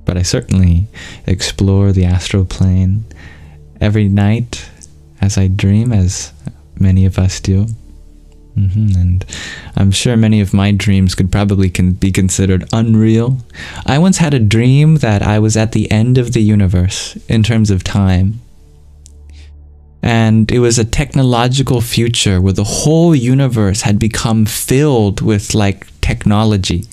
But I certainly explore the astral plane every night as I dream, as many of us do. And I'm sure many of my dreams could probably be considered unreal. I once had a dream that I was at the end of the universe in terms of time. And it was a technological future where the whole universe had become filled with like technology.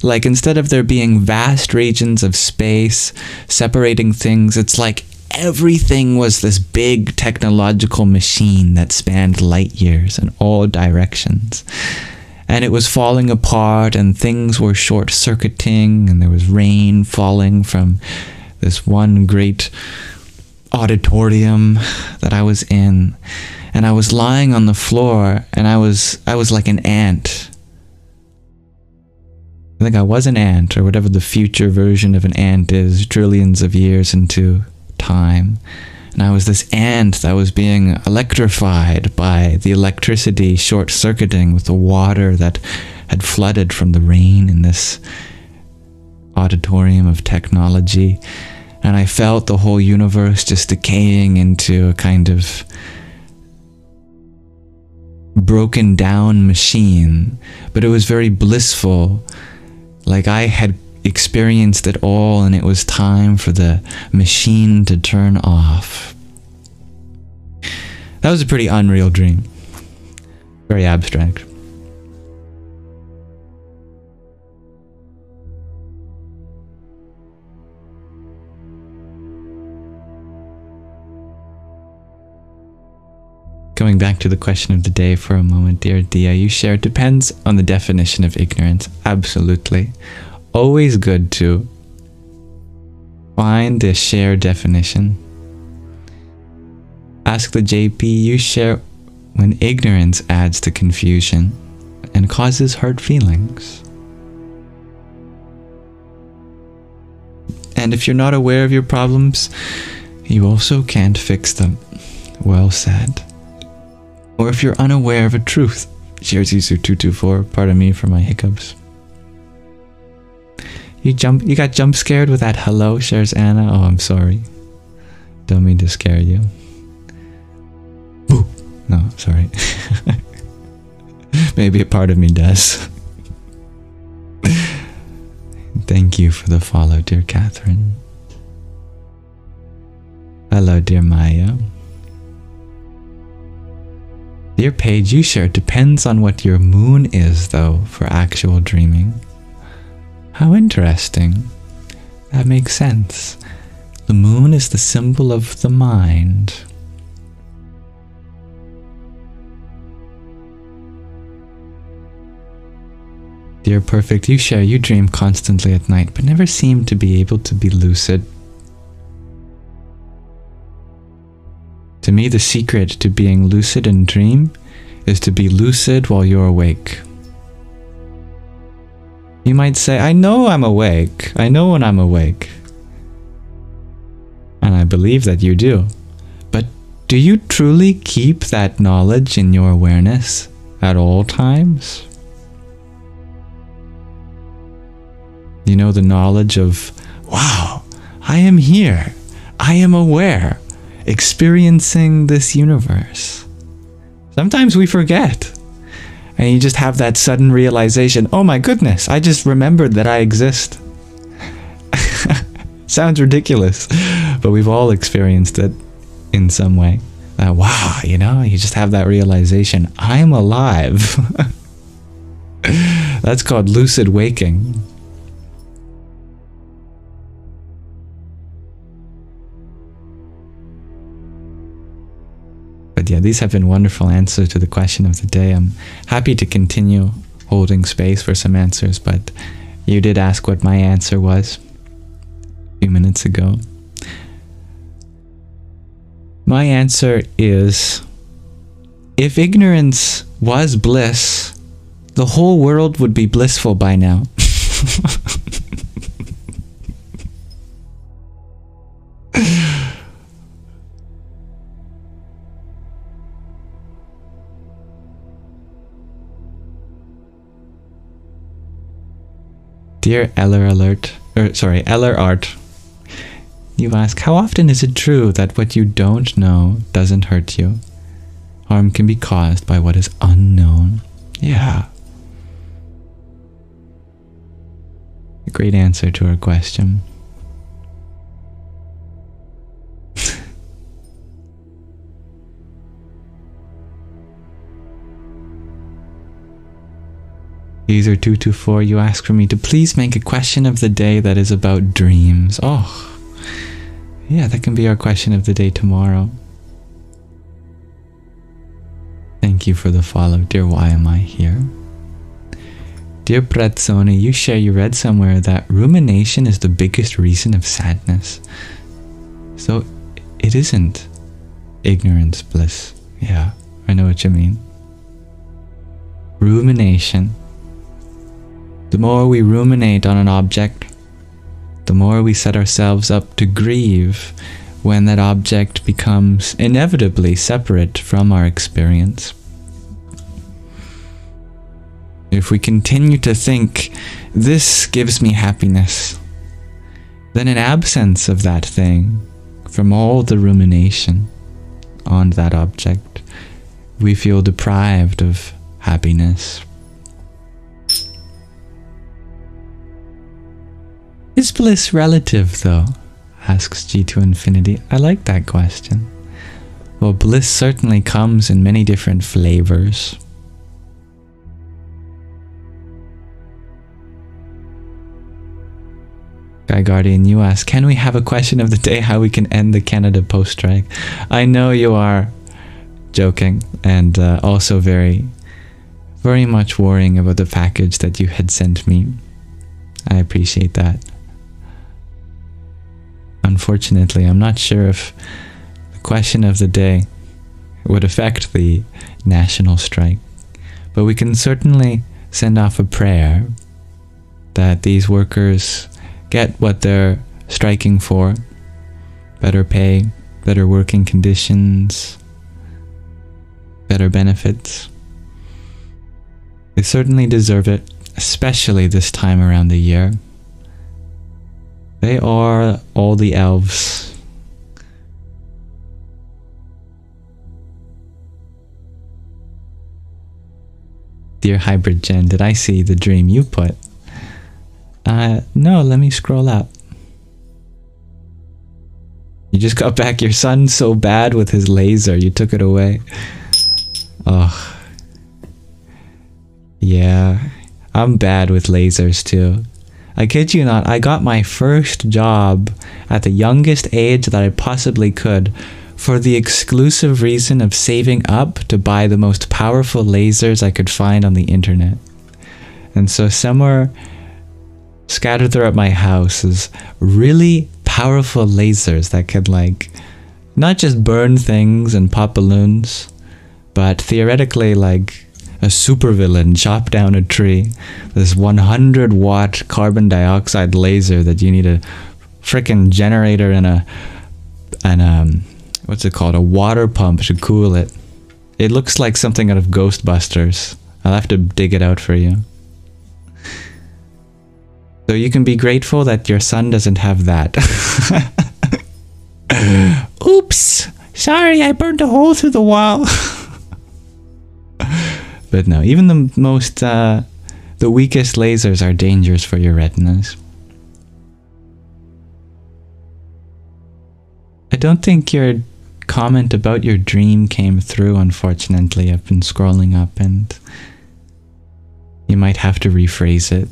Like instead of there being vast regions of space separating things, it's like everything was this big technological machine that spanned light years in all directions. And it was falling apart, and things were short-circuiting, and there was rain falling from this one great auditorium that I was in. And I was lying on the floor, and I was like an ant. I think I was an ant, or whatever the future version of an ant is, trillions of years into time. And I was this ant that was being electrified by the electricity short-circuiting with the water that had flooded from the rain in this auditorium of technology. And I felt the whole universe just decaying into a kind of broken down machine. But it was very blissful. Like I had experienced it all, and it was time for the machine to turn off. That was a pretty unreal dream. Very abstract. Going back to the question of the day for a moment, dear Dia, you shared, depends on the definition of ignorance. Absolutely. Always good to find a shared definition. Ask the JP, you share when ignorance adds to confusion and causes hurt feelings. And if you're not aware of your problems, you also can't fix them. Well said. Or if you're unaware of a truth, shares user 224, pardon me for my hiccups. You got jump scared with that hello, shares Anna. Oh, I'm sorry. Don't mean to scare you. Boo! No, sorry. Maybe a part of me does. Thank you for the follow, dear Catherine. Hello, dear Maya. Dear Paige, you share, depends on what your moon is, though, for actual dreaming. How interesting. That makes sense. The moon is the symbol of the mind. Dear Perfect, you share, you dream constantly at night, but never seem to be able to be lucid. To me, the secret to being lucid in dream is to be lucid while you're awake. You might say, I know I'm awake. I know when I'm awake. And I believe that you do. But do you truly keep that knowledge in your awareness at all times? You know, the knowledge of, wow, I am here. I am aware, experiencing this universe. Sometimes we forget. And you just have that sudden realization, oh my goodness, I just remembered that I exist. Sounds ridiculous, but we've all experienced it in some way. Wow, you know, you just have that realization, I'm alive. That's called lucid waking. But yeah, these have been wonderful answers to the question of the day. I'm happy to continue holding space for some answers, but you did ask what my answer was a few minutes ago. My answer is, if ignorance was bliss, the whole world would be blissful by now. Dear Eller Art, you ask, how often is it true that what you don't know doesn't hurt you? Harm can be caused by what is unknown. Yeah. A great answer to our question. User 224, you ask for me to please make a question of the day that is about dreams. Oh, yeah, that can be our question of the day tomorrow. Thank you for the follow, dear Why Am I Here? Dear Pretzoni, you share, you read somewhere that rumination is the biggest reason of sadness. So it isn't ignorance bliss. Yeah, I know what you mean. Rumination. The more we ruminate on an object, the more we set ourselves up to grieve when that object becomes inevitably separate from our experience. If we continue to think, this gives me happiness, then in absence of that thing, from all the rumination on that object, we feel deprived of happiness. Is bliss relative, though? Asks G2 Infinity. I like that question. Well, bliss certainly comes in many different flavors. Guy Guardian, you ask, can we have a question of the day how we can end the Canada Post strike? I know you are joking, and also very, very much worrying about the package that you had sent me. I appreciate that. Unfortunately, I'm not sure if the question of the day would affect the national strike, but we can certainly send off a prayer that these workers get what they're striking for: better pay, better working conditions, better benefits. They certainly deserve it, especially this time around the year. They are all the elves. Dear Hybrid Jen, did I see the dream you put? No, let me scroll up. You just got back. Your son's so bad with his laser, you took it away. Oh. Yeah, I'm bad with lasers too. I kid you not, I got my first job at the youngest age that I possibly could for the exclusive reason of saving up to buy the most powerful lasers I could find on the internet. And so somewhere scattered throughout my house is really powerful lasers that could, like, not just burn things and pop balloons, but theoretically, like, a supervillain chop down a tree. This 100-watt carbon dioxide laser that you need a frickin' generator and a what's it called? A water pump to cool it. It looks like something out of Ghostbusters. I'll have to dig it out for you. So you can be grateful that your son doesn't have that. Oops! Sorry, I burned a hole through the wall. But no, even the most, the weakest lasers are dangerous for your retinas. I don't think your comment about your dream came through, unfortunately. I've been scrolling up and you might have to rephrase it.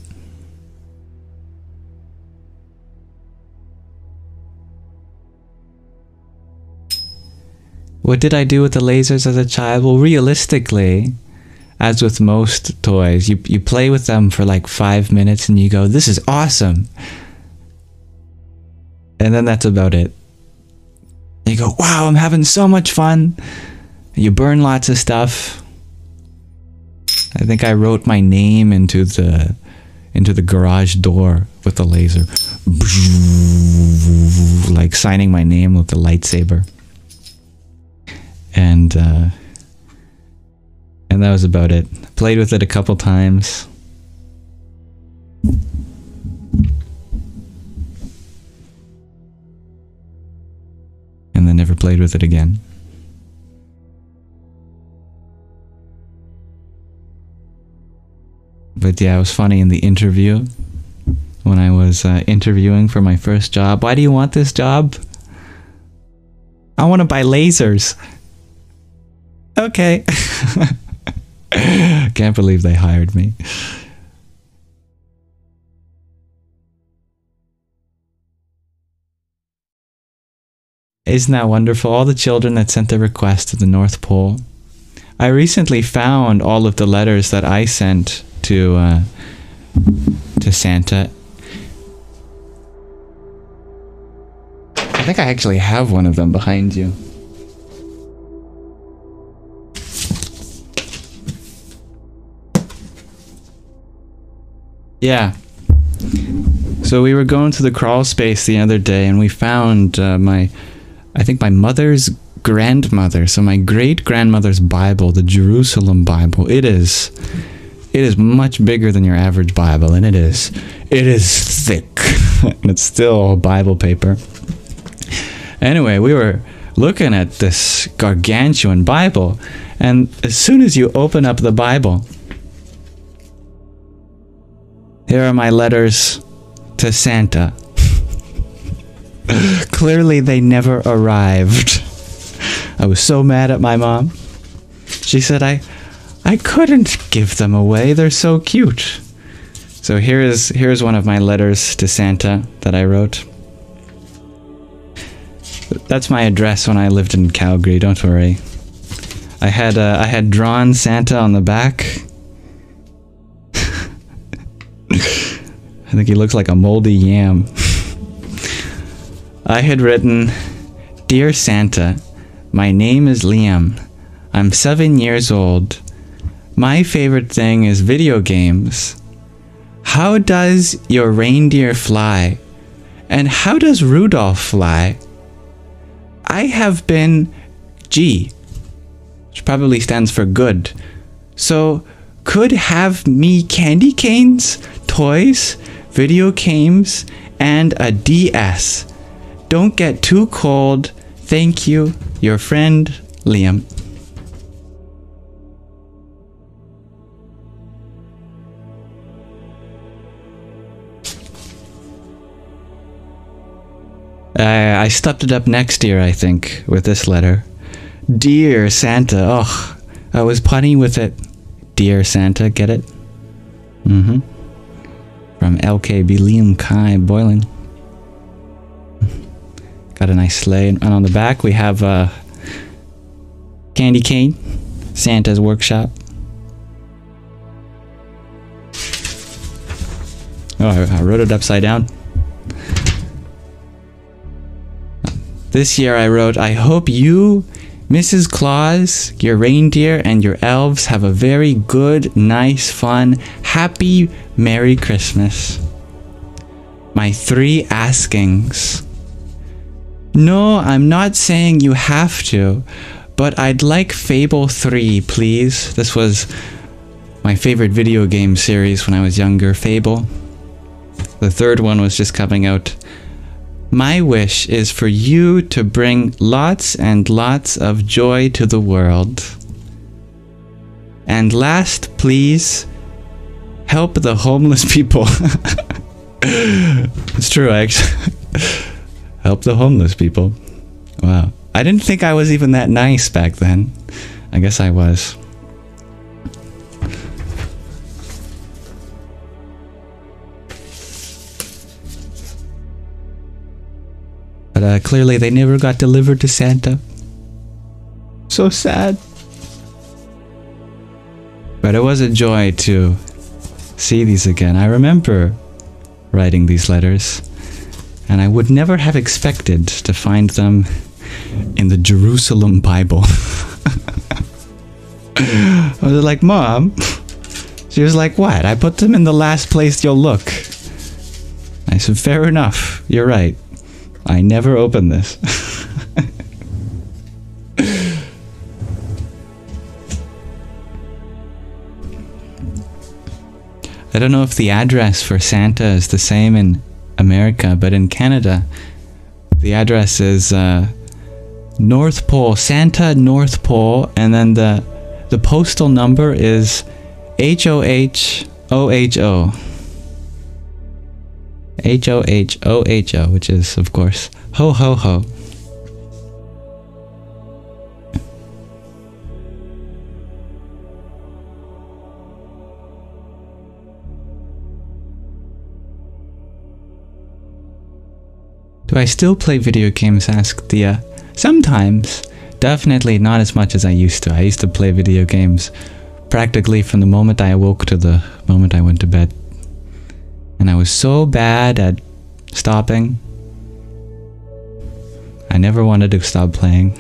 What did I do with the lasers as a child? Well, realistically, as with most toys, you play with them for like 5 minutes and you go, this is awesome. And then that's about it. You go, wow, I'm having so much fun. You burn lots of stuff. I think I wrote my name into the garage door with the laser. Like signing my name with the lightsaber. And that was about it. Played with it a couple times. And then never played with it again. But yeah, it was funny in the interview when I was interviewing for my first job. Why do you want this job? I want to buy lasers. Okay. Can't believe they hired me. Isn't that wonderful? All the children that sent their request to the North Pole. I recently found all of the letters that I sent to Santa. I think I actually have one of them behind you. Yeah. So we were going to the crawl space the other day and we found I think my mother's grandmother, so my great-grandmother's Bible, the Jerusalem Bible. It is much bigger than your average Bible, and it is thick. And it's still Bible paper. Anyway, we were looking at this gargantuan Bible, and as soon as you open up the Bible, here are my letters to Santa. Clearly they never arrived. I was so mad at my mom. She said I couldn't give them away. They're so cute. So here's one of my letters to Santa that I wrote. That's my address when I lived in Calgary, don't worry. I had drawn Santa on the back. I think he looks like a moldy yam. I had written, "Dear Santa, my name is Liam. I'm 7 years old. My favorite thing is video games. How does your reindeer fly? And how does Rudolph fly? I have been G, which probably stands for good. So could have me candy canes, toys, video games, and a DS. Don't get too cold. Thank you, your friend, Liam." I stepped it up next year, I think, with this letter. "Dear Santa," oh, I was punny with it. "Dear Santa," get it? Mm-hmm. From LKB Liam Kai Boylan. Got a nice sleigh, and on the back we have candy cane, Santa's workshop. Oh, I wrote it upside down. This year I wrote, "I hope you, Mrs. Claus, your reindeer, and your elves have a very good, nice, fun, happy, Merry Christmas." My 3 askings. No, I'm not saying you have to, but I'd like Fable 3, please. This was my favorite video game series when I was younger, Fable. The 3rd one was just coming out. My wish is for you to bring lots and lots of joy to the world. And last, please, help the homeless people. It's true, actually. Help the homeless people. Wow. I didn't think I was even that nice back then. I guess I was. But clearly they never got delivered to Santa. So sad. But it was a joy to see these again. I remember writing these letters, and I would never have expected to find them in the Jerusalem Bible. I was like, "Mom." She was like, "What? I put them in the last place you'll look." I said, "Fair enough. You're right. I never opened this." I don't know if the address for Santa is the same in America, but in Canada, the address is North Pole, Santa North Pole, and then the postal number is HOHOHO. HOHOHO, which is, of course, ho ho ho. Do I still play video games? Asked Thea. Sometimes. Definitely not as much as I used to. I used to play video games practically from the moment I awoke to the moment I went to bed. And I was so bad at stopping. I never wanted to stop playing.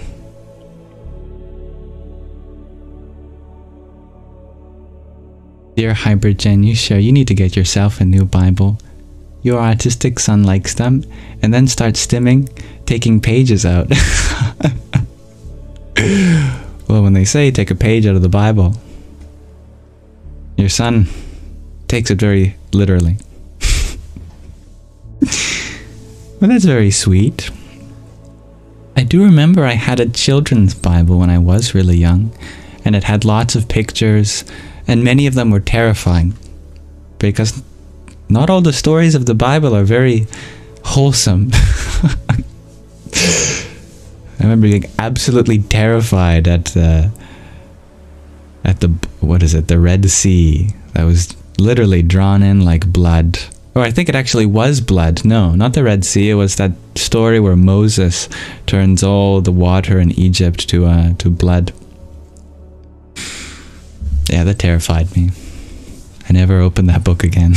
Dear Hybrid Jen, you need to get yourself a new Bible. Your autistic son likes them, and then starts stimming, taking pages out. Well, when they say take a page out of the Bible, your son takes it very literally. Well, that's very sweet. I do remember I had a children's Bible when I was really young, and it had lots of pictures, and many of them were terrifying, because not all the stories of the Bible are very wholesome. I remember being absolutely terrified at the what is it, the Red Sea, that was literally drawn in like blood. Or I think it actually was blood. No, not the Red Sea. It was that story where Moses turns all the water in Egypt to blood. Yeah, that terrified me. I never opened that book again.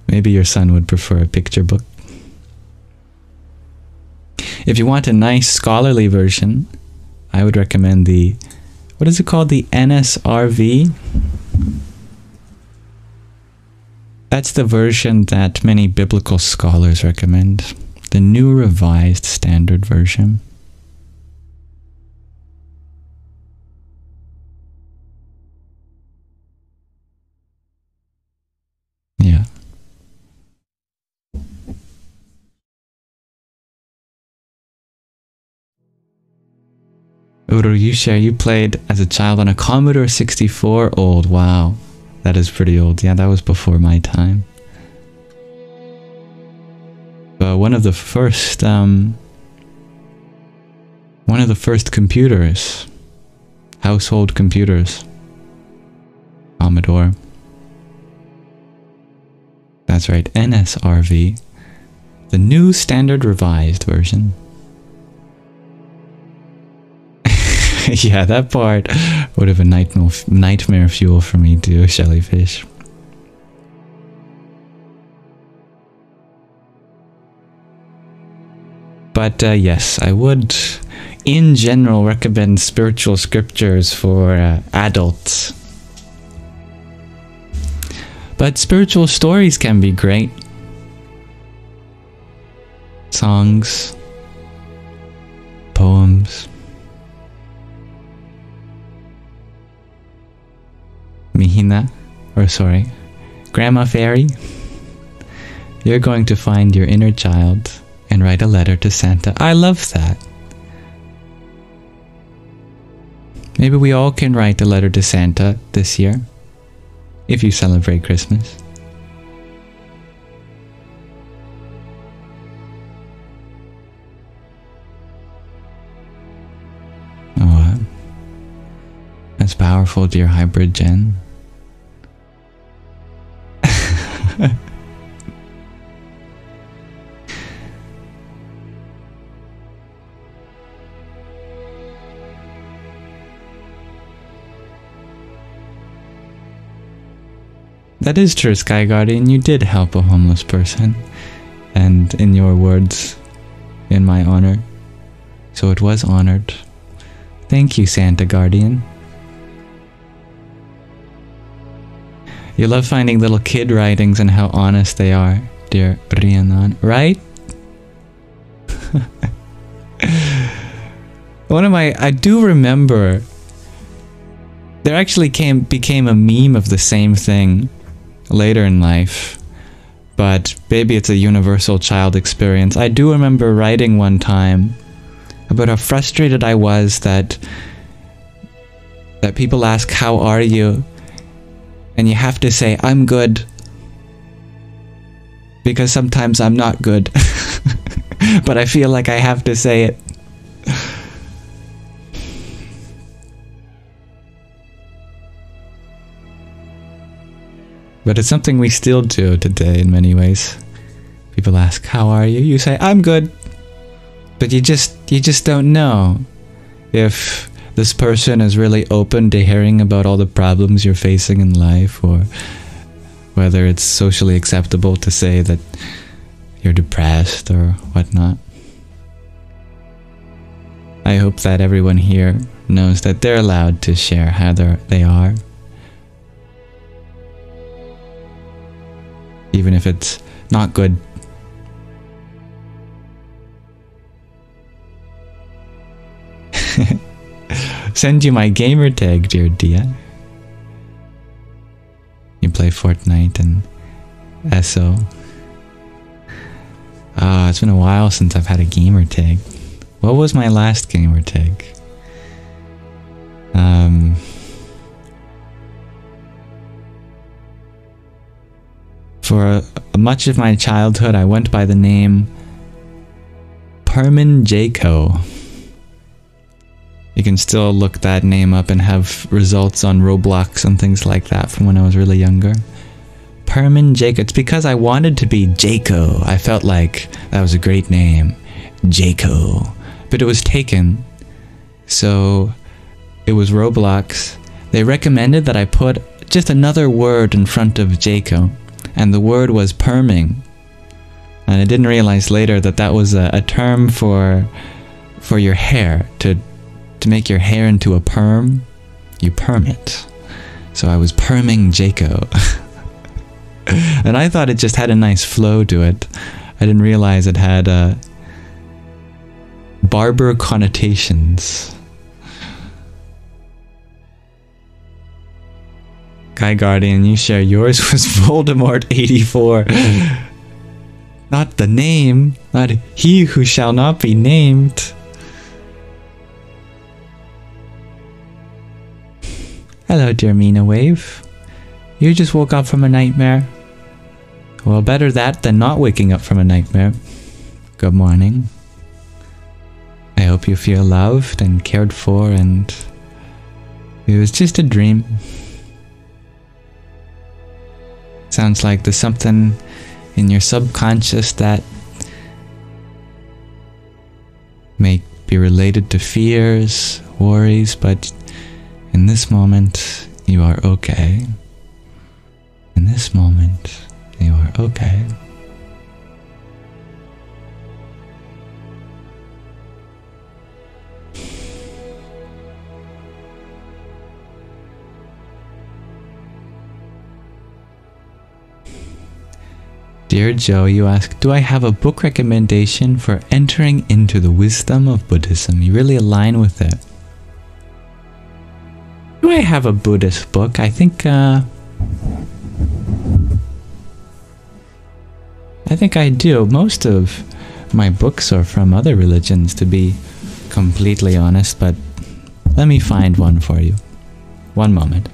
Maybe your son would prefer a picture book. If you want a nice scholarly version, I would recommend the, what is it called? The NSRV? That's the version that many biblical scholars recommend. The New Revised Standard Version. Yeah. Uru, you share you played as a child on a Commodore 64. Old. Wow. That is pretty old. Yeah, that was before my time. But one of the first computers, household computers, Commodore. That's right, NSRV, the New Standard Revised Version. Yeah, that part would have been nightmare fuel for me too, Shellyfish. But yes, I would, in general, recommend spiritual scriptures for adults. But spiritual stories can be great. Songs, poems. Mihina, or sorry, Grandma Fairy, you're going to find your inner child and write a letter to Santa. I love that. Maybe we all can write a letter to Santa this year, if you celebrate Christmas. Oh, that's powerful, dear hybrid Jen. That is true, Sky Guardian. You did help a homeless person. And in your words, in my honor. So it was honored. Thank you, Santa Guardian. You love finding little kid writings and how honest they are, dear Rhiannon, right? I do remember, there actually became a meme of the same thing later in life, but maybe it's a universal child experience. I do remember writing one time about how frustrated I was that people ask, how are you? And you have to say, I'm good. Because sometimes I'm not good. But I feel like I have to say it. But it's something we still do today in many ways. People ask, how are you? You say, I'm good. But you just don't know if this person is really open to hearing about all the problems you're facing in life, or whether it's socially acceptable to say that you're depressed or whatnot. I hope that everyone here knows that they're allowed to share how they are. Even if it's not good. Send you my gamer tag, dear Dia. You play Fortnite and SO. It's been a while since I've had a gamer tag. What was my last gamer tag? For much of my childhood, I went by the name Permin Jaco. You can still look that name up and have results on Roblox and things like that from when I was really younger. Permin Jaco. It's because I wanted to be Jaco. I felt like that was a great name. Jaco. But it was taken. So it was Roblox, they recommended that I put just another word in front of Jaco, and the word was perming. And I didn't realize later that that was a term for your hair. To make your hair into a perm, you perm it. So I was perming Jaco. And I thought it just had a nice flow to it. I didn't realize it had barber connotations. Guy Guardian, you share yours was Voldemort 84. Not the name, not he who shall not be named. Hello, dear Mina Wave. You just woke up from a nightmare. Well, better that than not waking up from a nightmare. Good morning. I hope you feel loved and cared for, and it was just a dream. Sounds like there's something in your subconscious that may be related to fears, worries, but in this moment, you are okay. In this moment, you are okay. Dear Joe, you ask, do I have a book recommendation for entering into the wisdom of Buddhism? You really align with it. Do I have a Buddhist book? I think I do. Most of my books are from other religions, to be completely honest, but let me find one for you. One moment.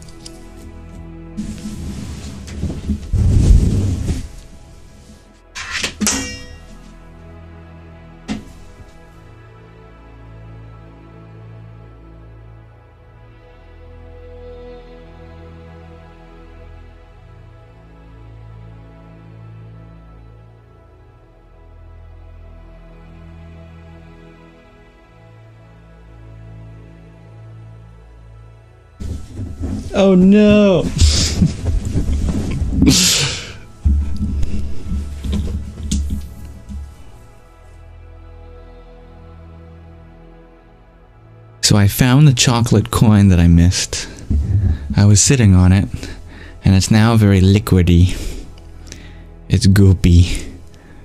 Oh no! So I found the chocolate coin that I missed. I was sitting on it, and it's now very liquidy. It's goopy.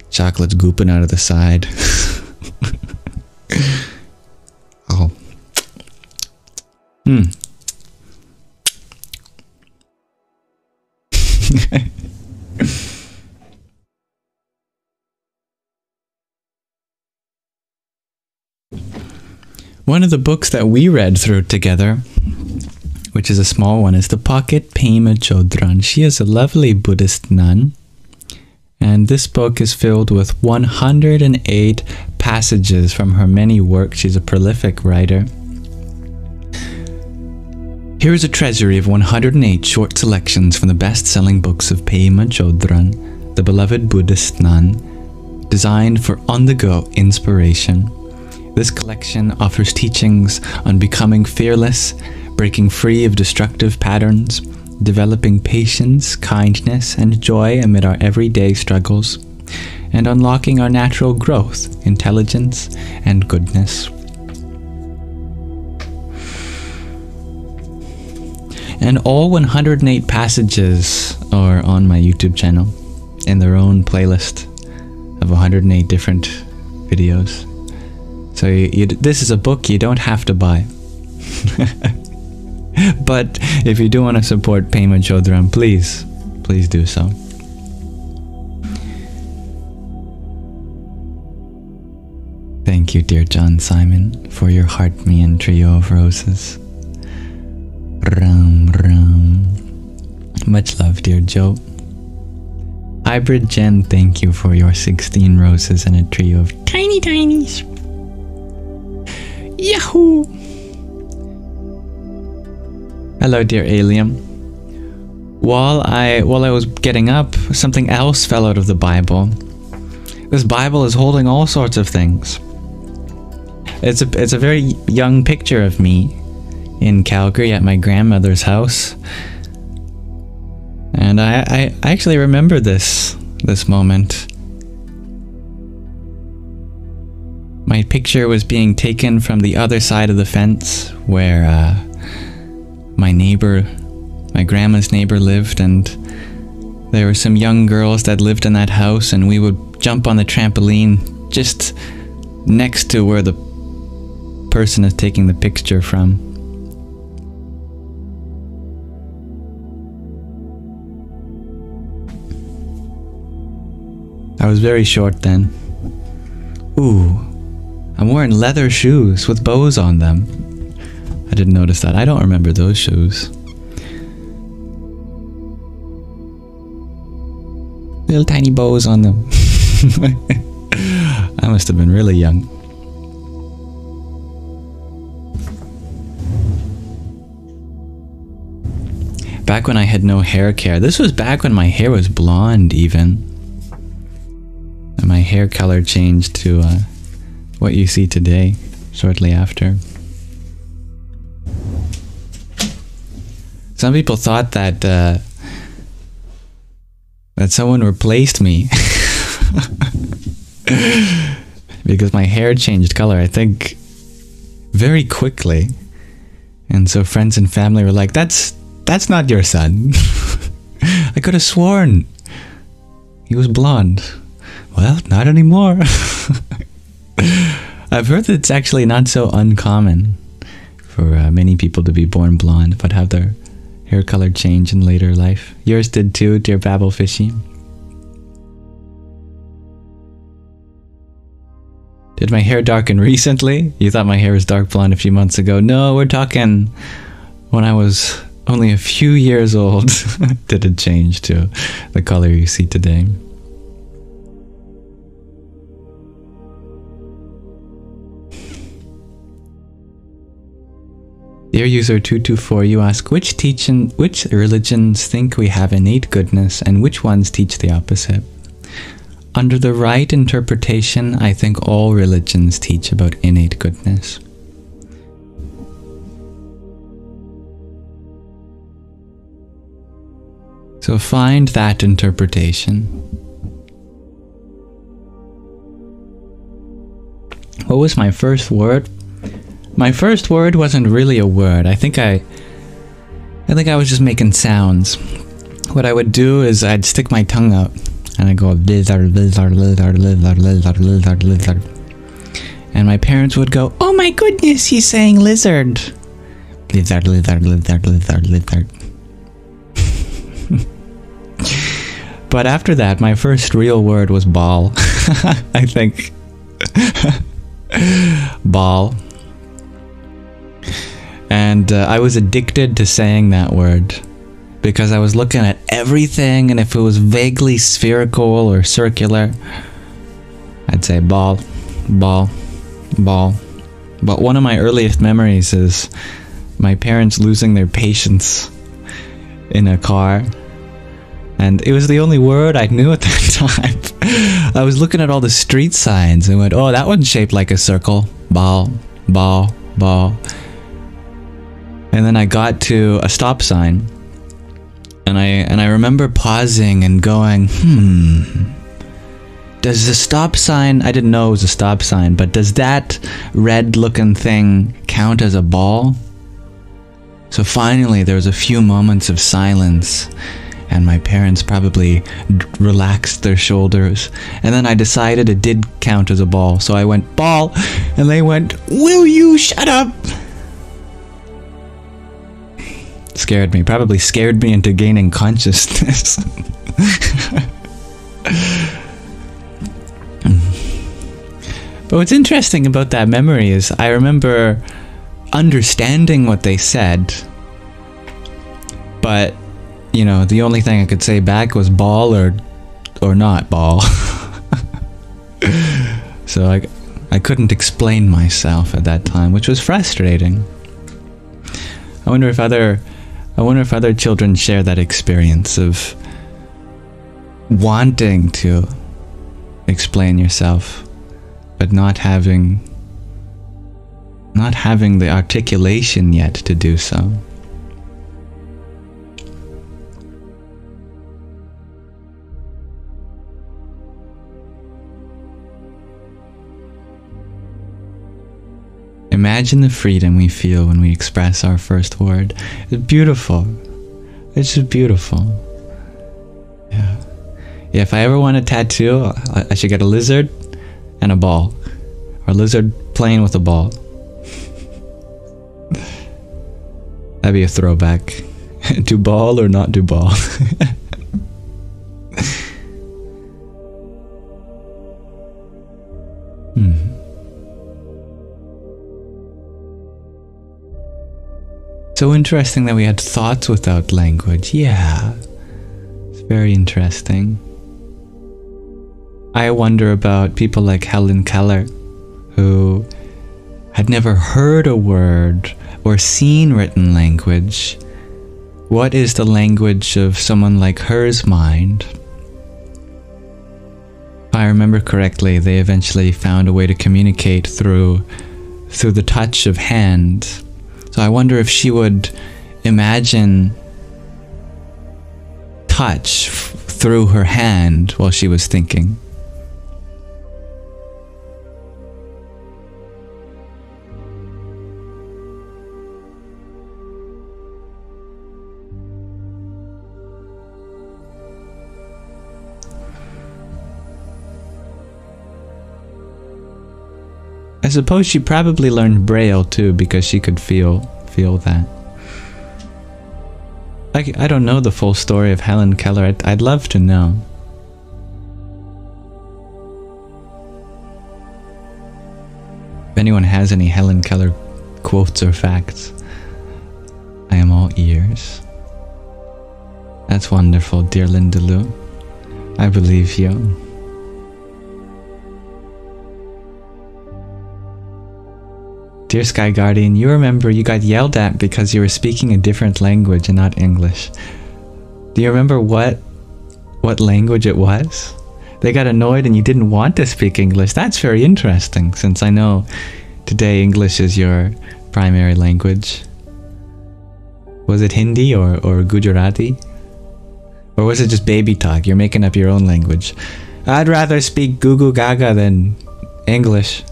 Chocolate's gooping out of the side. Oh. One of the books that we read through together, which is a small one, is the Pocket Pema Chodron. She is a lovely Buddhist nun, and this book is filled with 108 passages from her many works. She's a prolific writer. Here is a treasury of 108 short selections from the best-selling books of Pema Chodron, the beloved Buddhist nun, designed for on-the-go inspiration. This collection offers teachings on becoming fearless, breaking free of destructive patterns, developing patience, kindness, and joy amid our everyday struggles, and unlocking our natural growth, intelligence, and goodness. And all 108 passages are on my YouTube channel in their own playlist of 108 different videos. So this is a book you don't have to buy. But if you do want to support Pema Chodron, please do so. Thank you, dear John Simon, for your heart me and trio of roses. Ram Ram. Much love, dear Joe. Hybrid Jen, thank you for your 16 roses and a trio of tiny tinies. Yahoo! Hello, dear Alien. While I was getting up, something else fell out of the Bible. This Bible is holding all sorts of things. It's a very young picture of me, in Calgary at my grandmother's house. And I actually remember this moment. My picture was being taken from the other side of the fence where my grandma's neighbor lived, and there were some young girls that lived in that house, and we would jump on the trampoline just next to where the person is taking the picture from. I was very short then. Ooh, I'm wearing leather shoes with bows on them. I didn't notice that. I don't remember those shoes. Little tiny bows on them. I must have been really young. Back when I had no hair care. This was back when my hair was blonde even. And my hair color changed to what you see today, shortly after. Some people thought that that someone replaced me because my hair changed color, I think, very quickly. And so friends and family were like, that's not your son. I could have sworn he was blonde. Well, not anymore. I've heard that it's actually not so uncommon for many people to be born blonde but have their hair color change in later life. Yours did too, dear Babblefishy. Did my hair darken recently? You thought my hair was dark blonde a few months ago. No, we're talking when I was only a few years old. Did it change to the color you see today. Dear user 224, you ask, which religions think we have innate goodness and which ones teach the opposite? Under the right interpretation, I think all religions teach about innate goodness. So find that interpretation. What was my first word? My first word wasn't really a word. I think I was just making sounds. What I would do is I'd stick my tongue out and I'd go lizard, lizard, lizard, lizard, lizard, lizard, lizard. And my parents would go, "Oh my goodness, he's saying lizard." Lizard, lizard, lizard, lizard, lizard. But after that, my first real word was ball. I think. Ball. And I was addicted to saying that word because I was looking at everything, and if it was vaguely spherical or circular, I'd say ball, ball, ball. But one of my earliest memories is my parents losing their patience in a car, and it was the only word I knew at that time. I was looking at all the street signs and went, "Oh, that one's shaped like a circle. Ball, ball, ball." And then I got to a stop sign, and I remember pausing and going, does the stop sign, I didn't know it was a stop sign, but does that red looking thing count as a ball? So finally there was a few moments of silence, and my parents probably relaxed their shoulders, and then I decided it did count as a ball, so I went, "Ball," and they went, "Will you shut up?" Scared me, probably scared me into gaining consciousness. But what's interesting about that memory is I remember understanding what they said, but you know, the only thing I could say back was ball or not ball. So I couldn't explain myself at that time, which was frustrating. I wonder if other children share that experience of wanting to explain yourself, but not having not having the articulation yet to do so. Imagine the freedom we feel when we express our first word. It's beautiful. It's just beautiful. Yeah. Yeah, if I ever want a tattoo, I should get a lizard and a ball. Or a lizard playing with a ball. That'd be a throwback. Do ball or not do ball? So interesting that we had thoughts without language. Yeah, it's very interesting. I wonder about people like Helen Keller, who had never heard a word or seen written language. What is the language of someone like her's mind? If I remember correctly, they eventually found a way to communicate through the touch of hand. So I wonder if she would imagine touch through her hand while she was thinking. I suppose she probably learned Braille too, because she could feel that. I don't know the full story of Helen Keller. I'd love to know. If anyone has any Helen Keller quotes or facts, I am all ears. That's wonderful, dear Linda Lou. I believe you. Dear Sky Guardian, you remember you got yelled at because you were speaking a different language and not English. Do you remember what language it was? They got annoyed and you didn't want to speak English. That's very interesting, since I know today English is your primary language. Was it Hindi or Gujarati? Or was it just baby talk? You're making up your own language. I'd rather speak Goo Goo Gaga than English.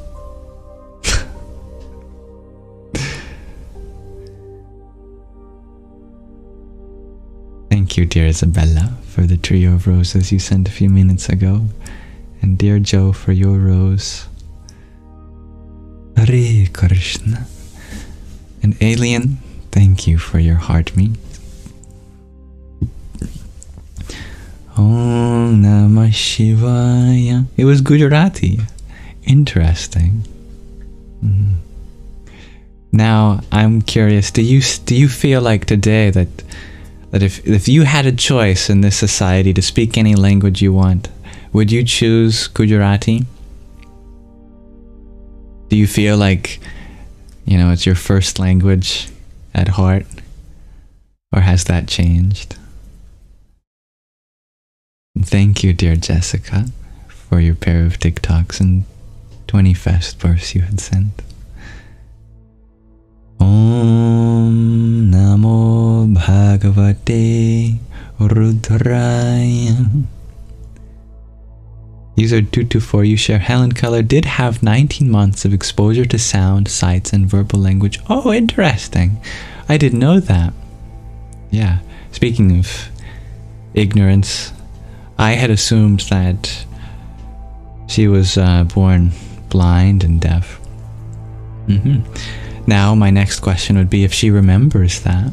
Thank you, dear Isabella, for the trio of roses you sent a few minutes ago. And dear Joe, for your rose. Hare Krishna. And Alien, thank you for your heart meat. Om Namah Shivaya. It was Gujarati. Interesting. Now, I'm curious, do you feel like today that if you had a choice in this society to speak any language you want, would you choose Gujarati? Do you feel like, it's your first language at heart? Or has that changed? And thank you, dear Jessica, for your pair of TikToks and 20 fest bursts you had sent. Om Namo Bhagavate Rudraya. User 224, you share Helen Keller did have 19 months of exposure to sound, sights, and verbal language. Oh, interesting. I didn't know that. Yeah. Speaking of ignorance, I had assumed that she was born blind and deaf. Now, my next question would be if she remembers that.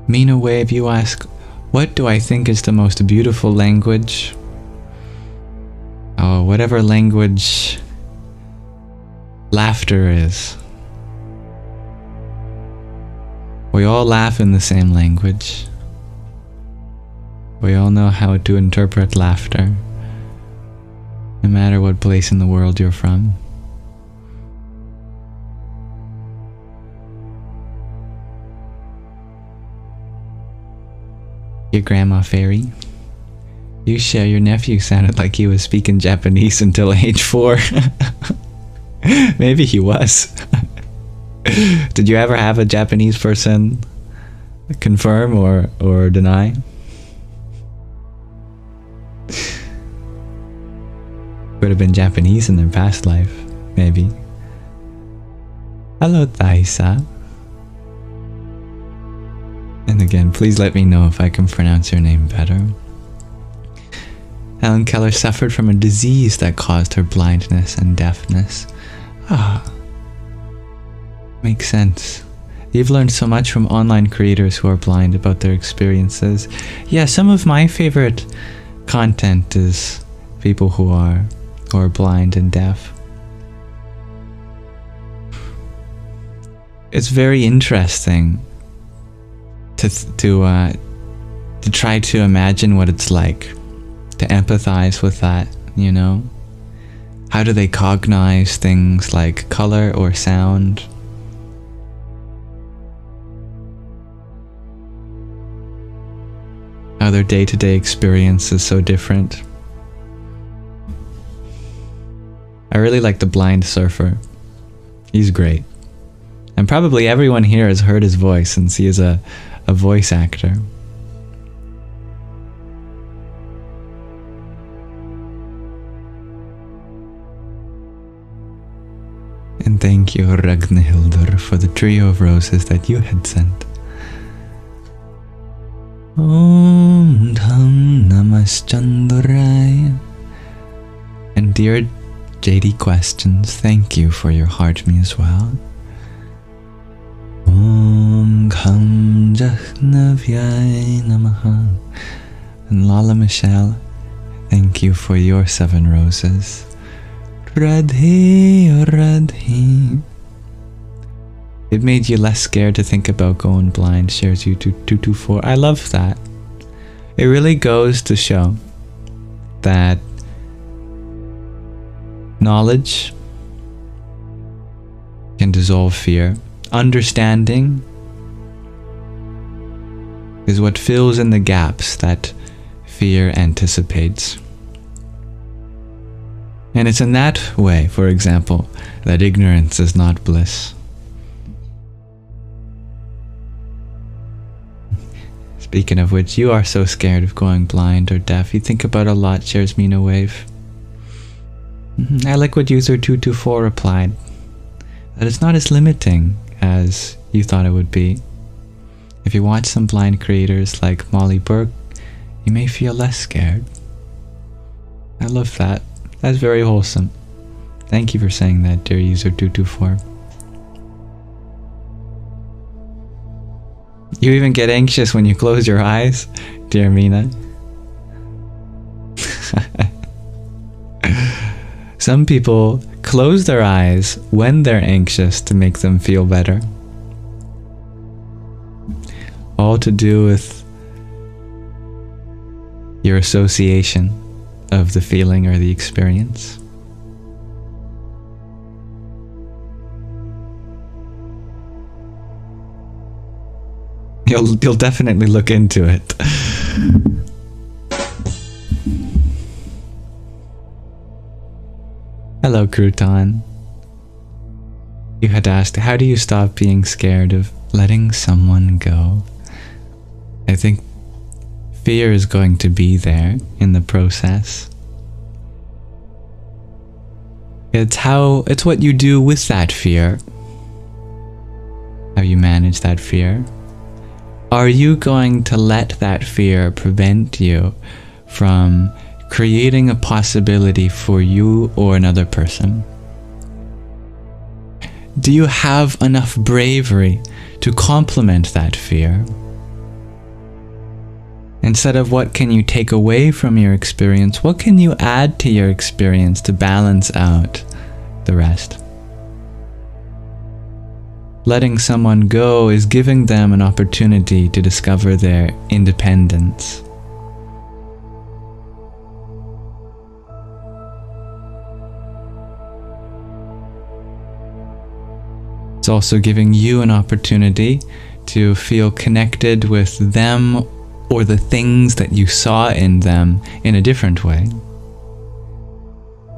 Mina Wave, you ask, what do I think is the most beautiful language? Oh, whatever language laughter is. We all laugh in the same language. We all know how to interpret laughter, no matter what place in the world you're from. Your grandma fairy. You share your nephew sounded like he was speaking Japanese until age 4. Maybe he was. Did you ever have a Japanese person confirm or deny? Could have been Japanese in their past life, maybe. Hello, Thaisa. And again, please let me know if I can pronounce your name better. Helen Keller suffered from a disease that caused her blindness and deafness. Makes sense. You've learned so much from online creators who are blind about their experiences. Yeah, some of my favorite content is people who are blind and deaf. It's very interesting to try to imagine what it's like, to empathize with that, you know? How do they cognize things like color or sound? How their day-to-day experience is so different. I really like the blind surfer. He's great. And probably everyone here has heard his voice since he is a voice actor. And thank you, Ragnhildur, for the trio of roses that you had sent. Om Dham Namaschanduraya. And dear JD Questions, thank you for your heart me as well. Om Kham Jahnavyai Namaha. And Lala Michelle, thank you for your 7 roses. Radhe Radhe. It made you less scared to think about going blind, shares you 224. I love that. It really goes to show that knowledge can dissolve fear. Understanding is what fills in the gaps that fear anticipates. And it's in that way, for example, that ignorance is not bliss. Speaking of which, you are so scared of going blind or deaf. You think about a lot, shares Mina Wave. I like what user 224 replied. That it's not as limiting as you thought it would be. If you watch some blind creators like Molly Burke, you may feel less scared. I love that. That's very wholesome. Thank you for saying that, dear user 224. You even get anxious when you close your eyes, dear Mina. Some people close their eyes when they're anxious to make them feel better. All to do with your association of the feeling or the experience. You'll definitely look into it. Hello, Crouton. You had asked, how do you stop being scared of letting someone go? I think fear is going to be there in the process. It's what you do with that fear. How you manage that fear. Are you going to let that fear prevent you from creating a possibility for you or another person? Do you have enough bravery to complement that fear? Instead of what can you take away from your experience, what can you add to your experience to balance out the rest? Letting someone go is giving them an opportunity to discover their independence. It's also giving you an opportunity to feel connected with them or the things that you saw in them in a different way.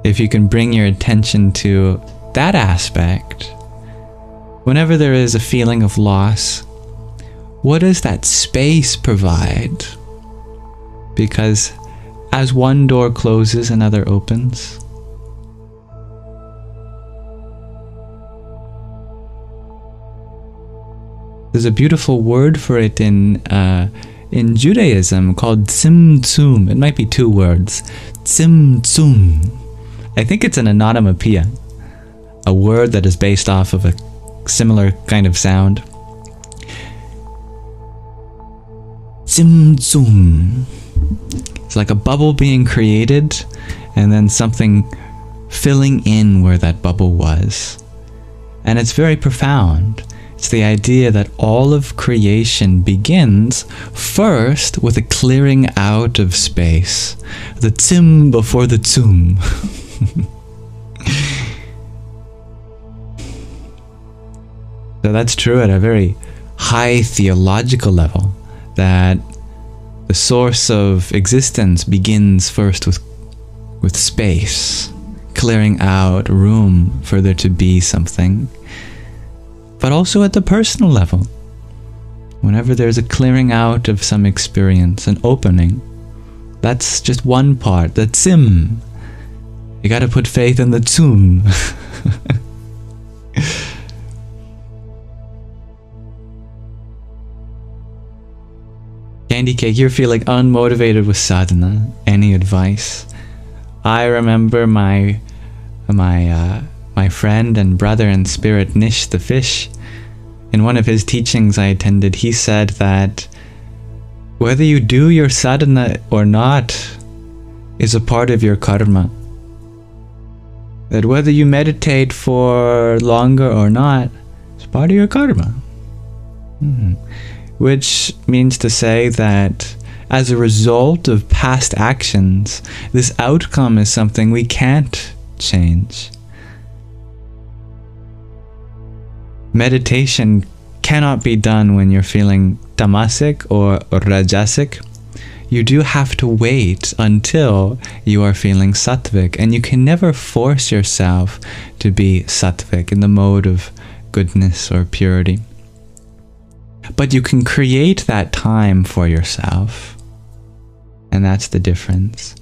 If you can bring your attention to that aspect, whenever there is a feeling of loss, what does that space provide? Because as one door closes, another opens. There's a beautiful word for it in Judaism called tzimtzum. It might be two words. Tzimtzum. I think it's an onomatopoeia, a word that is based off of a similar kind of sound. Tzimtzum. It's like a bubble being created and then something filling in where that bubble was. And it's very profound. It's the idea that all of creation begins first with a clearing out of space. The tzim before the tzum. So that's true at a very high theological level, that the source of existence begins first with space, clearing out room for there to be something. But also at the personal level, whenever there's a clearing out of some experience, an opening, that's just one part, the tzim. You gotta put faith in the tzum. Candy Cake, you're feeling unmotivated with sadhana. Any advice? I remember my friend and brother in spirit, Nish the Fish, in one of his teachings I attended, he said that whether you do your sadhana or not is a part of your karma. That whether you meditate for longer or not is part of your karma. Which means to say that as a result of past actions, this outcome is something we can't change. Meditation cannot be done when you're feeling tamasic or rajasic. You do have to wait until you are feeling sattvic, and you can never force yourself to be sattvic in the mode of goodness or purity. But you can create that time for yourself, and that's the difference.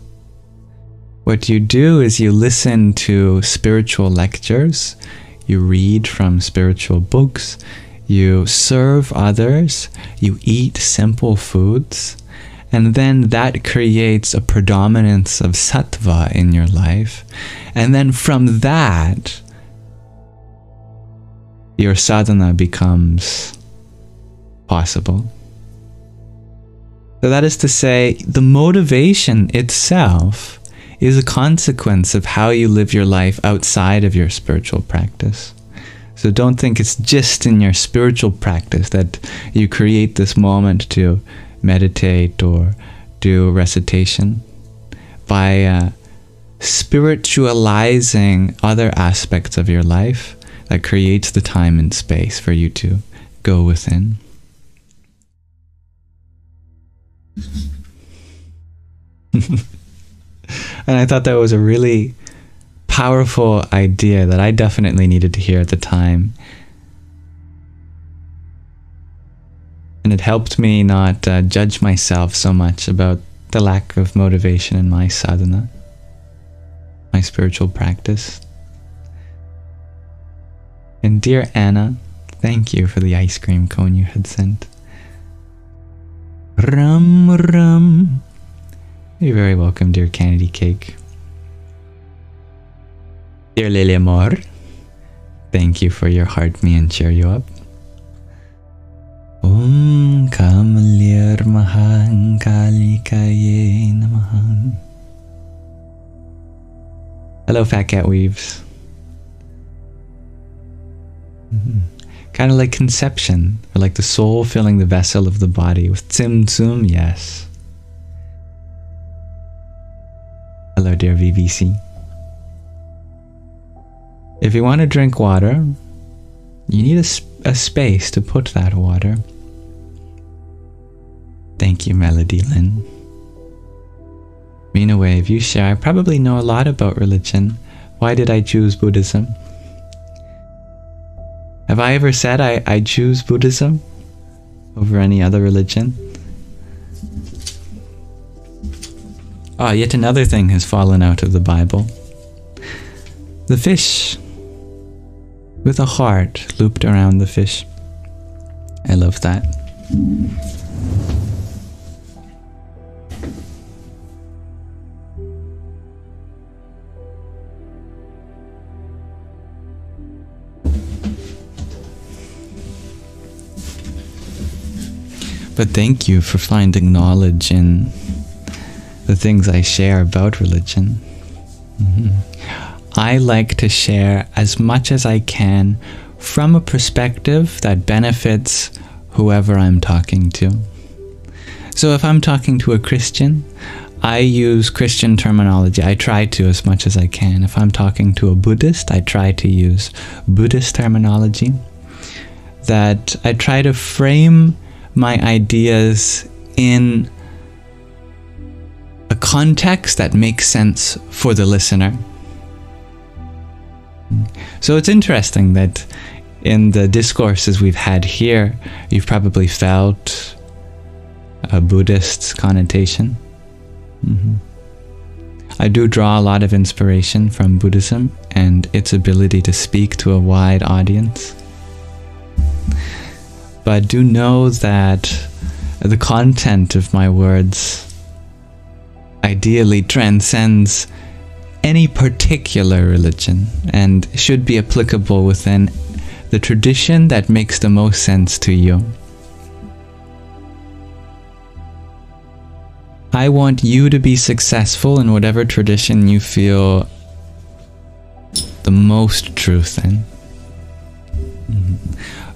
What you do is you listen to spiritual lectures, you read from spiritual books, you serve others, you eat simple foods, and then that creates a predominance of sattva in your life. And then from that, your sadhana becomes possible. So that is to say, the motivation itself is a consequence of how you live your life outside of your spiritual practice. So don't think it's just in your spiritual practice that you create this moment to meditate or do recitation. By spiritualizing other aspects of your life, that creates the time and space for you to go within. And I thought that was a really powerful idea that I definitely needed to hear at the time. And it helped me not judge myself so much about the lack of motivation in my sadhana, my spiritual practice. And dear Anna, thank you for the ice cream cone you had sent. Rum rum. You're very welcome, dear Candy Cake. Dear Lily Amor, thank you for your heart me and cheer you up. Kamalir Mahang Kalikaye Namahang. Hello, Fat Cat Weaves. Kind of like conception, or like the soul filling the vessel of the body with Tzim Tzum, yes. Hello, dear VVC. If you want to drink water, you need a space to put that water. Thank you, Melody Lynn. Mina Wave, you share, I probably know a lot about religion. Why did I choose Buddhism? Have I ever said I choose Buddhism over any other religion? Oh, yet another thing has fallen out of the Bible. The fish with a heart looped around the fish. I love that. But thank you for finding knowledge in the things I share about religion. I like to share as much as I can from a perspective that benefits whoever I'm talking to. So if I'm talking to a Christian, I use Christian terminology. I try to as much as I can. If I'm talking to a Buddhist, I try to use Buddhist terminology. That I try to frame my ideas in a context that makes sense for the listener. So it's interesting that in the discourses we've had here, you've probably felt a Buddhist connotation. I do draw a lot of inspiration from Buddhism and its ability to speak to a wide audience. But do know that the content of my words ideally transcends any particular religion and should be applicable within the tradition that makes the most sense to you. I want you to be successful in whatever tradition you feel the most truth in.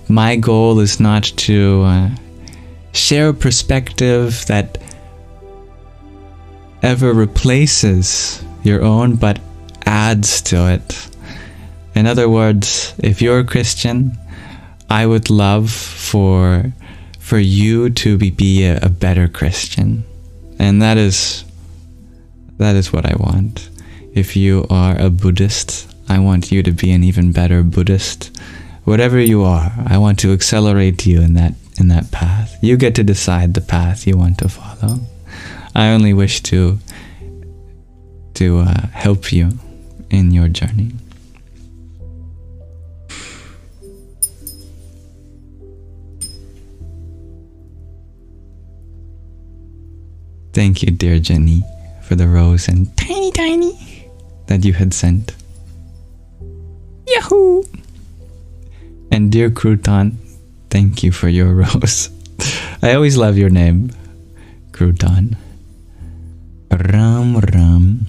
My goal is not to share a perspective that ever replaces your own, but adds to it. In other words, if you're a Christian, I would love for you to be a better Christian. And that is what I want. If you are a Buddhist, I want you to be an even better Buddhist. Whatever you are, I want to accelerate you in that path. You get to decide the path you want to follow. I only wish to help you in your journey. Thank you, dear Jenny, for the rose and tiny that you had sent. Yahoo! And dear Crouton, thank you for your rose. I always love your name, Crouton. Ram Ram.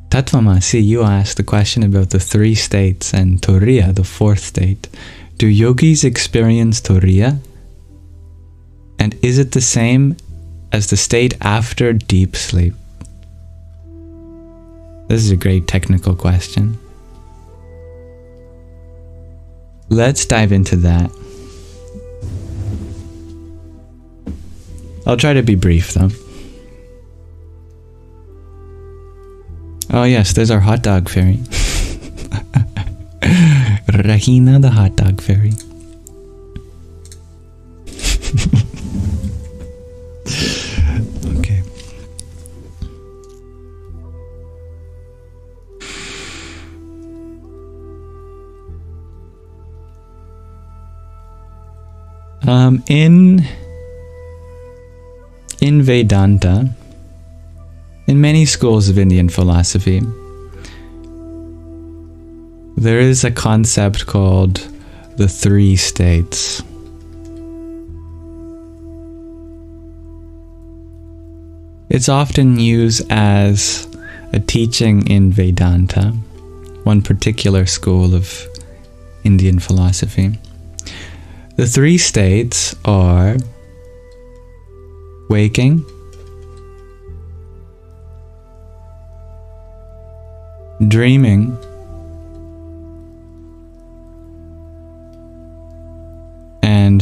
Tatvamasi, you asked the question about the 3 states and Turiya, the 4th state. Do yogis experience Turiya? And is it the same as the state after deep sleep? This is a great technical question. Let's dive into that. I'll try to be brief though. Oh yes, there's our hot dog fairy. Rahina the hot dog fairy. Okay. In Vedanta, in many schools of Indian philosophy, there is a concept called the 3 states. It's often used as a teaching in Vedanta, one particular school of Indian philosophy. The 3 states are waking, dreaming,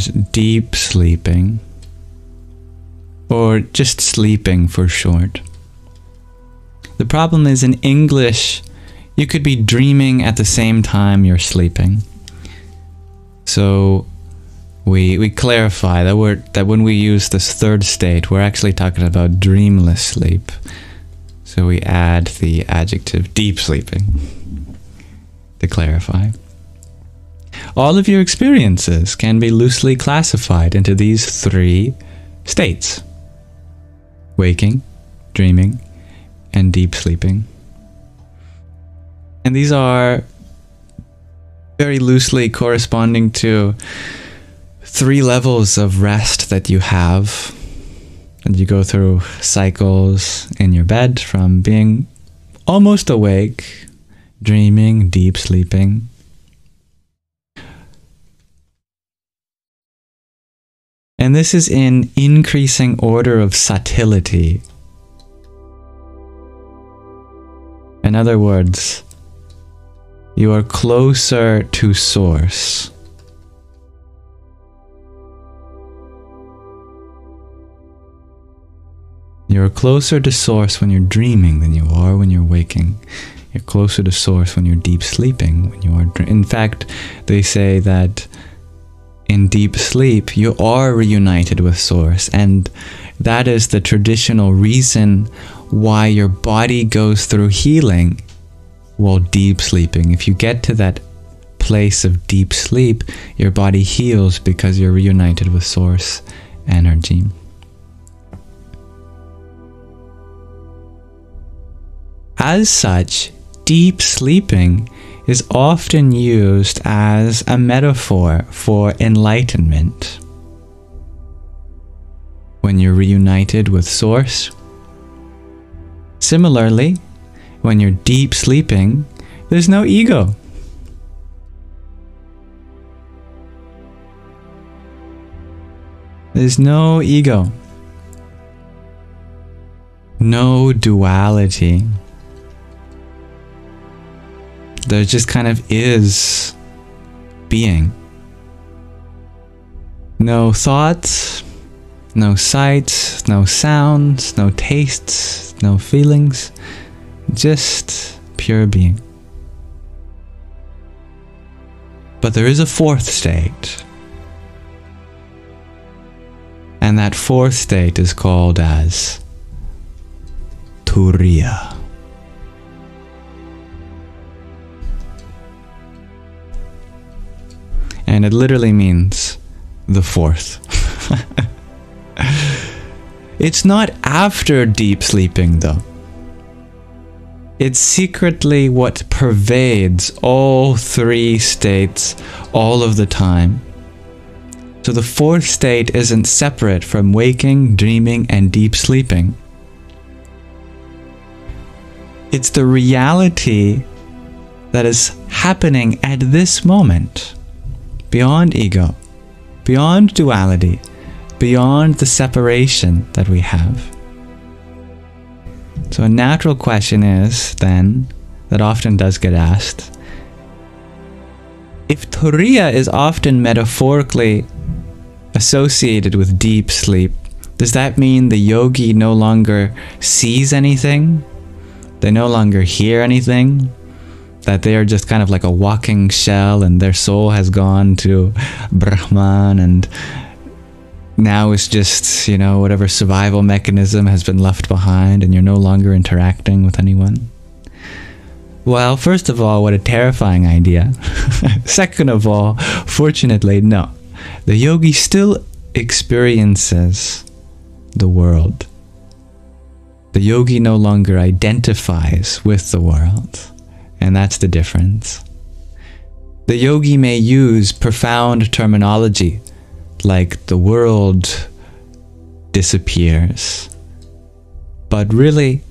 and deep sleeping, or just sleeping for short. The problem is, in English, you could be dreaming at the same time you're sleeping. So we clarify that when we use this third state, we're actually talking about dreamless sleep. So we add the adjective deep sleeping to clarify. All of your experiences can be loosely classified into these three states: waking, dreaming, and deep sleeping. And these are very loosely corresponding to 3 levels of rest that you have. And you go through cycles in your bed from being almost awake, dreaming, deep sleeping. And this is in increasing order of subtlety. In other words, you are closer to source. You're closer to source when you're dreaming than you are when you're waking. You're closer to source when you're deep sleeping when you are in fact, they say that in deep sleep, you are reunited with source, and that is the traditional reason why your body goes through healing while deep sleeping. If you get to that place of deep sleep, your body heals because you're reunited with source energy. As such, deep sleeping is often used as a metaphor for enlightenment. When you're reunited with source. Similarly, when you're deep sleeping, there's no ego. There's no ego. No duality. There just kind of is being. No thoughts, no sights, no sounds, no tastes, no feelings, just pure being. But there is a fourth state. And that fourth state is called as Turiya. And it literally means the fourth. It's not after deep sleeping though. It's secretly what pervades all 3 states all of the time. So the fourth state isn't separate from waking, dreaming, and deep sleeping. It's the reality that is happening at this moment. Beyond ego, beyond duality, beyond the separation that we have. So a natural question is, then, that often does get asked, if Turiya is often metaphorically associated with deep sleep, does that mean the yogi no longer sees anything? They no longer hear anything? That they are just kind of like a walking shell and their soul has gone to Brahman and now it's just, you know, whatever survival mechanism has been left behind and you're no longer interacting with anyone? Well, first of all, what a terrifying idea. Second of all, fortunately, no. The yogi still experiences the world. The yogi no longer identifies with the world. And that's the difference. The yogi may use profound terminology like the world disappears. But really,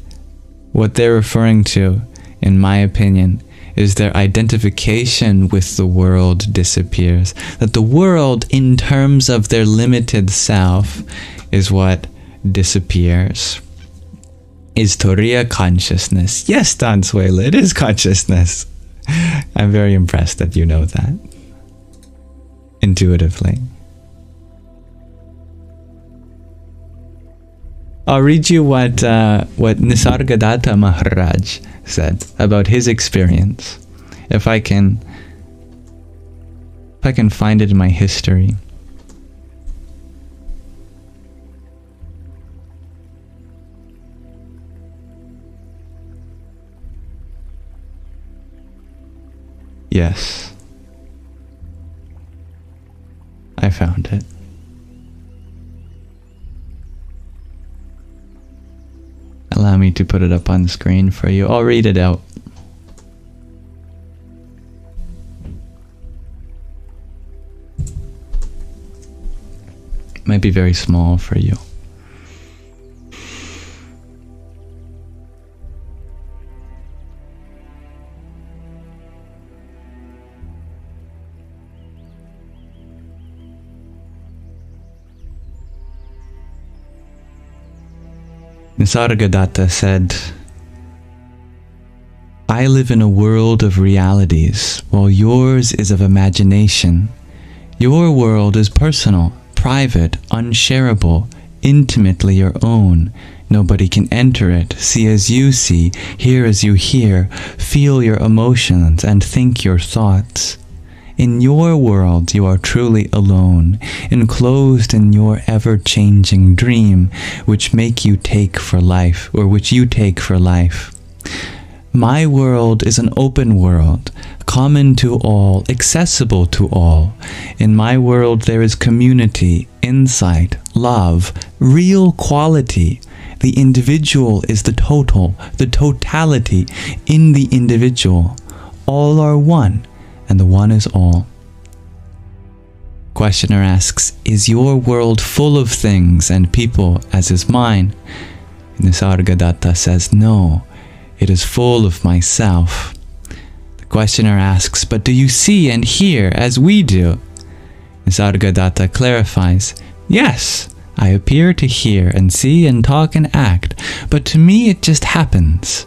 what they're referring to, in my opinion, is their identification with the world disappears. That the world, in terms of their limited self, is what disappears. Is Turiya consciousness? Yes, Dansuela, it is consciousness. I'm very impressed that you know that. Intuitively. I'll read you what Nisargadatta Maharaj said about his experience. If I can find it in my history. Yes. I found it. Allow me to put it up on screen for you. I'll read it out. Might be very small for you. Nisargadatta said, I live in a world of realities, while yours is of imagination. Your world is personal, private, unshareable, intimately your own. Nobody can enter it, see as you see, hear as you hear, feel your emotions, and think your thoughts. In your world you are truly alone, enclosed in your ever-changing dream, which you take for life. My world is an open world, common to all, accessible to all. In my world there is community, insight, love, real quality. The individual is the total, the totality in the individual. All are one, and the one is all. Questioner asks, is your world full of things and people as is mine? Nisargadatta says, no, it is full of myself. The questioner asks, but do you see and hear as we do? Nisargadatta clarifies, yes, I appear to hear and see and talk and act, but to me it just happens.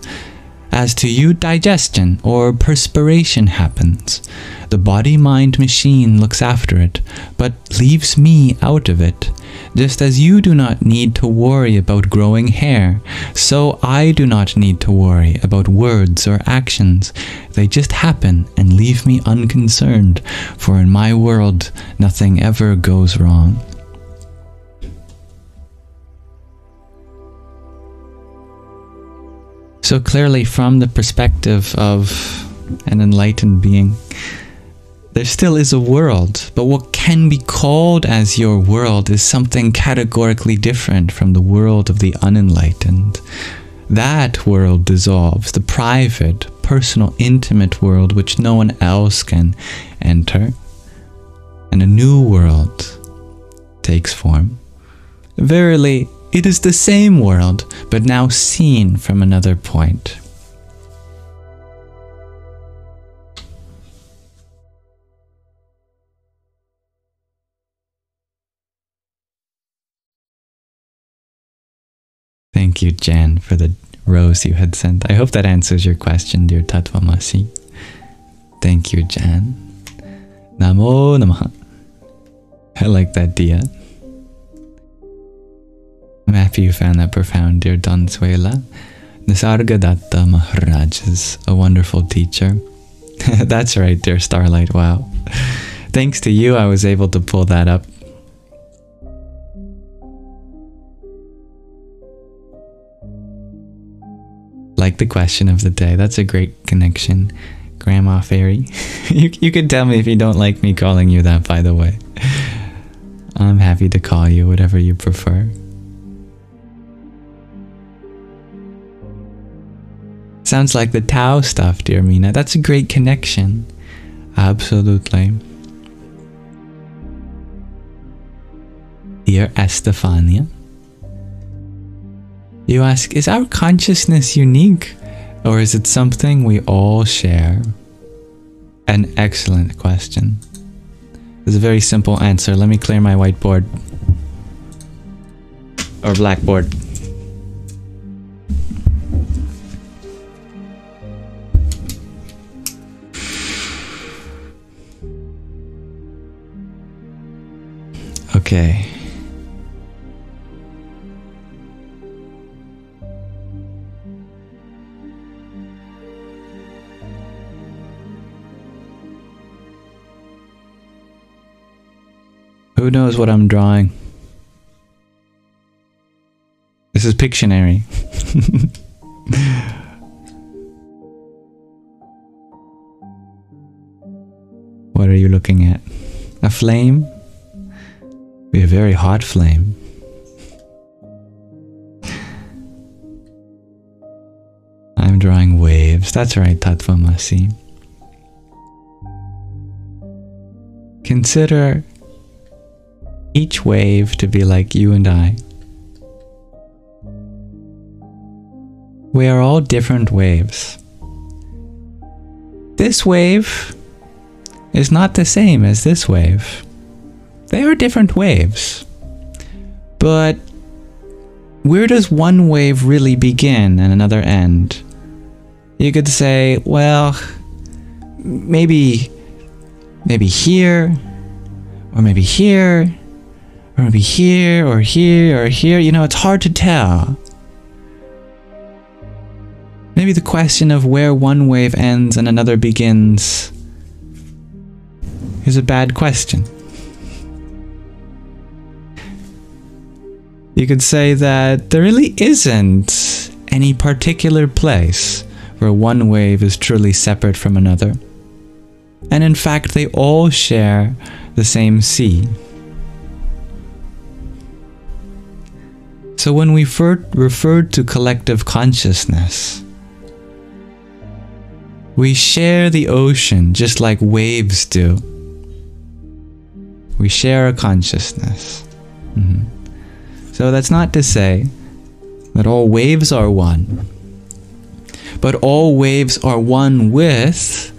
As to you, digestion or perspiration happens. The body-mind machine looks after it, but leaves me out of it. Just as you do not need to worry about growing hair, so I do not need to worry about words or actions. They just happen and leave me unconcerned, for in my world nothing ever goes wrong. So clearly, from the perspective of an enlightened being, there still is a world, but what can be called as your world is something categorically different from the world of the unenlightened. That world dissolves, the private, personal, intimate world which no one else can enter, and a new world takes form. Verily, it is the same world, but now seen from another point. Thank you, Jan, for the rose you had sent. I hope that answers your question, dear Tattvamasi. Thank you, Jan. Namo Namaha. I like that, Dia. I'm happy you found that profound, dear Donsuela. Nisargadatta Maharaj is a wonderful teacher. That's right, dear Starlight, wow. Thanks to you, I was able to pull that up. Like the question of the day, that's a great connection. Grandma Fairy. You could tell me if you don't like me calling you that, by the way. I'm happy to call you whatever you prefer. Sounds like the Tao stuff, dear Mina. That's a great connection. Absolutely. Dear Estefania, you ask, is our consciousness unique, or is it something we all share? An excellent question. There's a very simple answer. Let me clear my whiteboard. Or blackboard. Okay. Who knows what I'm drawing? This is Pictionary. What are you looking at? A flame? Be a very hot flame. I'm drawing waves. That's right, Tattvamasi. Consider each wave to be like you and I. We are all different waves. This wave is not the same as this wave. They are different waves. But where does one wave really begin and another end? You could say, well, maybe here, or maybe here, or maybe here, or here, or here. You know, it's hard to tell. Maybe the question of where one wave ends and another begins is a bad question. You could say that there really isn't any particular place where one wave is truly separate from another. And in fact, they all share the same sea. So when we referred to collective consciousness, we share the ocean just like waves do. We share a consciousness. So that's not to say that all waves are one, but all waves are one with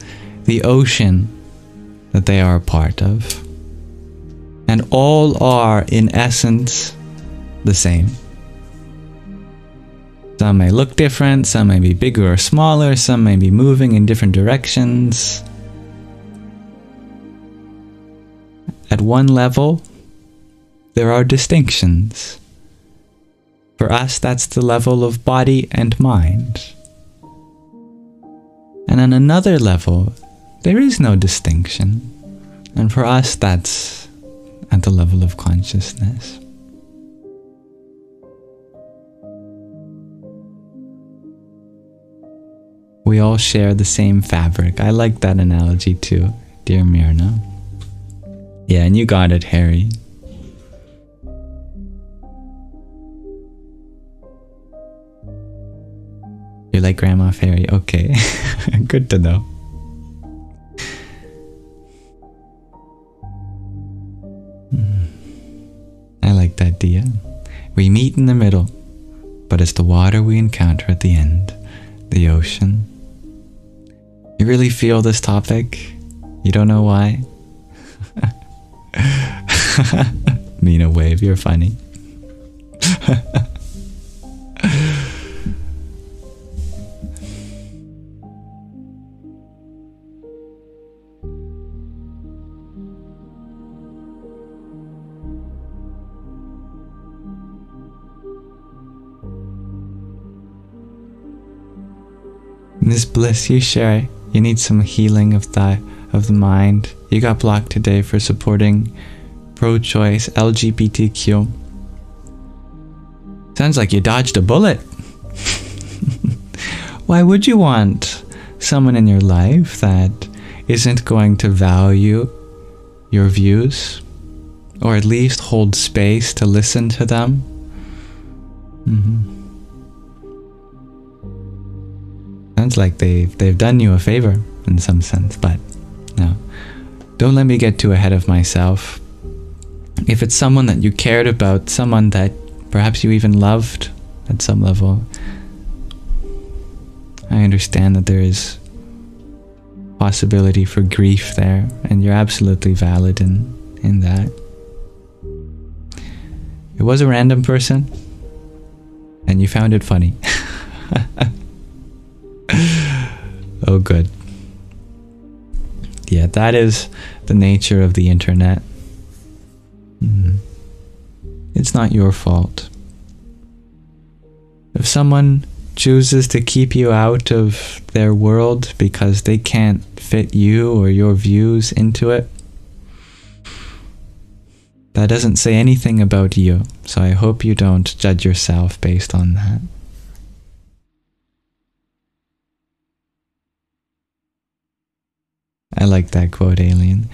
the ocean that they are a part of. And all are, in essence, the same. Some may look different, some may be bigger or smaller, some may be moving in different directions. At one level, there are distinctions. For us, that's the level of body and mind. And on another level, there is no distinction. And for us, that's at the level of consciousness. We all share the same fabric. I like that analogy too, dear Myrna. Yeah, and you got it, Harry. You like Grandma Fairy? Okay. Good to know. I like that, Dia. We meet in the middle, but it's the water we encounter at the end, the ocean. You really feel this topic? You don't know why? Mina wave, you're funny. This bliss you share, you need some healing of the mind. You got blocked today for supporting pro-choice LGBTQ. Sounds like you dodged a bullet. Why would you want someone in your life that isn't going to value your views, or at least hold space to listen to them? Sounds like they've done you a favor in some sense, but no. Don't let me get too ahead of myself. If it's someone that you cared about, someone that perhaps you even loved at some level, I understand that there is possibility for grief there, and you're absolutely valid in that. It was a random person, and you found it funny. Oh, good. Yeah, that is the nature of the internet. It's not your fault. If someone chooses to keep you out of their world because they can't fit you or your views into it, That doesn't say anything about you, so I hope you don't judge yourself based on that. I like that quote, Alien.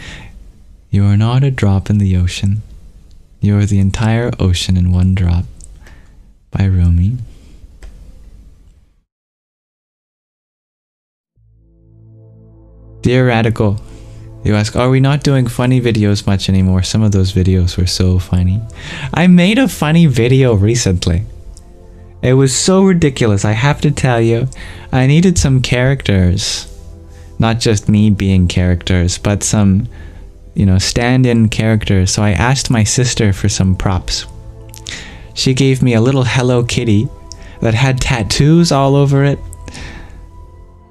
You are not a drop in the ocean. You are the entire ocean in one drop. By Rumi. Dear Radical, you ask, are we not doing funny videos much anymore? Some of those videos were so funny. I made a funny video recently. It was so ridiculous, I have to tell you. I needed some characters. Not just me being characters, but some, you know, stand-in characters. So I asked my sister for some props. She gave me a little Hello Kitty that had tattoos all over it.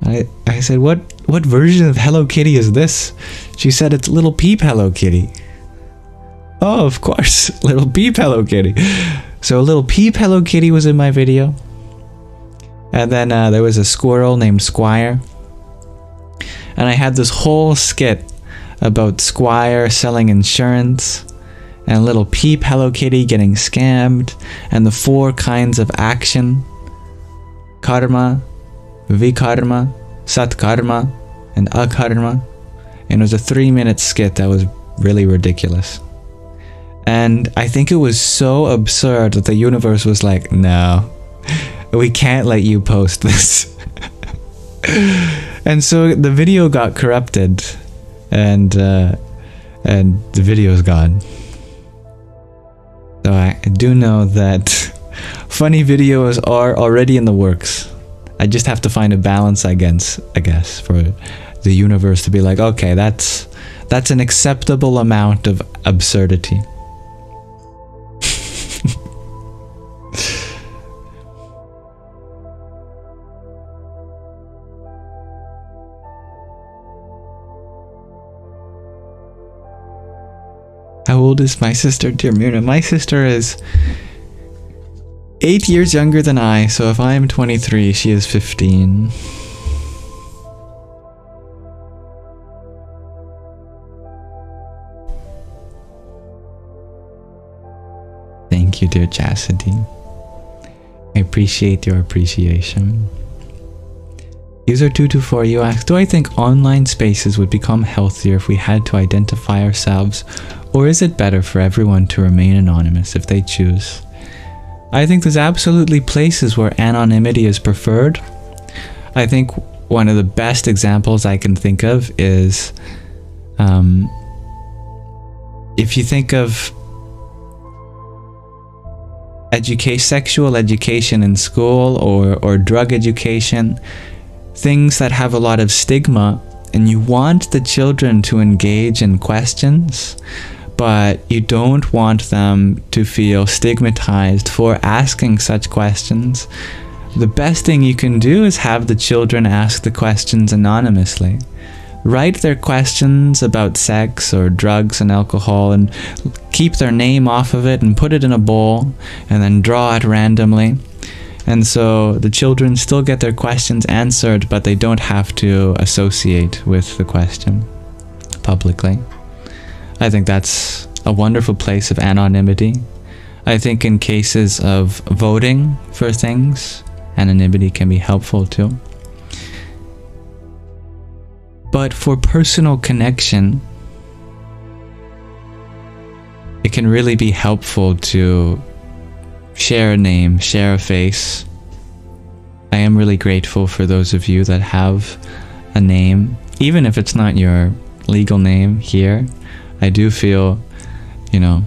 I said, what version of Hello Kitty is this? She said, it's Little Peep Hello Kitty. Oh, of course, Little Peep Hello Kitty. So Little Peep Hello Kitty was in my video. And then there was a squirrel named Squire. And I had this whole skit about Squire selling insurance, and Little Peep Hello Kitty getting scammed, and the 4 kinds of action: karma, vikarma, satkarma, and akarma. And it was a 3-minute skit that was really ridiculous. And I think it was so absurd that the universe was like, no, we can't let you post this. And so the video got corrupted, and the video's gone. So I do know that funny videos are already in the works. I just have to find a balance, I guess, for the universe to be like, okay, that's an acceptable amount of absurdity. How old is my sister, dear Muna? My sister is 8 years younger than I, so if I am 23, she is 15. Thank you, dear Chastity. I appreciate your appreciation. User224, you ask, do I think online spaces would become healthier if we had to identify ourselves, or is it better for everyone to remain anonymous if they choose? I think there's absolutely places where anonymity is preferred. I think one of the best examples I can think of is if you think of sexual education in school or drug education, things that have a lot of stigma, and you want the children to engage in questions, but you don't want them to feel stigmatized for asking such questions. The best thing you can do is have the children ask the questions anonymously. Write their questions about sex or drugs and alcohol and keep their name off of it and put it in a bowl and then draw it randomly. And so the children still get their questions answered, but they don't have to associate with the question publicly. I think that's a wonderful place of anonymity. I think in cases of voting for things, anonymity can be helpful too. But for personal connection, it can really be helpful to share a name, share a face. I am really grateful for those of you that have a name, even if it's not your legal name here. I do feel, you know,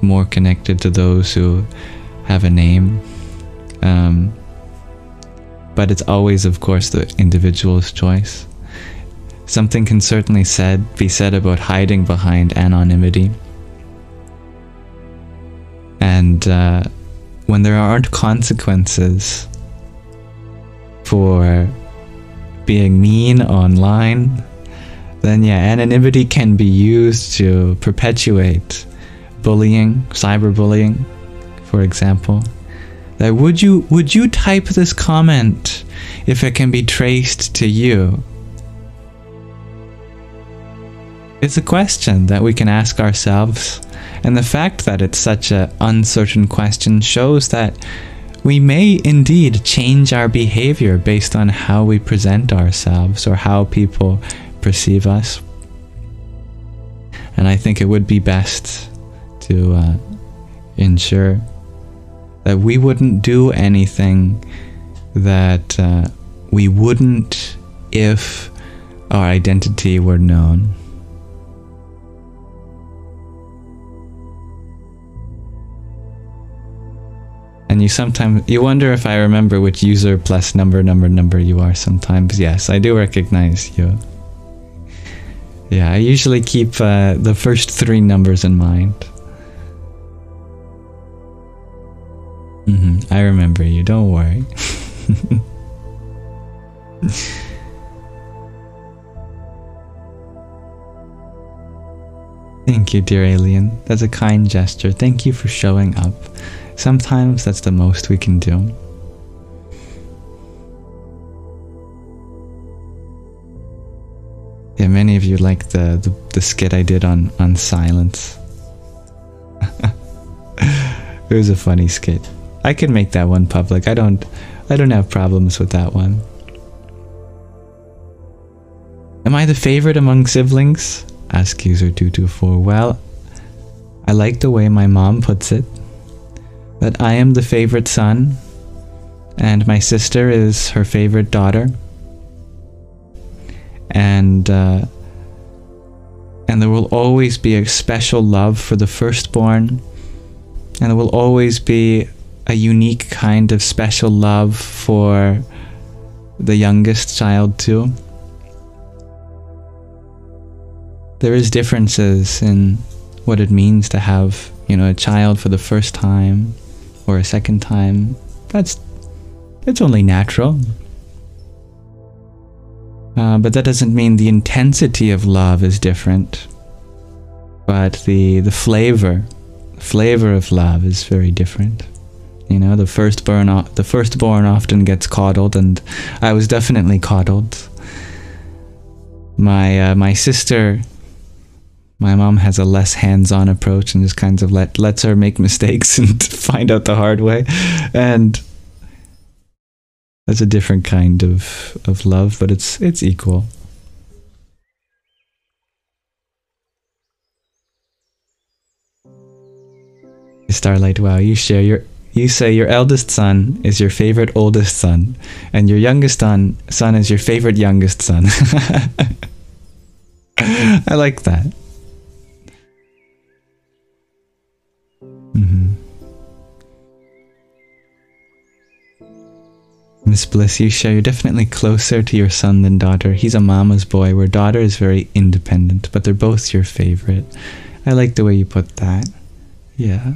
more connected to those who have a name. But it's always, of course, the individual's choice. Something can certainly be said about hiding behind anonymity. And when there aren't consequences for being mean online, then yeah, anonymity can be used to perpetuate bullying, cyberbullying, for example. That would you type this comment if it can be traced to you? It's a question that we can ask ourselves, and the fact that it's such an uncertain question shows that we may indeed change our behavior based on how we present ourselves or how people perceive us. And I think it would be best to ensure that we wouldn't do anything that we wouldn't if our identity were known. And you wonder if I remember which user plus number you are sometimes. Yes, I do recognize you. Yeah, I usually keep the first 3 numbers in mind. I remember you, don't worry. Thank you, dear alien. That's a kind gesture. Thank you for showing up. Sometimes that's the most we can do. Yeah, many of you like the skit I did on silence. It was a funny skit. I could make that one public. I don't have problems with that one. Am I the favorite among siblings? Ask user 224. Well, I like the way my mom puts it. That I am the favorite son, and my sister is her favorite daughter, and there will always be a special love for the firstborn, and there will always be a unique kind of special love for the youngest child too. There is differences in what it means to have, a child for the first time or a second time. It's only natural. But that doesn't mean the intensity of love is different. But the flavor of love is very different. The firstborn often gets coddled, and I was definitely coddled. My sister, my mom has a less hands-on approach and just kind of lets her make mistakes and find out the hard way. And that's a different kind of love, but it's equal. Starlight, wow, you say your eldest son is your favorite oldest son, and your youngest son is your favorite youngest son. I like that. Miss Bliss, you share you're definitely closer to your son than daughter. He's a mama's boy, where daughter is very independent, but they're both your favorite. I like the way you put that. Yeah.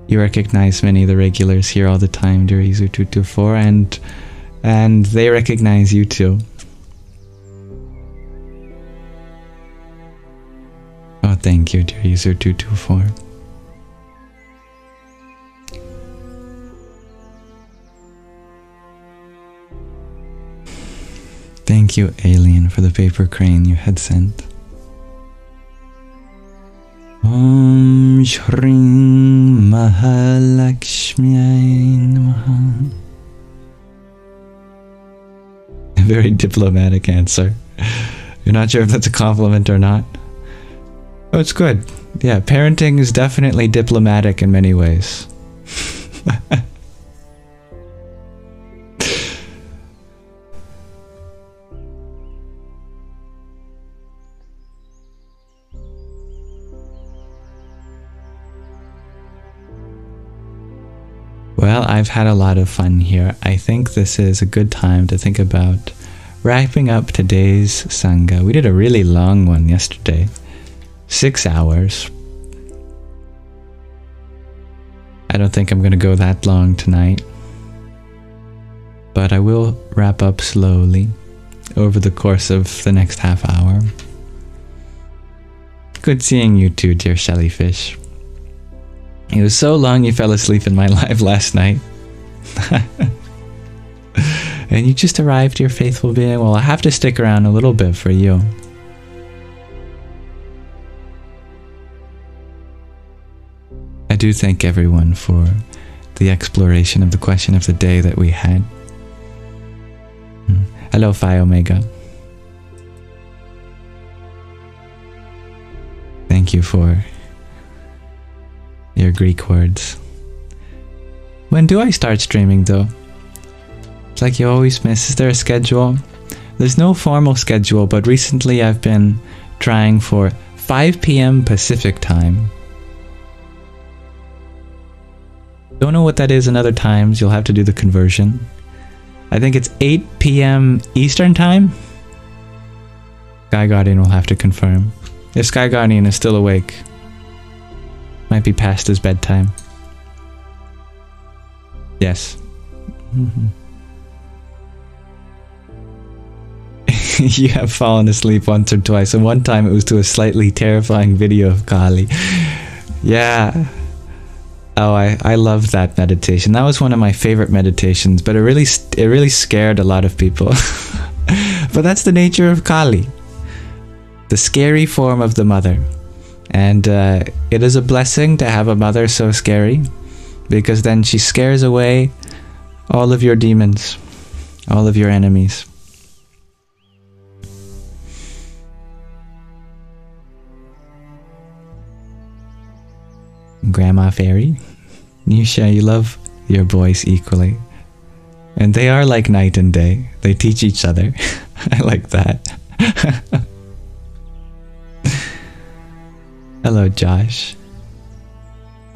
You recognize many of the regulars here all the time, dear Izu224, and they recognize you too. Oh, thank you, dear User224. Thank you, Alien, for the paper crane you had sent. Om Shring Mahalakshmi Namaha. A very diplomatic answer. You're not sure if that's a compliment or not. Oh, it's good. Yeah, parenting is definitely diplomatic in many ways. Well, I've had a lot of fun here. I think this is a good time to think about wrapping up today's Saṅgha. We did a really long one yesterday. 6 hours. I don't think I'm going to go that long tonight. But I will wrap up slowly over the course of the next half hour. Good seeing you too, dear Shellyfish. It was so long you fell asleep in my live last night. And you just arrived here, faithful being. Well, I have to stick around a little bit for you. I do thank everyone for the exploration of the question of the day that we had. Hello, Phi Omega. Thank you for your Greek words. When do I start streaming though? It's like you always miss. Is there a schedule? There's no formal schedule, but recently I've been trying for 5 p.m. Pacific time. Don't know what that is in other times. You'll have to do the conversion. I think it's 8 p.m. Eastern time. Sky Guardian will have to confirm. If Sky Guardian is still awake, might be past his bedtime. Yes. You have fallen asleep once or twice, and one time it was to a slightly terrifying video of Kali. Yeah. Oh, I love that meditation. That was one of my favorite meditations, but it really scared a lot of people. But that's the nature of Kali, the scary form of the mother. And it is a blessing to have a mother so scary, because then she scares away all of your demons, all of your enemies. Grandma Fairy, Nisha, you love your boys equally. And they are like night and day. They teach each other. I like that. Hello, Josh.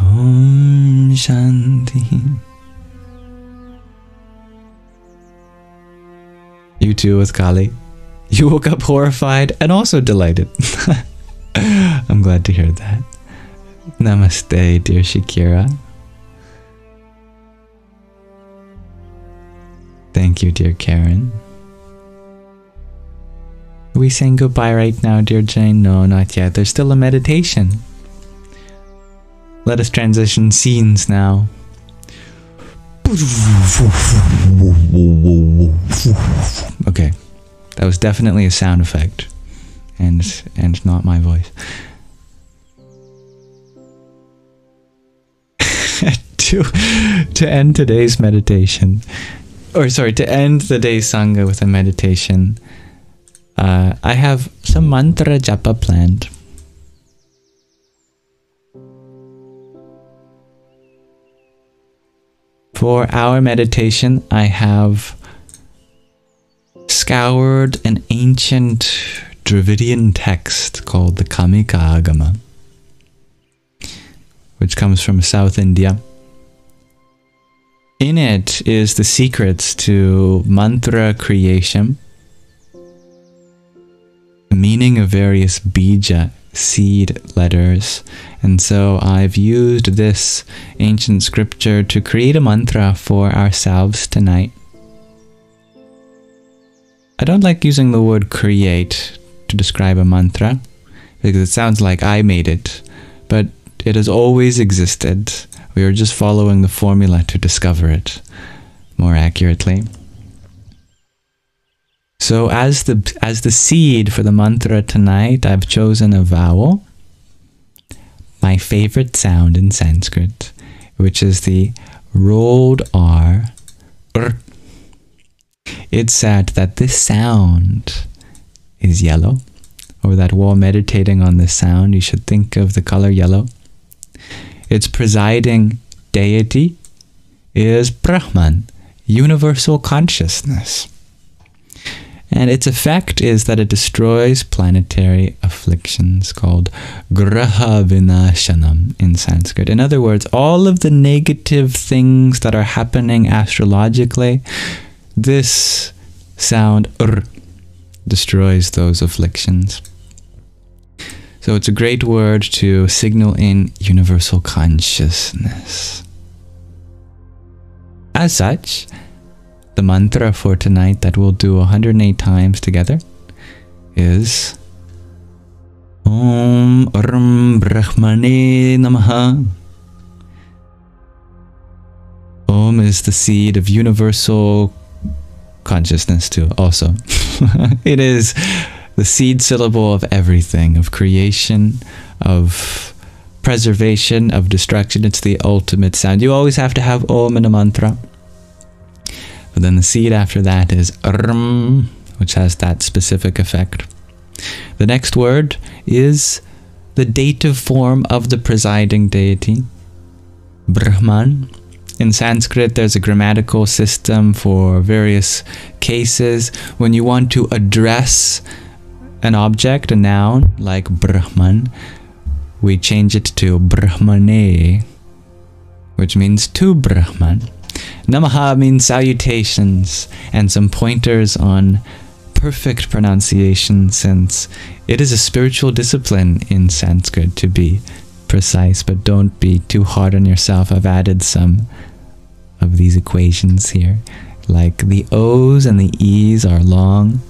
Om Shanti. You too with Kali. You woke up horrified and also delighted. I'm glad to hear that. Namaste, dear Shakira. Thank you, dear Karen. Are we saying goodbye right now, dear Jane? No, not yet. There's still a meditation. Let us transition scenes now. Okay, that was definitely a sound effect, and not my voice. To end today's meditation, or sorry, to end the day's Saṅgha with a meditation, I have some mantra japa planned. For our meditation, I have scoured an ancient Dravidian text called the Kamika Agama, which comes from South India. In it is the secrets to mantra creation, the meaning of various bija, seed letters, and so I've used this ancient scripture to create a mantra for ourselves tonight. I don't like using the word create to describe a mantra, because it sounds like I made it, but it has always existed. We are just following the formula to discover it more accurately. So as the seed for the mantra tonight, I've chosen a vowel, my favorite sound in Sanskrit, which is the rolled R. It's said that this sound is yellow, or that while meditating on this sound, you should think of the color yellow. Its presiding deity is Brahman, universal consciousness. And its effect is that it destroys planetary afflictions, called graha vinashanam in Sanskrit. In other words, all of the negative things that are happening astrologically, this sound destroys those afflictions. So it's a great word to signal in universal consciousness. As such, the mantra for tonight that we'll do 108 times together is Om Brahmane Namaha. Om Om is the seed of universal consciousness too, also. It is the seed syllable of everything, of creation, of preservation, of destruction. It's the ultimate sound. You always have to have Om in a mantra. But then the seed after that is Rm, which has that specific effect. The next word is the dative form of the presiding deity, Brahman. In Sanskrit, there's a grammatical system for various cases. When you want to address an object, a noun, like Brahman, we change it to Brahmane, which means to Brahman. Namaha means salutations, and some pointers on perfect pronunciation, since it is a spiritual discipline in Sanskrit to be precise, but don't be too hard on yourself. I've added some of these equations here. Like the O's and the E's are long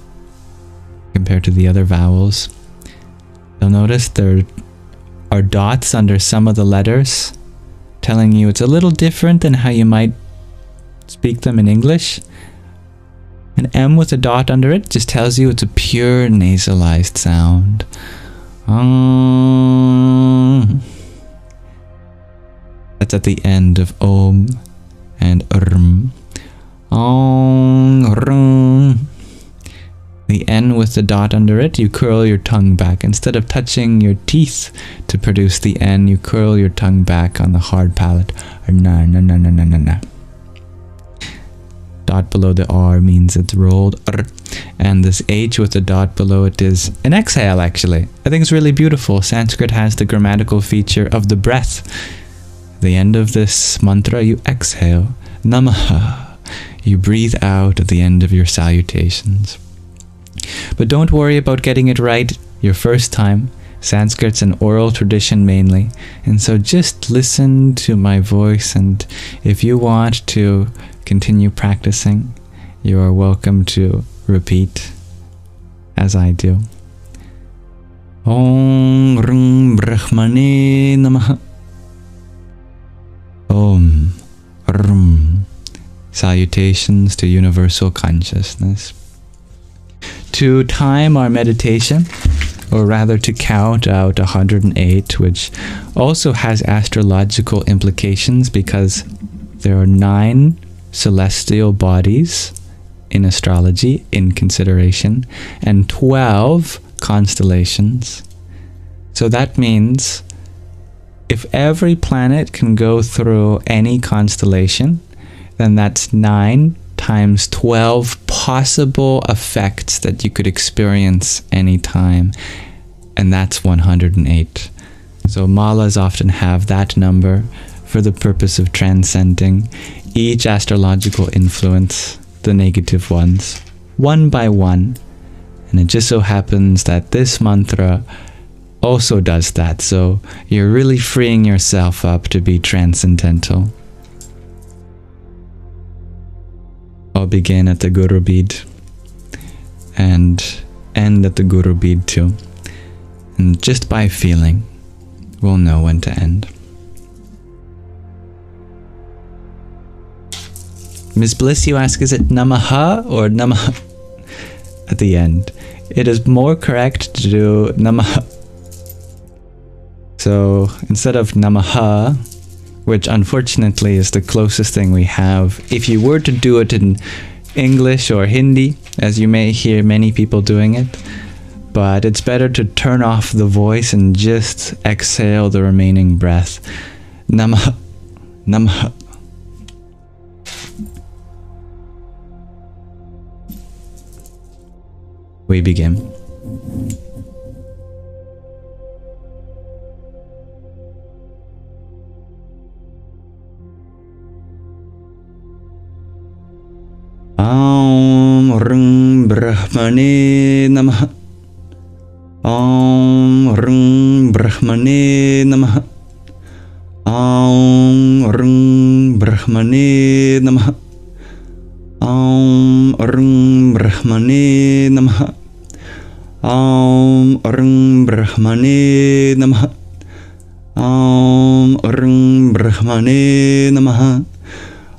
compared to the other vowels. You'll notice there are dots under some of the letters, telling you it's a little different than how you might speak them in English. An M with a dot under it just tells you it's a pure nasalized sound. That's at the end of Om and Rm. Rm. The N with the dot under it, you curl your tongue back. Instead of touching your teeth to produce the N, you curl your tongue back on the hard palate. Na na na na na na na. Dot below the R means it's rolled. And this H with the dot below it is an exhale, actually. I think it's really beautiful. Sanskrit has the grammatical feature of the breath. At the end of this mantra, you exhale. Namaha. You breathe out at the end of your salutations. But don't worry about getting it right your first time. Sanskrit's an oral tradition mainly. And so just listen to my voice, and if you want to continue practicing, you are welcome to repeat as I do. Om Rum Brahmane Namaha. Om Rum. Salutations to universal consciousness. To time our meditation, or rather to count out 108, which also has astrological implications because there are 9 celestial bodies in astrology in consideration and 12 constellations. So that means if every planet can go through any constellation, then that's 9 times 12 possible effects that you could experience anytime, and that's 108. So malas often have that number for the purpose of transcending each astrological influence, the negative ones, one by one. And it just so happens that this mantra also does that, so you're really freeing yourself up to be transcendental. I'll begin at the Guru bead and end at the Guru bead too. And just by feeling, we'll know when to end. Ms. Bliss, you ask, is it Namaha or Namaha at the end? It is more correct to do Namaha. So instead of Namaha, which unfortunately is the closest thing we have, if you were to do it in English or Hindi, as you may hear many people doing it, but it's better to turn off the voice and just exhale the remaining breath. Namaha, Namaha. We begin. Om Rum Brahmane Namaha. Om Rum Brahmane Namaha. Om Rum Brahmane Namaha. Om Rum Brahmane Namaha. Om Rum Brahmane Namaha. Om Rum Brahmane Namaha.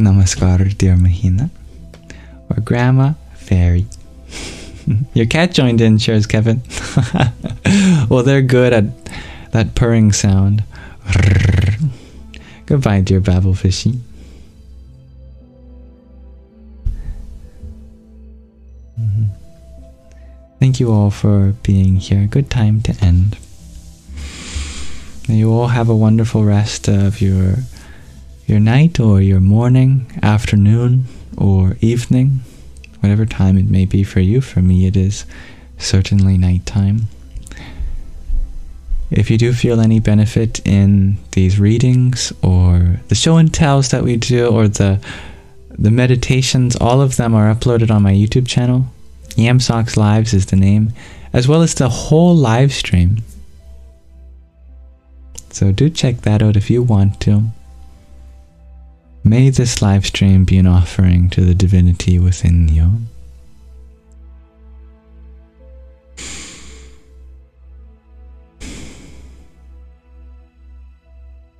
Namaskar, dear Mahina. Or Grandma Fairy. Your cat joined in, shares Kevin. Well, they're good at that purring sound. Goodbye, dear Babble Fishy. Thank you all for being here. Good time to end. May you all have a wonderful rest of your night or your morning, afternoon, or evening, whatever time it may be for you. For me, it is certainly nighttime. If you do feel any benefit in these readings or the show and tells that we do or the meditations, all of them are uploaded on my YouTube channel. Yamsox Lives is the name, as well as the whole live stream. So do check that out if you want to. May this live stream be an offering to the divinity within you.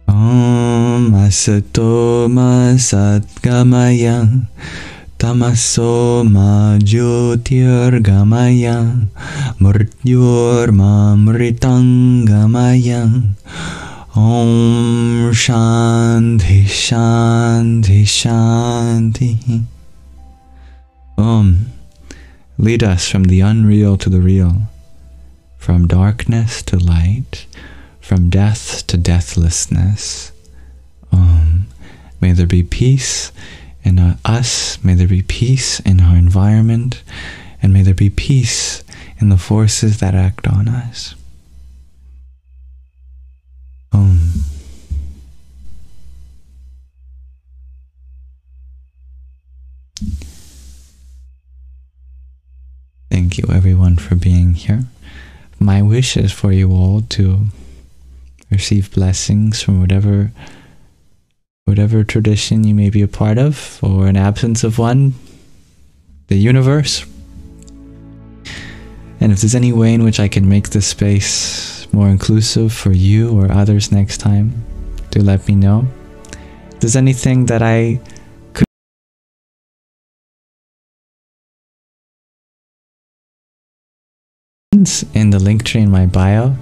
Om Asato Ma Satgamaya Tamaso Ma Jyotirgamaya Mrityor Ma Mritangamaya Om Shanti Shanti Shanti. Lead us from the unreal to the real, from darkness to light, from death to deathlessness. May there be peace in us, may there be peace in our environment, and may there be peace in the forces that act on us. Thank you everyone for being here. My wish is for you all to receive blessings from whatever tradition you may be a part of, or an absence of one, the universe. And if there's any way in which I can make this space more inclusive for you or others next time, do let me know. If there's anything that I could in the link tree in my bio.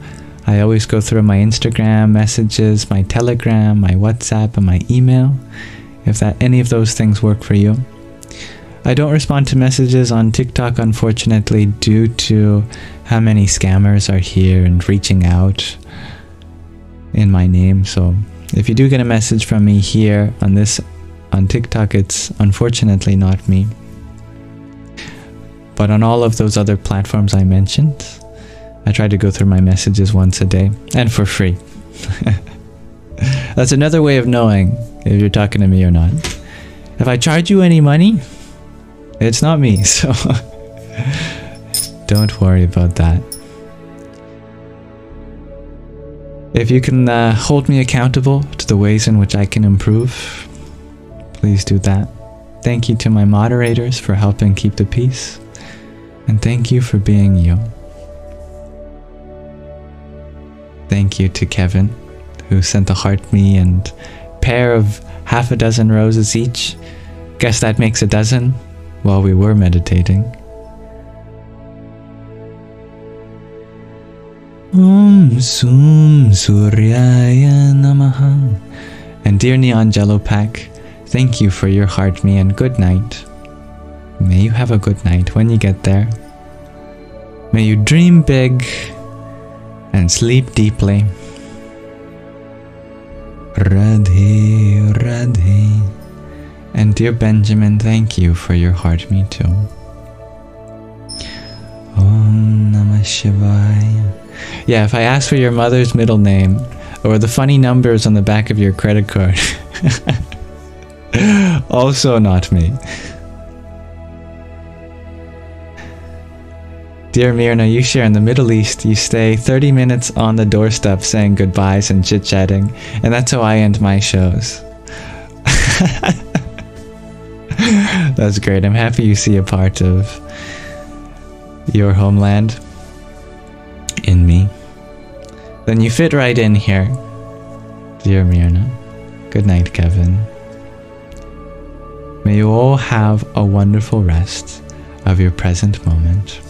I always go through my Instagram messages, my Telegram, my WhatsApp, and my email, if any of those things work for you. I don't respond to messages on TikTok, unfortunately, due to how many scammers are here and reaching out in my name. So if you do get a message from me here on TikTok, it's unfortunately not me. But on all of those other platforms I mentioned, I try to go through my messages once a day, and for free. That's another way of knowing if you're talking to me or not. If I charge you any money, it's not me, so don't worry about that. If you can hold me accountable to the ways in which I can improve, please do that. Thank you to my moderators for helping keep the peace, and thank you for being you. Thank you to Kevin, who sent a heart me and pair of half a dozen roses each. Guess that makes a dozen while we were meditating. Om Sum Suryaya Namaha. And dear Neon Jello Pack, thank you for your heart me and good night. May you have a good night when you get there. May you dream big and sleep deeply. Radhe, Radhe. And dear Benjamin, thank you for your heart me too. Om Namah Shivaya. Yeah, if I ask for your mother's middle name, or the funny numbers on the back of your credit card, also not me. Dear Mirna, you share in the Middle East, you stay 30 minutes on the doorstep saying goodbyes and chit-chatting, and that's how I end my shows. That's great. I'm happy you see a part of your homeland in me. Then you fit right in here, dear Mirna. Good night, Kevin. May you all have a wonderful rest of your present moment.